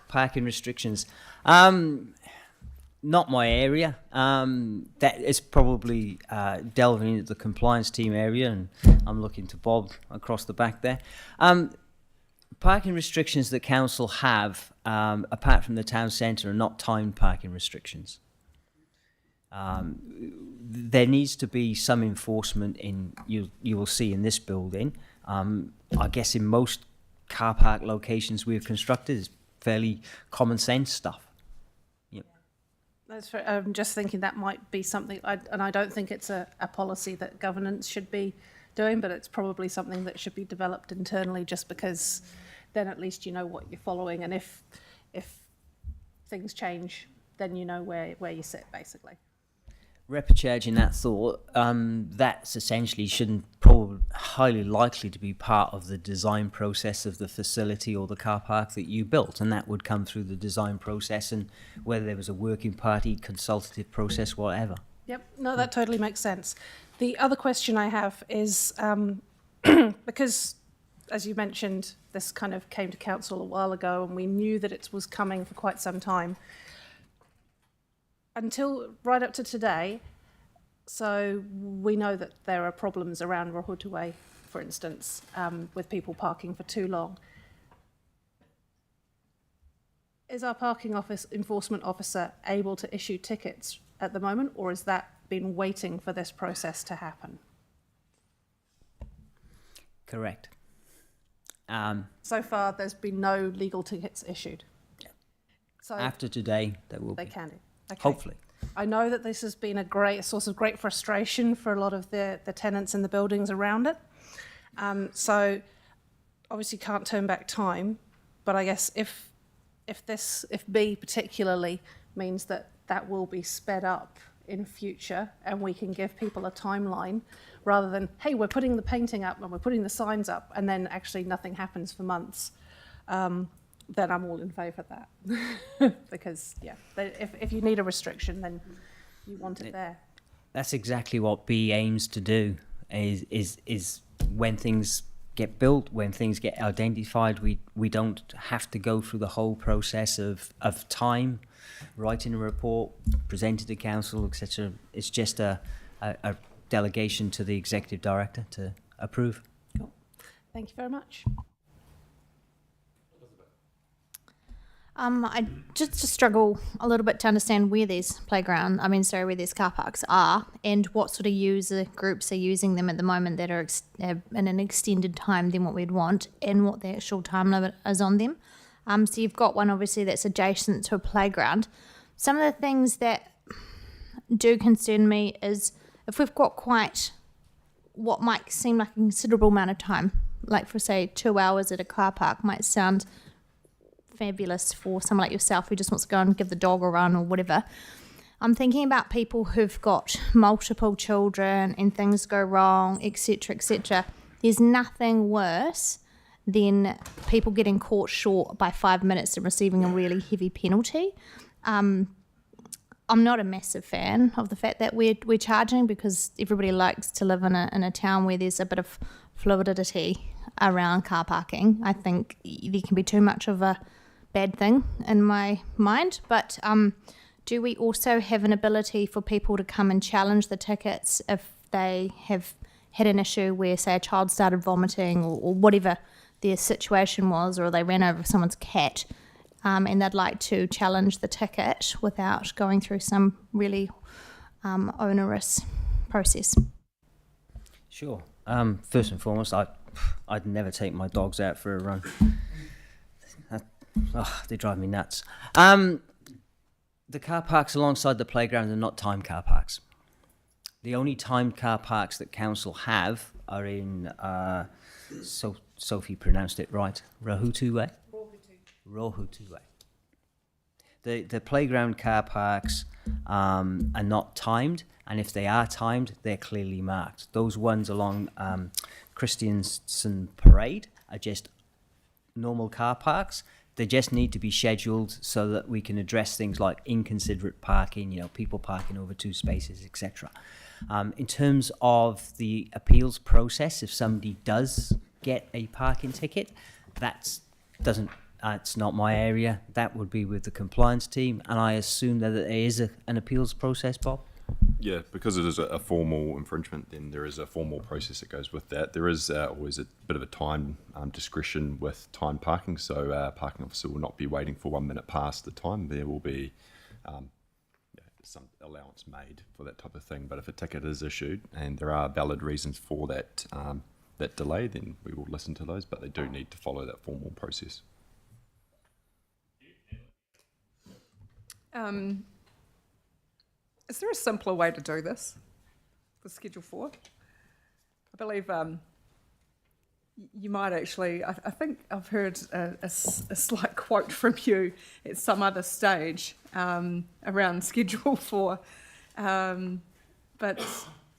parking restrictions. Not my area. That is probably delving into the compliance team area, and I'm looking to Bob across the back there. Parking restrictions that council have, apart from the town centre, are not timed parking restrictions. There needs to be some enforcement you will see in this building. I guess in most car park locations we've constructed is fairly common sense stuff. That's fair. I'm just thinking that might be something, and I don't think it's a policy that governance should be doing, but it's probably something that should be developed internally, just because then at least you know what you're following, and if things change, then you know where you sit, basically. Replicaging that thought, that's essentially probably highly likely to be part of the design process of the facility or the car park that you built, and that would come through the design process, and whether there was a working party, consultative process, whatever. Yep, no, that totally makes sense. The other question I have is, because, as you mentioned, this kind of came to council a while ago, and we knew that it was coming for quite some time. Until right up to today, so we know that there are problems around Rohutue, for instance, with people parking for too long. Is our parking enforcement officer able to issue tickets at the moment, or has that been waiting for this process to happen? Correct. So far, there's been no legal tickets issued. So after today, there will be. They can do. Okay. Hopefully. I know that this has been a source of great frustration for a lot of the tenants in the buildings around it. So obviously can't turn back time, but I guess if B particularly means that will be sped up in future, and we can give people a timeline rather than, hey, we're putting the painting up and we're putting the signs up, and then actually nothing happens for months. Then I'm all in favour of that. Because, yeah, if you need a restriction, then you want it there. That's exactly what B aims to do, is when things get built, when things get identified, we don't have to go through the whole process of time, writing a report, presenting to council, etc. It's just a delegation to the executive director to approve. Cool. Thank you very much. I just struggle a little bit to understand where these where these car parks are, and what sort of user groups are using them at the moment that are in an extended time than what we'd want, and what the actual time limit is on them. So you've got one obviously that's adjacent to a playground. Some of the things that do concern me is if we've got quite what might seem like a considerable amount of time, like for say 2 hours at a car park might sound fabulous for someone like yourself who just wants to go and give the dog a run or whatever. I'm thinking about people who've got multiple children and things go wrong, etc., etc. There's nothing worse than people getting caught short by 5 minutes and receiving a really heavy penalty. I'm not a massive fan of the fact that we're charging, because everybody likes to live in a town where there's a bit of fluidity around car parking. I think there can be too much of a bad thing in my mind, but do we also have an ability for people to come and challenge the tickets if they have had an issue where, say, a child started vomiting or whatever their situation was, or they ran over someone's cat, and they'd like to challenge the ticket without going through some really onerous process? Sure. First and foremost, I'd never take my dogs out for a run. They drive me nuts. The car parks alongside the playground are not timed car parks. The only timed car parks that council have are in, Sophie pronounced it right, Rahutu Way? Rohutu Way. The playground car parks are not timed, and if they are timed, they're clearly marked. Those ones along Christiansen Parade are just normal car parks. They just need to be scheduled so that we can address things like inconsiderate parking, people parking over 2 spaces, etc. In terms of the appeals process, if somebody does get a parking ticket, it's not my area. That would be with the compliance team, and I assume that there is an appeals process, Bob? Yeah, because it is a formal infringement, then there is a formal process that goes with that. There is always a bit of a time discretion with time parking, so a parking officer will not be waiting for 1 minute past the time. There will be some allowance made for that type of thing, but if a ticket is issued and there are valid reasons for that delay, then we will listen to those, but they do need to follow that formal process. Is there a simpler way to do this for Schedule 4? I believe you might actually, I think I've heard a slight quote from you at some other stage around Schedule 4. But,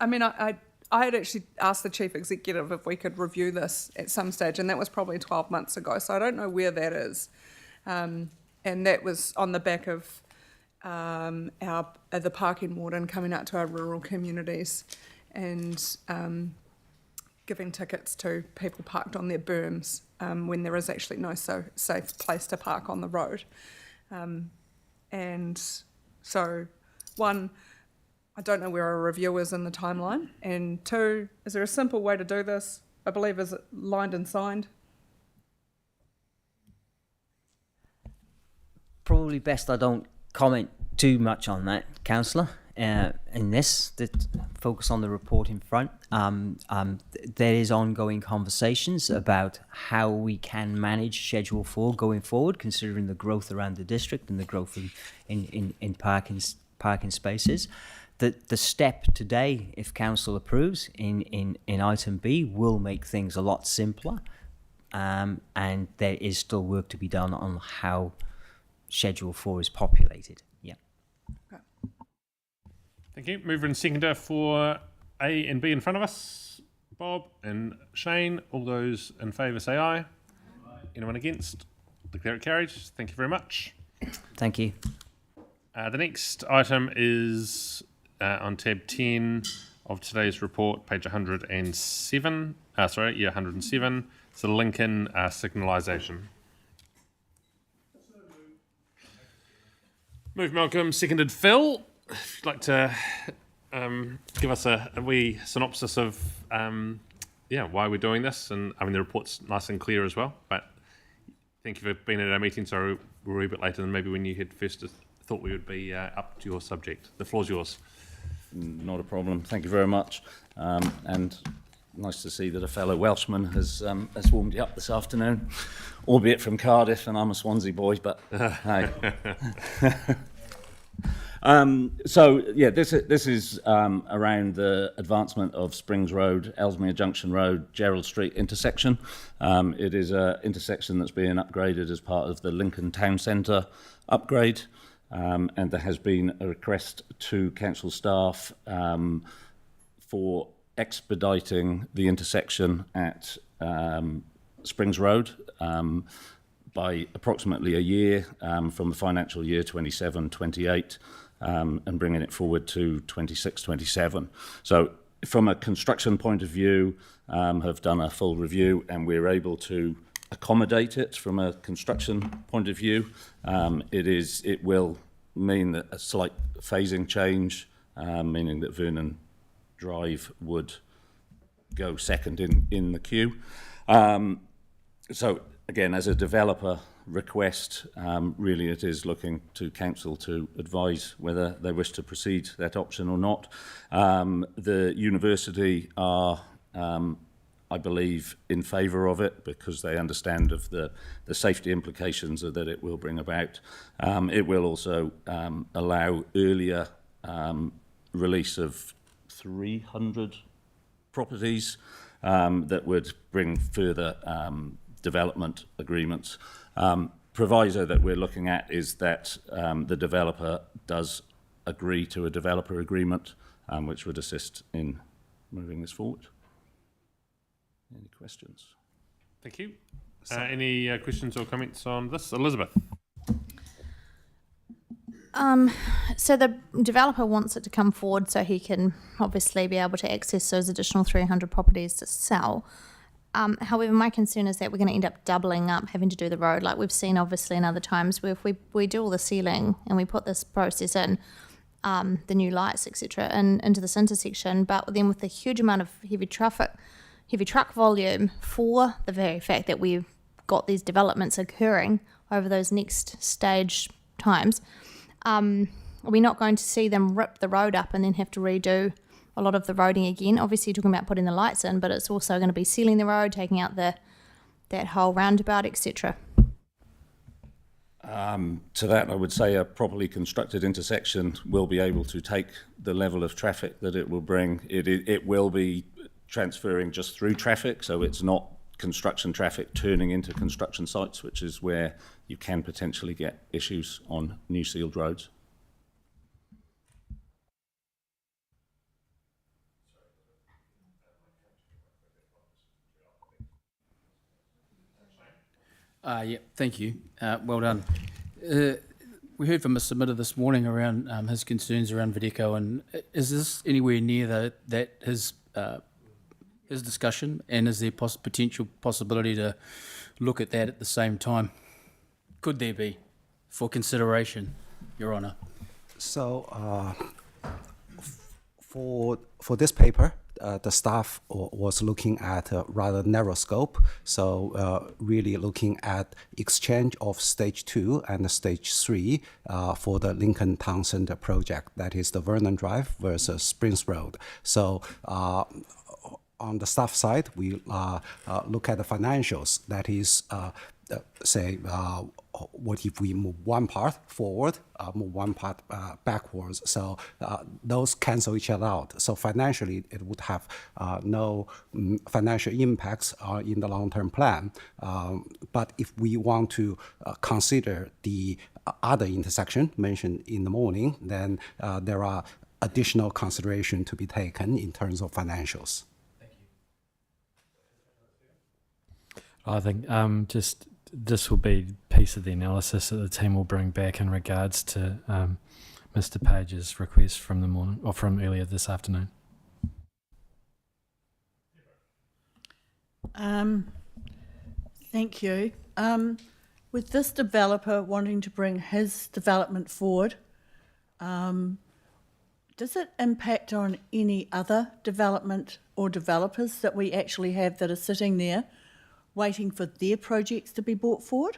I mean, I had actually asked the Chief Executive if we could review this at some stage, and that was probably 12 months ago, so I don't know where that is. And that was on the back of the parking warden coming out to our rural communities and giving tickets to people parked on their berms when there is actually no safe place to park on the road. And so, one, I don't know where a review is in the timeline, and two, is there a simple way to do this? I believe, is it lined and signed? Probably best I don't comment too much on that, Councillor. In this, focus on the report in front. There is ongoing conversations about how we can manage Schedule 4 going forward, considering the growth around the district and the growth in parking spaces. The step today, if Council approves, in item B, will make things a lot simpler, and there is still work to be done on how Schedule 4 is populated. Yeah. Okay. Thank you. Mover and seconder for A and B in front of us. Bob and Shane. All those in favour say aye. Aye. Anyone against? Declare it carried. Thank you very much. Thank you. The next item is on tab 10 of today's report, page 107. 107. It's the Lincoln signalisation. Move Malcolm, seconded Phil. If you'd like to give us a wee synopsis of why we're doing this, and I mean the report's nice and clear as well. But thank you for being at our meeting. So we're a bit later than maybe when you had first thought we would be up to your subject. The floor's yours. Not a problem. Thank you very much. And nice to see that a fellow Welshman has warmed you up this afternoon, albeit from Cardiff, and I'm a Swansea boy, but hey. This is around the advancement of Springs Road, Ellesmere Junction Road, Gerald Street intersection. It is an intersection that's being upgraded as part of the Lincoln Town Centre upgrade, and there has been a request to council staff for expediting the intersection at Springs Road by approximately a year from the financial year 27-28 and bringing it forward to 26-27. So from a construction point of view, have done a full review and we're able to accommodate it from a construction point of view. It will mean that a slight phasing change, meaning that Vernon Drive would go second in the queue. So again, as a developer request, really it is looking to council to advise whether they wish to proceed that option or not. The university are I believe, in favour of it because they understand of the safety implications that it will bring about. It will also allow earlier release of 300 properties that would bring further development agreements. Proviso that we're looking at is that the developer does agree to a developer agreement, which would assist in moving this forward. Any questions? Thank you. Any questions or comments on this? Elizabeth? So the developer wants it to come forward so he can obviously be able to access those additional 300 properties to sell. However, my concern is that we're going to end up doubling up having to do the road, like we've seen obviously in other times, where if we do all the sealing and we put this process in, the new lights, etc., into this intersection, but then with the huge amount of heavy truck volume, for the very fact that we've got these developments occurring over those next stage times, are we not going to see them rip the road up and then have to redo a lot of the roading again? Obviously, you're talking about putting the lights in, but it's also going to be sealing the road, taking out that whole roundabout, etc. To that, I would say a properly constructed intersection will be able to take the level of traffic that it will bring. It will be transferring just through traffic, so it's not construction traffic turning into construction sites, which is where you can potentially get issues on new sealed roads. Yeah, thank you. Well done. We heard from Mr. Mitter this morning around his concerns around Videco, and is this anywhere near his discussion, and is there potential possibility to look at that at the same time? Could there be, for consideration, Your Honour? So for this paper, the staff was looking at a rather narrow scope, so really looking at exchange of stage 2 and stage 3 for the Lincoln Town Centre project, that is the Vernon Drive versus Springs Road. So on the staff side, we look at the financials, that is say what if we move one part forward, move one part backwards, so those cancel each other out. So financially, it would have no financial impacts in the long-term plan. But if we want to consider the other intersection mentioned in the morning, then there are additional consideration to be taken in terms of financials. I think just this will be a piece of the analysis that the team will bring back in regards to Mr. Page's request from the morning or from earlier this afternoon. Thank you. With this developer wanting to bring his development forward, does it impact on any other development or developers that we actually have that are sitting there waiting for their projects to be brought forward?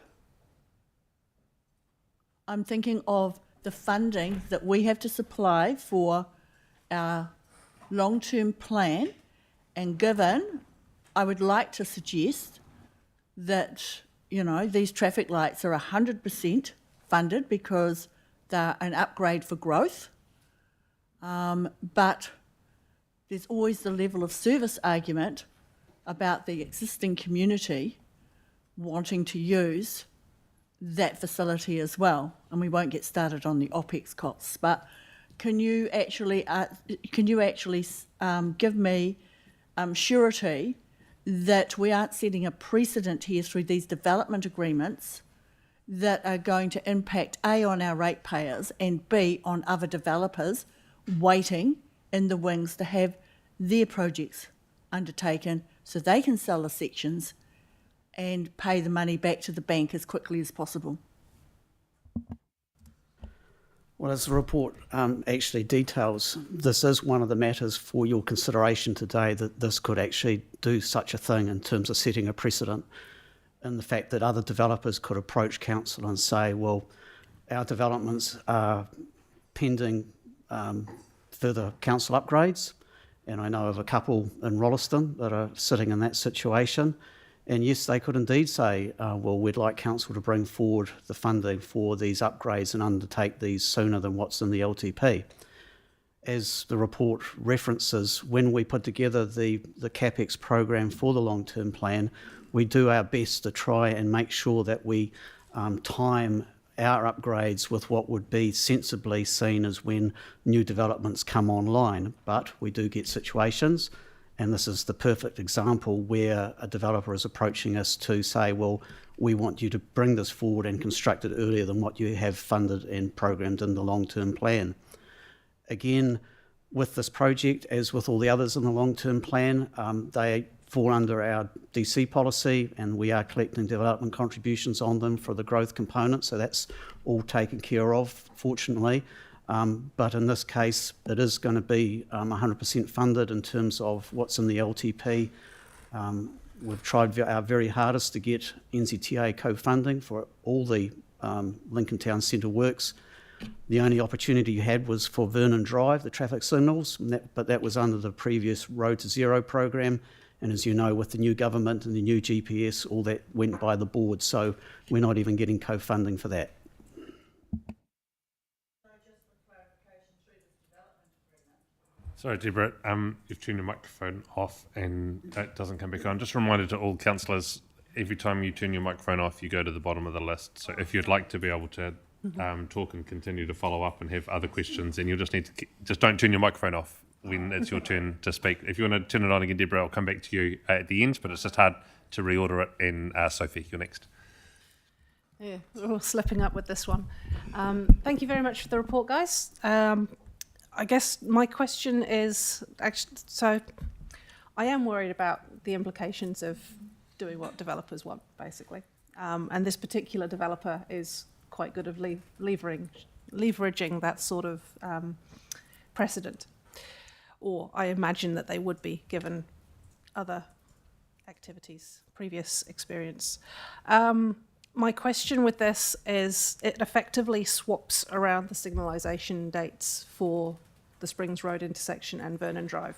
I'm thinking of the funding that we have to supply for our long-term plan, and given, I would like to suggest that, you know, these traffic lights are 100% funded because they're an upgrade for growth, but there's always the level of service argument about the existing community wanting to use that facility as well, and we won't get started on the OPEX costs. But can you actually give me surety that we aren't setting a precedent here through these development agreements that are going to impact A, on our ratepayers, and B, on other developers waiting in the wings to have their projects undertaken so they can sell the sections and pay the money back to the bank as quickly as possible? Well, as the report actually details, this is one of the matters for your consideration today, that this could actually do such a thing in terms of setting a precedent, and the fact that other developers could approach council and say, well, our developments are pending further council upgrades, And I know of a couple in Rolleston that are sitting in that situation. And yes, they could indeed say, well, we'd like council to bring forward the funding for these upgrades and undertake these sooner than what's in the LTP. As the report references, when we put together the CapEx program for the long-term plan, we do our best to try and make sure that we time our upgrades with what would be sensibly seen as when new developments come online. But we do get situations, and this is the perfect example, where a developer is approaching us to say, well, we want you to bring this forward and construct it earlier than what you have funded and programmed in the long-term plan. Again, with this project, as with all the others in the long-term plan, they fall under our DC policy, and we are collecting development contributions on them for the growth component, so that's all taken care of, fortunately. But in this case, it is going to be 100% funded in terms of what's in the LTP. We've tried our very hardest to get NZTA co-funding for all the Lincoln Town Centre works. The only opportunity you had was for Vernon Drive, the traffic signals, but that was under the previous Road to Zero program. And as you know, with the new government and the new GPS, all that went by the board. So we're not even getting co-funding for that. Sorry, Deborah, you've turned your microphone off and that doesn't come back on. Just a reminder to all councillors, every time you turn your microphone off, you go to the bottom of the list. So if you'd like to be able to talk and continue to follow up and have other questions, then you'll just need to just don't turn your microphone off when it's your turn to speak. If you want to turn it on again, Deborah, I'll come back to you at the end, but it's just hard to reorder it. And Sophie, you're next. Yeah, we're all slipping up with this one. Thank you very much for the report, guys. I guess my question is, actually, so I am worried about the implications of doing what developers want, basically. And this particular developer is quite good at leveraging that sort of precedent. Or I imagine that they would be, given other activities, previous experience. My question with this is, it effectively swaps around the signalisation dates for the Springs Road intersection and Vernon Drive.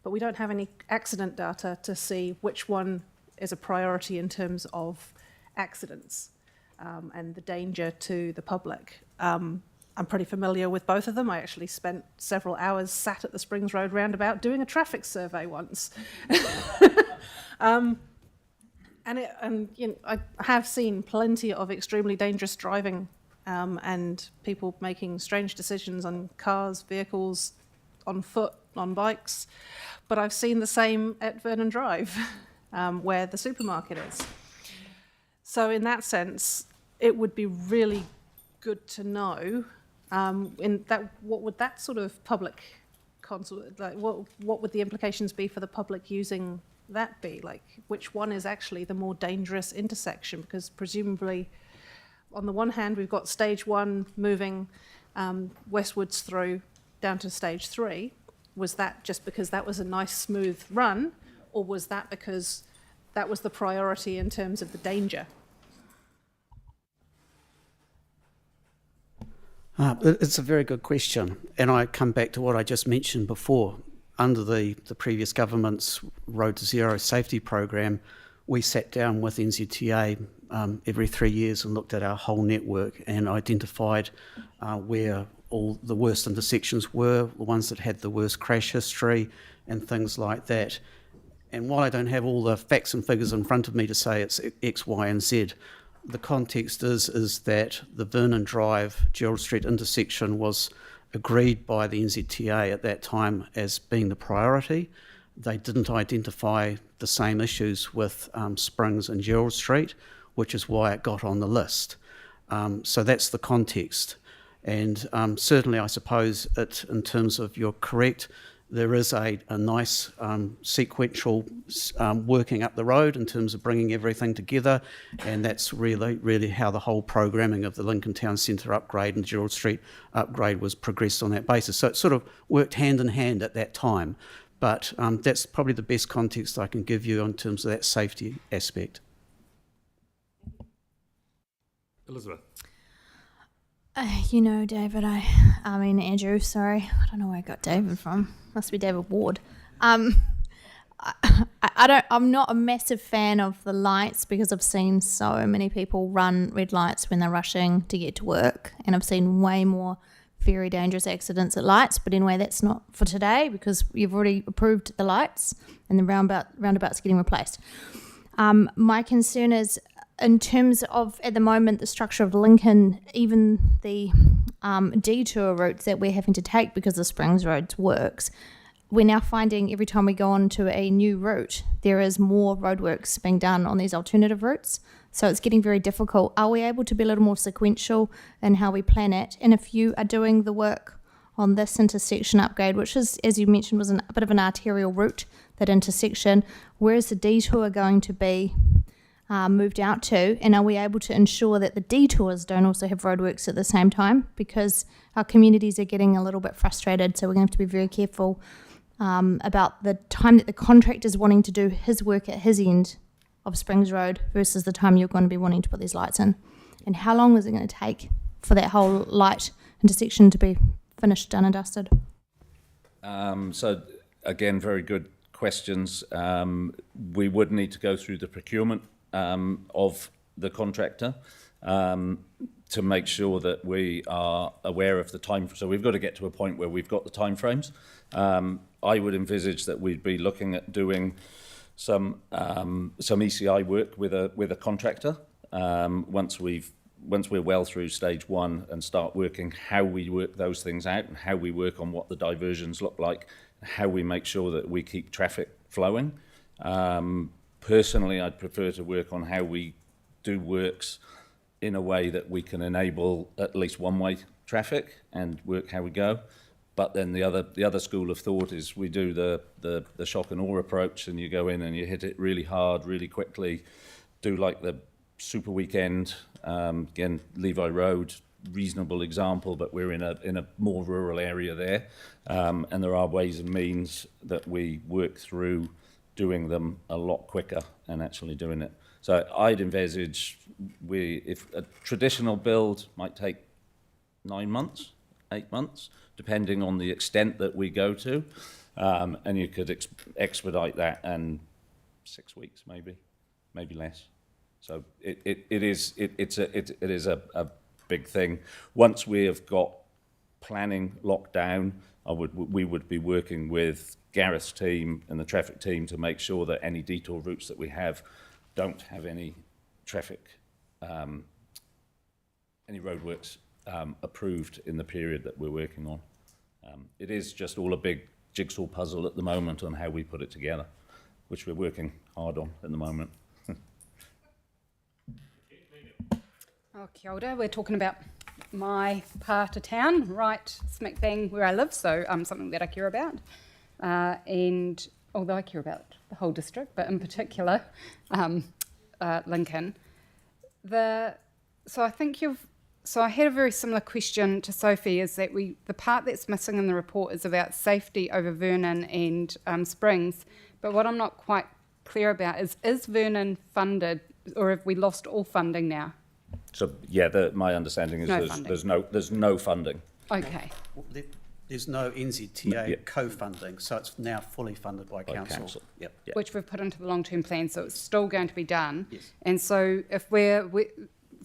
But we don't have any accident data to see which one is a priority in terms of accidents and the danger to the public. I'm pretty familiar with both of them. I actually spent several hours sat at the Springs Road roundabout doing a traffic survey once. And you know, I have seen plenty of extremely dangerous driving and people making strange decisions on cars, vehicles, on foot, on bikes. But I've seen the same at Vernon Drive, where the supermarket is. So in that sense, it would be really good to know what would that sort of public like what would the implications be for the public using that be? Like, which one is actually the more dangerous intersection? Because presumably, on the one hand, we've got stage 1 moving westwards through down to stage 3. Was that just because that was a nice smooth run, or was that because that was the priority in terms of the danger? It's a very good question, and I come back to what I just mentioned before. Under the previous government's Road to Zero safety program, we sat down with NZTA every 3 years and looked at our whole network and identified where all the worst intersections were, the ones that had the worst crash history and things like that. And while I don't have all the facts and figures in front of me to say it's X, Y, and Z, the context is that the Vernon Drive, Gerald Street intersection was agreed by the NZTA at that time as being the priority. They didn't identify the same issues with Springs and Gerald Street, which is why it got on the list. So that's the context. And certainly I suppose it, in terms of you're correct, there is a nice sequential working up the road in terms of bringing everything together, and that's really how the whole programming of the Lincoln Town Centre upgrade and Gerald Street upgrade was progressed on that basis. So it sort of worked hand in hand at that time, but that's probably the best context I can give you in terms of that safety aspect. Elizabeth. You know, David, I mean, Andrew, sorry. I don't know where I got David from. Must be David Ward. I'm not a massive fan of the lights because I've seen so many people run red lights when they're rushing to get to work, and I've seen way more very dangerous accidents at lights. But anyway, that's not for today because you've already approved the lights and the roundabouts getting replaced. My concern is in terms of, at the moment, the structure of Lincoln, even the detour routes that we're having to take because the Springs Road works, we're now finding every time we go on to a new route, there is more roadworks being done on these alternative routes. So it's getting very difficult. Are we able to be a little more sequential in how we plan it? And if you are doing the work on this intersection upgrade, which is, as you mentioned, was a bit of an arterial route, that intersection, where is the detour going to be moved out to? And are we able to ensure that the detours don't also have roadworks at the same time? Because our communities are getting a little bit frustrated, so we're going to have to be very careful about the time that the contractor is wanting to do his work at his end of Springs Road versus the time you're going to be wanting to put these lights in. And how long is it going to take for that whole light intersection to be finished, done and dusted? So again, very good questions. We would need to go through the procurement of the contractor to make sure that we are aware of the time. So we've got to get to a point where we've got the timeframes. I would envisage that we'd be looking at doing some ECI work with a contractor once we're well through stage one and start working how we work those things out and how we work on what the diversions look like, how we make sure that we keep traffic flowing. Personally, I'd prefer to work on how we do works in a way that we can enable at least one-way traffic and work how we go. But then the other school of thought is we do the shock and awe approach, and you go in and you hit it really hard, really quickly, do like the super weekend, again, Levi Road, reasonable example, but we're in a more rural area there, and there are ways and means that we work through doing them a lot quicker and actually doing it. So I'd envisage if a traditional build might take 9 months, 8 months, depending on the extent that we go to, and you could expedite that in 6 weeks, maybe less. So it is a big thing. Once we have got planning locked down, we would be working with Gareth's team and the traffic team to make sure that any detour routes that we have don't have any traffic, any roadworks approved in the period that we're working on. It is just all a big jigsaw puzzle at the moment on how we put it together, which we're working hard on at the moment. Oh, kia ora. We're talking about my part of town, right smack bang where I live, so something that I care about. And although I care about the whole district, but in particular Lincoln. So I had a very similar question to Sophie, is that the part that's missing in the report is about safety over Vernon and Springs, but what I'm not quite clear about is Vernon funded, or have we lost all funding now? So yeah, my understanding is there's no funding. Okay. There's no NZTA co-funding, so it's now fully funded by council. Yep. Which we've put into the long-term plan, so it's still going to be done. Yes. And so if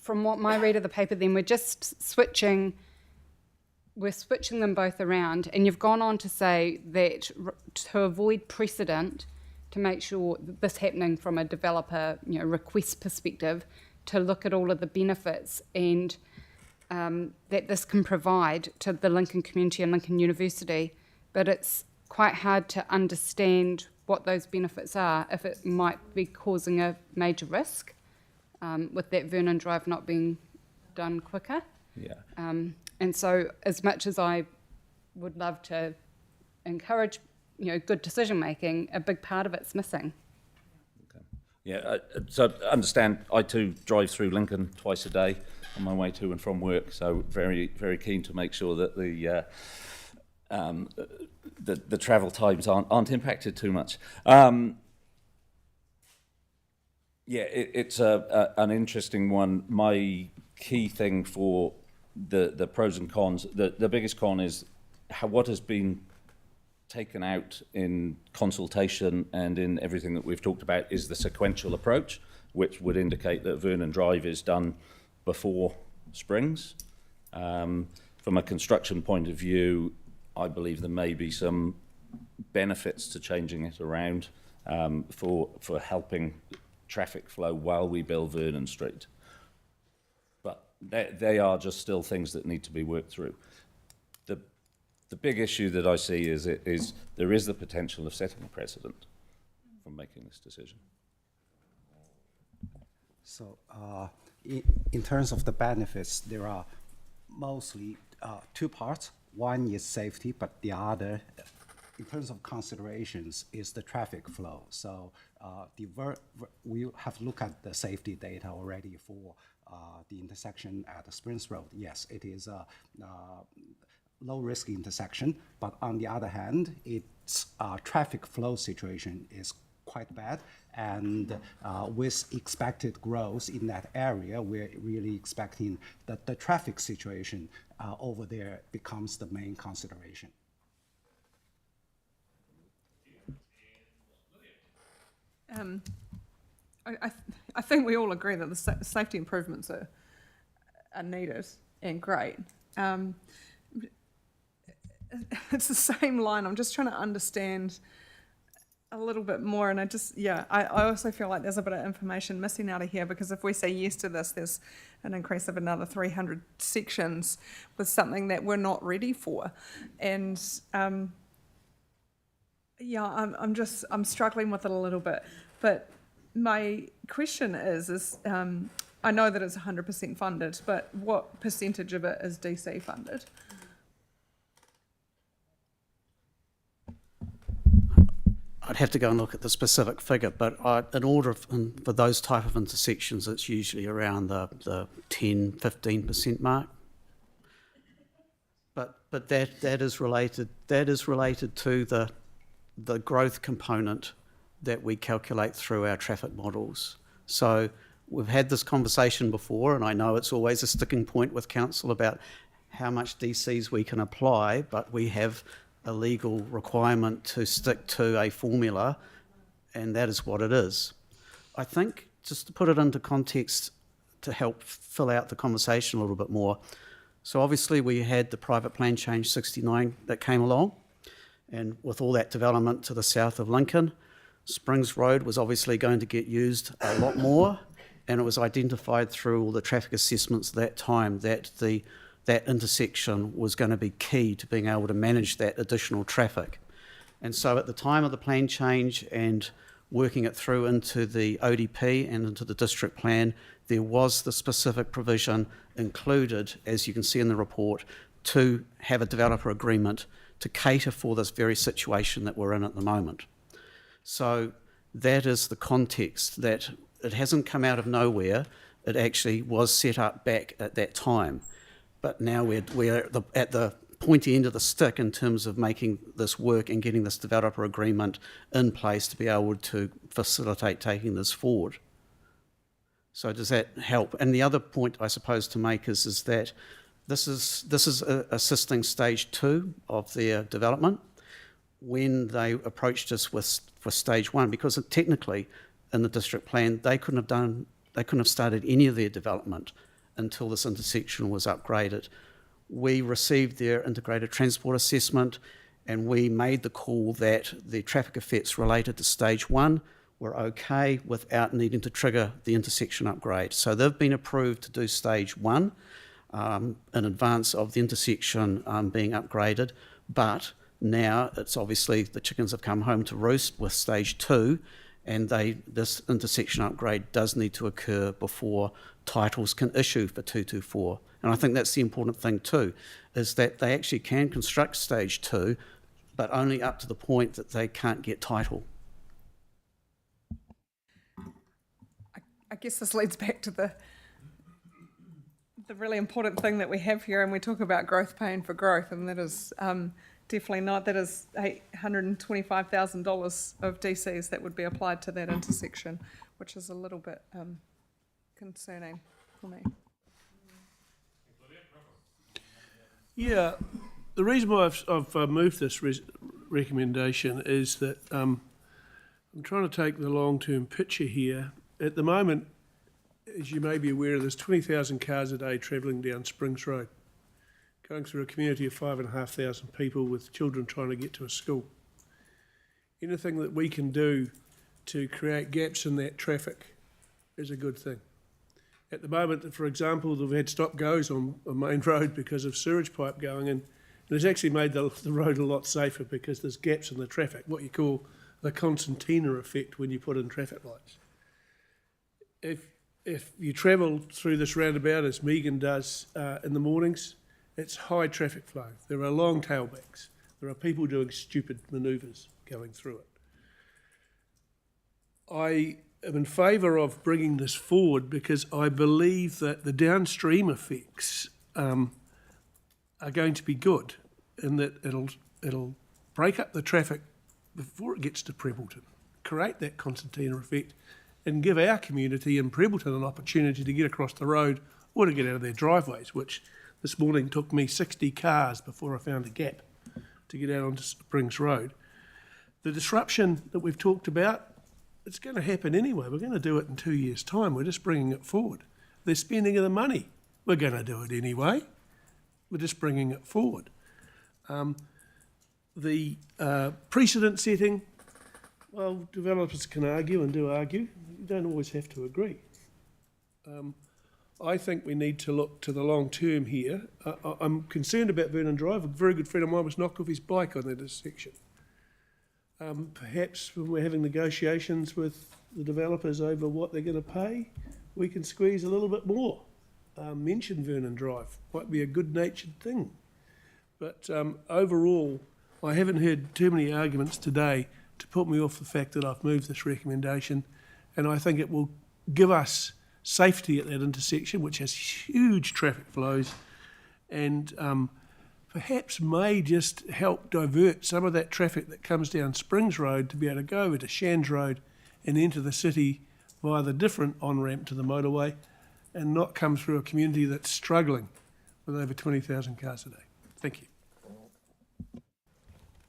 from what my read of the paper, then we're just switching them both around, and you've gone on to say that to avoid precedent, to make sure that this happening from a developer request perspective, to look at all of the benefits and that this can provide to the Lincoln community and Lincoln University, but it's quite hard to understand what those benefits are if it might be causing a major risk with that Vernon Drive not being done quicker. Yeah. And so as much as I would love to encourage good decision making, a big part of it's missing. Yeah, so understand, I too drive through Lincoln twice a day on my way to and from work, so very, very keen to make sure that the travel times aren't impacted too much. It's an interesting one. My key thing for the pros and cons, the biggest con is what has been taken out in consultation and in everything that we've talked about is the sequential approach, which would indicate that Vernon Drive is done before Springs. From a construction point of view, I believe there may be some benefits to changing it around for helping traffic flow while we build Vernon Street. But they are just still things that need to be worked through. The big issue that I see is there is the potential of setting a precedent from making this decision. So in terms of the benefits, there are mostly two parts. One is safety, but the other, in terms of considerations, is the traffic flow. So we have looked at the safety data already for the intersection at Springs Road. Yes, it is a low-risk intersection, but on the other hand, its traffic flow situation is quite bad, and with expected growth in that area, we're really expecting that the traffic situation over there becomes the main consideration. I think we all agree that the safety improvements are needed and great. It's the same line. I'm just trying to understand a little bit more, and I also feel like there's a bit of information missing out of here, because if we say yes to this, there's an increase of another 300 sections with something that we're not ready for, and I'm struggling with it a little bit. But my question is I know that it's 100% funded, but what percentage of it is DC funded? I'd have to go and look at the specific figure, but for those type of intersections, it's usually around the 10-15% mark. But that is related to the growth component that we calculate through our traffic models. So we've had this conversation before, and I know it's always a sticking point with council about how much DCs we can apply, but we have a legal requirement to stick to a formula, and that is what it is. I think, just to put it into context to help fill out the conversation a little bit more, so obviously we had the private plan change 69 that came along, and with all that development to the south of Lincoln, Springs Road was obviously going to get used a lot more, and it was identified through all the traffic assessments at that time that that intersection was going to be key to being able to manage that additional traffic. And so at the time of the plan change and working it through into the ODP and into the district plan, there was the specific provision included, as you can see in the report, to have a developer agreement to cater for this very situation that we're in at the moment. So that is the context, that it hasn't come out of nowhere. It actually was set up back at that time. But now we're at the pointy end of the stick in terms of making this work and getting this developer agreement in place to be able to facilitate taking this forward. So does that help? And the other point I suppose to make is that this is assisting stage 2 of their development. When they approached us for stage 1, because technically in the district plan they couldn't have started any of their development until this intersection was upgraded. We received their integrated transport assessment, and we made the call that the traffic effects related to stage 1 were okay without needing to trigger the intersection upgrade. So they've been approved to do stage 1 in advance of the intersection being upgraded, but now it's obviously the chickens have come home to roost with stage 2, and this intersection upgrade does need to occur before titles can issue for 224. And I think that's the important thing too, is that they actually can construct stage 2, but only up to the point that they can't get title. I guess this leads back to the really important thing that we have here, and we talk about growth paying for growth, and that is definitely not. That is $825,000 of DCs that would be applied to that intersection, which is a little bit concerning for me. Yeah, the reason why I've moved this recommendation is that I'm trying to take the long-term picture here. At the moment, as you may be aware, there's 20,000 cars a day travelling down Springs Road, going through a community of 5,500 people with children trying to get to a school. Anything that we can do to create gaps in that traffic is a good thing. At the moment, for example, they've had stop-goes on Main Road because of sewage pipe going in, and it's actually made the road a lot safer because there's gaps in the traffic, what you call the concertina effect when you put in traffic lights. If you travel through this roundabout, as Megan does in the mornings, it's high traffic flow. There are long tailbacks. There are people doing stupid manoeuvres going through it. I am in favour of bringing this forward because I believe that the downstream effects are going to be good, in that it'll break up the traffic before it gets to Prebleton, create that concertina effect, and give our community in Prebleton an opportunity to get across the road or to get out of their driveways, which this morning took me 60 cars before I found a gap to get out onto Springs Road. The disruption that we've talked about, it's going to happen anyway. We're going to do it in 2 years' time. We're just bringing it forward. The spending of the money, we're going to do it anyway. We're just bringing it forward. The precedent setting, well, developers can argue and do argue. You don't always have to agree. I think we need to look to the long term here. I'm concerned about Vernon Drive. A very good friend of mine was knocked off his bike on that intersection. Perhaps when we're having negotiations with the developers over what they're going to pay, we can squeeze a little bit more. Mention Vernon Drive. Might be a good-natured thing. But overall, I haven't heard too many arguments today to put me off the fact that I've moved this recommendation, and I think it will give us safety at that intersection, which has huge traffic flows, and perhaps may just help divert some of that traffic that comes down Springs Road to be able to go over to Shands Road and enter the city via the different on-ramp to the motorway, and not come through a community that's struggling with over 20,000 cars a day. Thank you.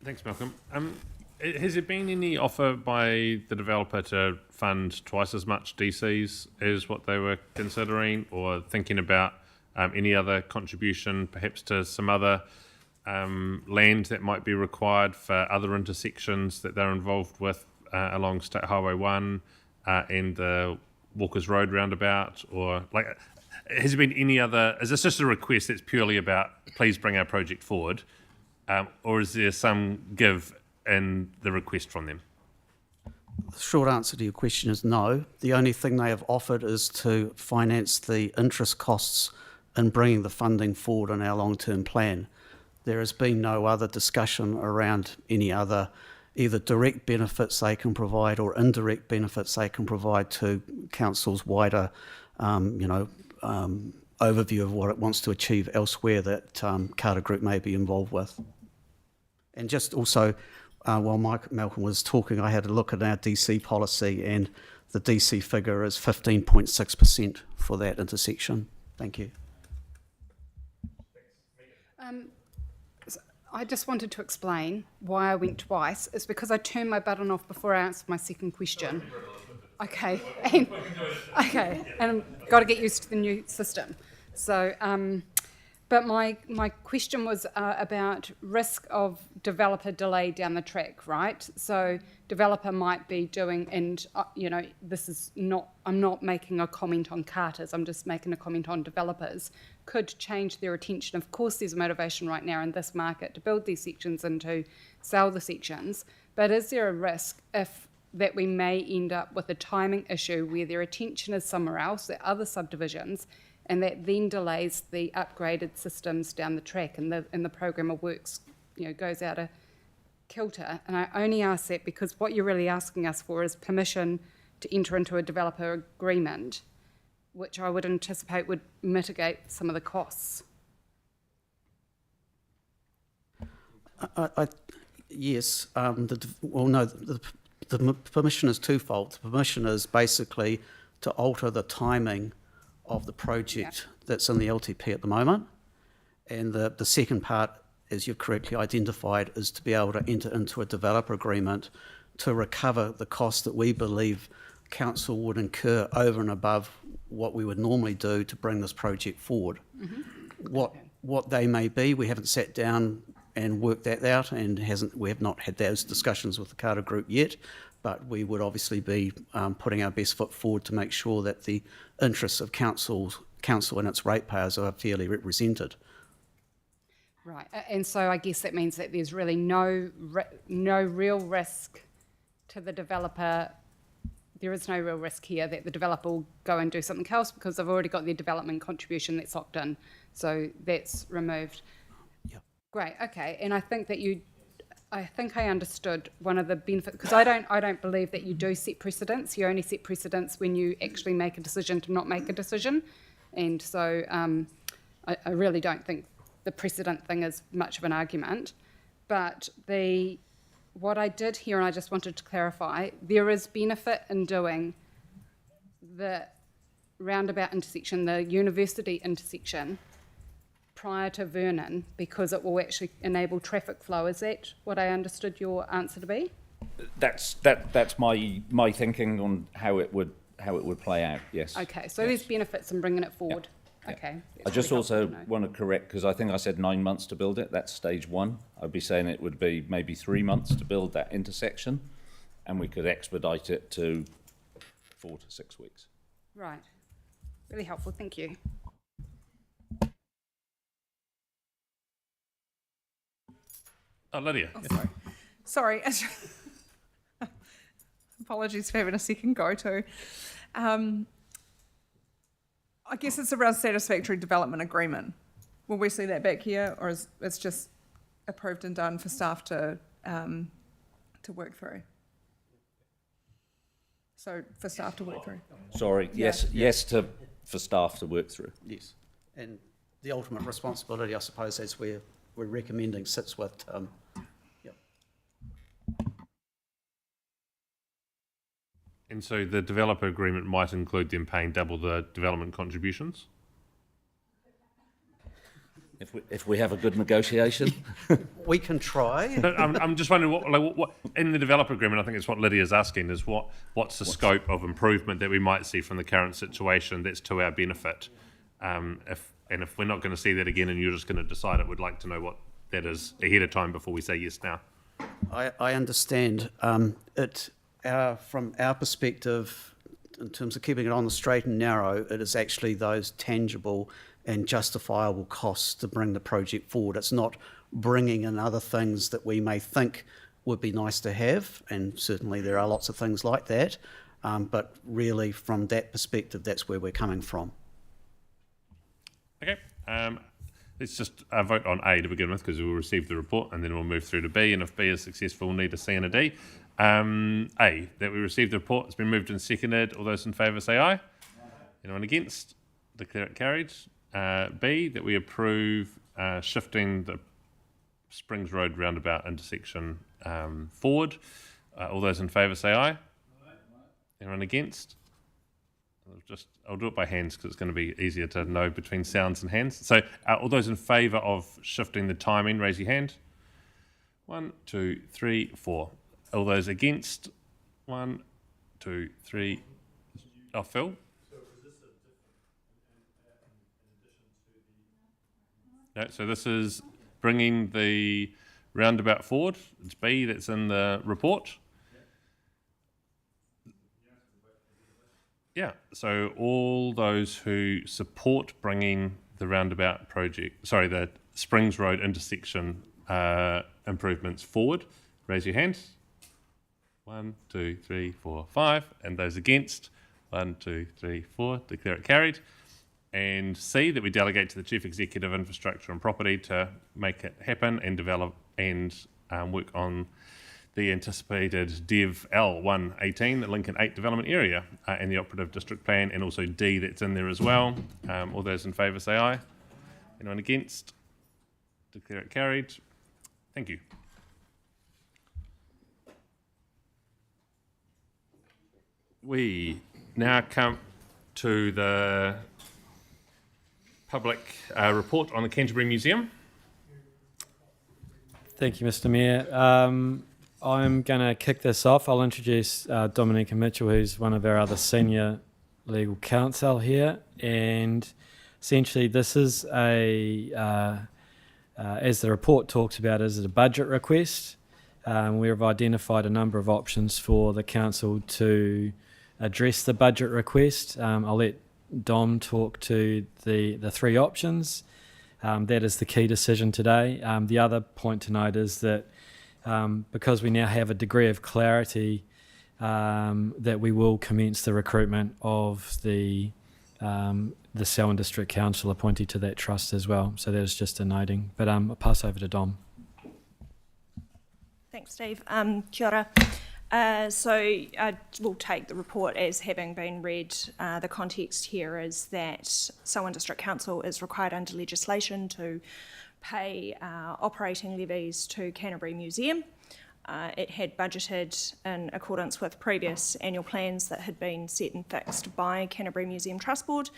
Thanks, Malcolm. Has there been any offer by the developer to fund twice as much DCs as what they were considering, or thinking about any other contribution, perhaps to some other land that might be required for other intersections that they're involved with along State Highway 1 and the Walkers Road roundabout? Or has there been any other, is this just a request that's purely about please bring our project forward, or is there some give in the request from them? The short answer to your question is no. The only thing they have offered is to finance the interest costs in bringing the funding forward on our long-term plan. There has been no other discussion around any other either direct benefits they can provide or indirect benefits they can provide to council's wider, overview of what it wants to achieve elsewhere that Carter Group may be involved with. And just also, while Malcolm was talking, I had a look at our DC policy, and the DC figure is 15.6% for that intersection. Thank you. I just wanted to explain why I went twice. It's because I turned my button off before I answered my second question. Okay, and I've got to get used to the new system. So, but my question was about risk of developer delay down the track, right? So developer might be doing, and this is not, I'm not making a comment on Carters, I'm just making a comment on developers, could change their attention. Of course there's a motivation right now in this market to build these sections and to sell the sections, but is there a risk that we may end up with a timing issue where their attention is somewhere else, at other subdivisions, and that then delays the upgraded systems down the track, and the program of works goes out of kilter? And I only ask that because what you're really asking us for is permission to enter into a developer agreement, which I would anticipate would mitigate some of the costs. Yes. The permission is twofold. The permission is basically to alter the timing of the project that's in the LTP at the moment. And the second part as you've correctly identified, is to be able to enter into a developer agreement to recover the cost that we believe council would incur over and above what we would normally do to bring this project forward. What they may be, we haven't sat down and worked that out, and we have not had those discussions with the Carter Group yet, but we would obviously be putting our best foot forward to make sure that the interests of council and its ratepayers are fairly represented. Right, and so I guess that means that there's really no real risk to the developer. There is no real risk here that the developer will go and do something else because they've already got their development contribution that's locked in. So that's removed. Yep. Great, okay. And I think that I understood one of the benefits, because I don't believe that you do set precedents. You only set precedents when you actually make a decision to not make a decision. And so I really don't think the precedent thing is much of an argument. But what I did here, and I just wanted to clarify, there is benefit in doing the roundabout intersection, the university intersection, prior to Vernon, because it will actually enable traffic flow. Is that what I understood your answer to be? That's my thinking on how it would play out. Yes. Okay, so there's benefits in bringing it forward. Okay. I just also want to correct, because I think I said 9 months to build it. That's stage one. I'd be saying it would be maybe 3 months to build that intersection, and we could expedite it to 4 to 6 weeks. Right. Really helpful. Thank you. Oh, Lydia. Oh, sorry. Apologies for having a second go to. I guess it's around satisfactory development agreement. Will we see that back here, or is it's just approved and done for staff to work through? So for staff to work through. Sorry. Yeah. Yes. For staff to work through. Yes, and the ultimate responsibility, I suppose, as we're recommending, sits with. And so the developer agreement might include them paying double the development contributions? If we have a good negotiation. We can try. But I'm just wondering what in the developer agreement, I think it's what Lydia's asking, is what's the scope of improvement that we might see from the current situation that's to our benefit? If we're not going to see that again and you're just going to decide it, we'd like to know what that is ahead of time before we say yes now. I understand. From our perspective, in terms of keeping it on the straight and narrow, it is actually those tangible and justifiable costs to bring the project forward. It's not bringing in other things that we may think would be nice to have, and certainly there are lots of things like that, but really from that perspective, that's where we're coming from. Okay, let's just vote on A to begin with, because we'll receive the report and then we'll move through to B, and if B is successful, we'll need a C and a D. A, that we received the report, it's been moved and seconded. All those in favour say aye. Anyone against? Declare it carried. B, that we approve shifting the Springs Road roundabout intersection forward. All those in favour say aye. Anyone against? I'll do it by hands because it's going to be easier to know between sounds and hands. So all those in favour of shifting the timing, raise your hand. 1, 2, 3, 4. All those against? 1, 2, 3. Oh, Phil? No, so this is bringing the roundabout forward. It's B that's in the report. Yeah, so all those who support bringing the roundabout project, the Springs Road intersection improvements forward, raise your hands. 1, 2, 3, 4, 5. And those against? 1, 2, 3, 4. Declare it carried. And C, that we delegate to the Chief Executive Infrastructure and Property to make it happen and develop and work on the anticipated Dev L118, the Lincoln 8 development area, and the operative district plan, and also D that's in there as well. All those in favour say aye. Anyone against? Declare it carried. Thank you. We now come to the public report on the Canterbury Museum. Thank you, Mr. Mayor. I'm going to kick this off. I'll introduce Dominica Mitchell, who's one of our other senior legal counsel here. And essentially, this is as the report talks about, is a budget request. We've identified a number of options for the council to address the budget request. I'll let Dom talk to the three options. That is the key decision today. The other point to note is that because we now have a degree of clarity, that we will commence the recruitment of the Selwyn District Council appointee to that trust as well. So that is just a noting. But I'll pass over to Dom. Thanks, Steve. Kia ora. So I will take the report as having been read. The context here is that Selwyn District Council is required under legislation to pay operating levies to Canterbury Museum. It had budgeted in accordance with previous annual plans that had been set and fixed by Canterbury Museum Trust Board,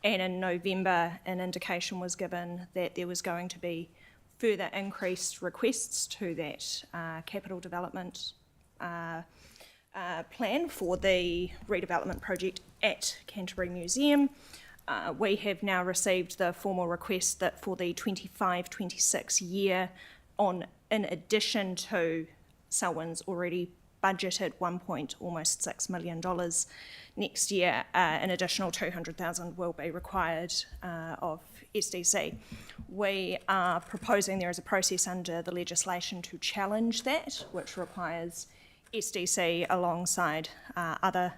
and in November an indication was given that there was going to be further increased requests to that capital development plan for the redevelopment project at Canterbury Museum. We have now received the formal request that for the 25-26 year, in addition to Selwyn's already budgeted almost $6 million next year, an additional $200,000 will be required of SDC. We are proposing there is a process under the legislation to challenge that, which requires SDC alongside other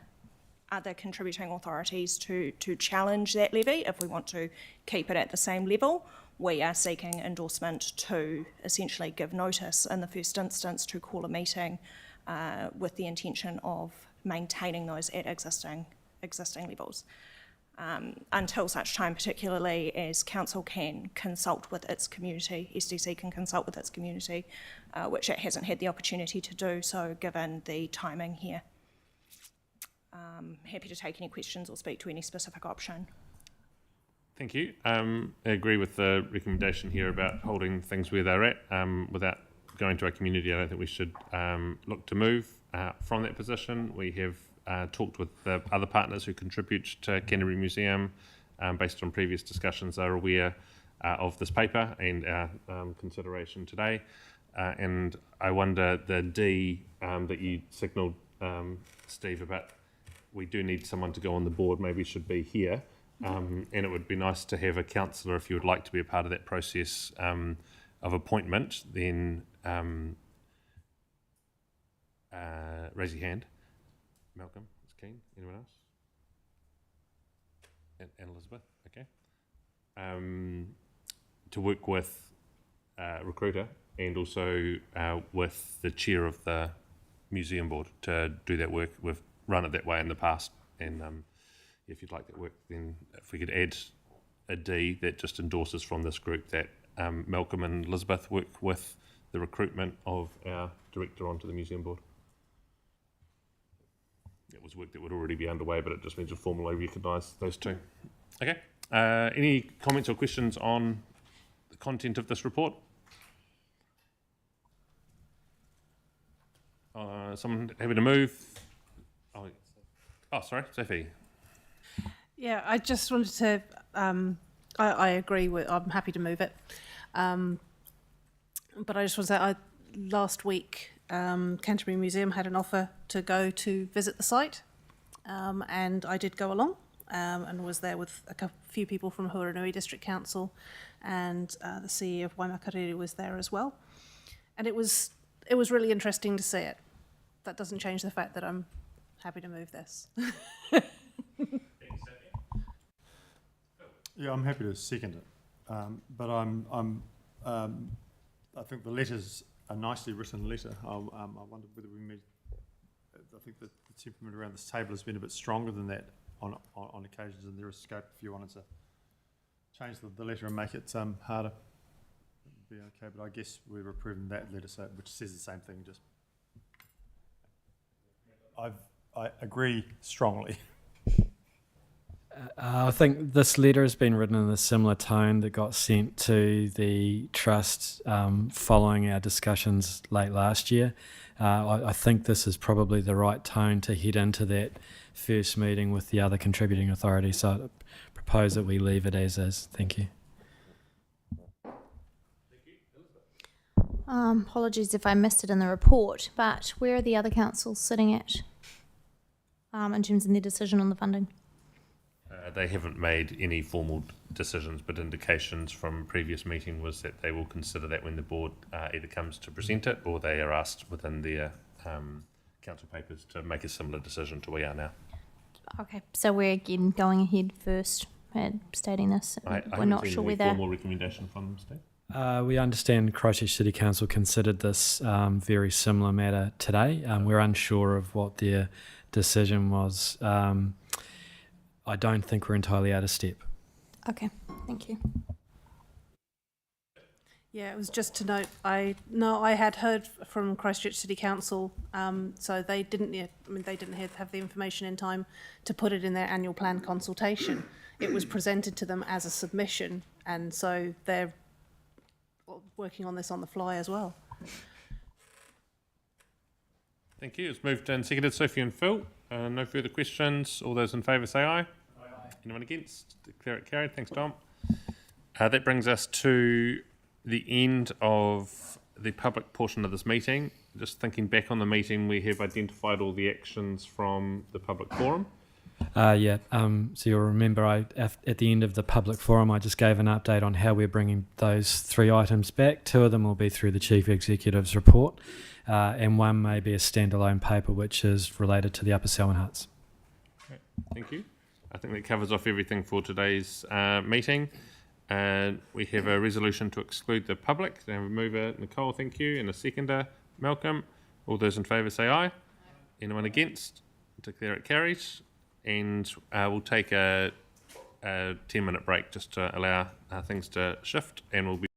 contributing authorities to challenge that levy if we want to keep it at the same level. We are seeking endorsement to essentially give notice in the first instance to call a meeting with the intention of maintaining those at existing levels. Until such time, particularly as council can consult with its community, SDC can consult with its community, which it hasn't had the opportunity to do so given the timing here. Happy to take any questions or speak to any specific option. Thank you. I agree with the recommendation here about holding things where they're at. Without going to our community, I don't think we should look to move from that position. We have talked with the other partners who contribute to Canterbury Museum. Based on previous discussions, they're aware of this paper and our consideration today. And I wonder, the D that you signalled, Steve, about we do need someone to go on the board, maybe should be here. And it would be nice to have a councillor, if you would like to be a part of that process of appointment, then raise your hand. Malcolm is keen. Anyone else? And Elizabeth, okay. To work with Recruiter and also with the chair of the museum board to do that work. We've run it that way in the past, and if you'd like that work, then if we could add a D that just endorses from this group that Malcolm and Elizabeth work with the recruitment of our director onto the museum board. It was work that would already be underway, but it just means to formally recognise those two. Okay. Any comments or questions on the content of this report? Someone happy to move? Oh, sorry, Sophie. Yeah, I just wanted to, I agree with, I'm happy to move it. But I just want to say, last week, Canterbury Museum had an offer to go to visit the site, and I did go along and was there with a few people from Huranui District Council, and the CEO of Waimakariri was there as well. And it was really interesting to see it. That doesn't change the fact that I'm happy to move this. Yeah, I'm happy to second it, but I think the letter's a nicely written letter. I wonder whether we meet. I think that the temperament around this table has been a bit stronger than that on occasions, and there is scope if you wanted to change the letter and make it harder. It would be okay, but I guess we're approving that letter, which says the same thing. Just I agree strongly. I think this letter has been written in a similar tone that got sent to the trust following our discussions late last year. I think this is probably the right tone to head into that first meeting with the other contributing authorities. So I propose that we leave it as is. Thank you. Apologies if I missed it in the report, but where are the other councils sitting at in terms of their decision on the funding? They haven't made any formal decisions, but indications from previous meeting was that they will consider that when the board either comes to present it or they are asked within their council papers to make a similar decision to we are now. Okay, so we're again going ahead first and stating this. We're not sure whether formal recommendation from them, Steve. We understand Christchurch City Council considered this very similar matter today. We're unsure of what their decision was. I don't think we're entirely out of step. Okay, thank you. Yeah, it was just to note, I had heard from Christchurch City Council, so they didn't have the information in time to put it in their annual plan consultation. It was presented to them as a submission, and so they're working on this on the fly as well. Thank you. It's moved and seconded. Sophie and Phil. No further questions. All those in favour say aye. Aye. Anyone against? Declare it carried. Thanks, Dom. That brings us to the end of the public portion of this meeting. Just thinking back on the meeting, we have identified all the actions from the public forum. So you'll remember at the end of the public forum, I just gave an update on how we're bringing those 3 items back. 2 of them will be through the Chief Executive's report, and 1 may be a standalone paper which is related to the Upper Selwyn Huts. Okay, thank you. I think that covers off everything for today's meeting. We have a resolution to exclude the public. We have a mover, Nicole, thank you, and a seconder, Malcolm. All those in favour say aye. Anyone against? Declare it carries. And we'll take a 10-minute break just to allow things to shift, and we'll be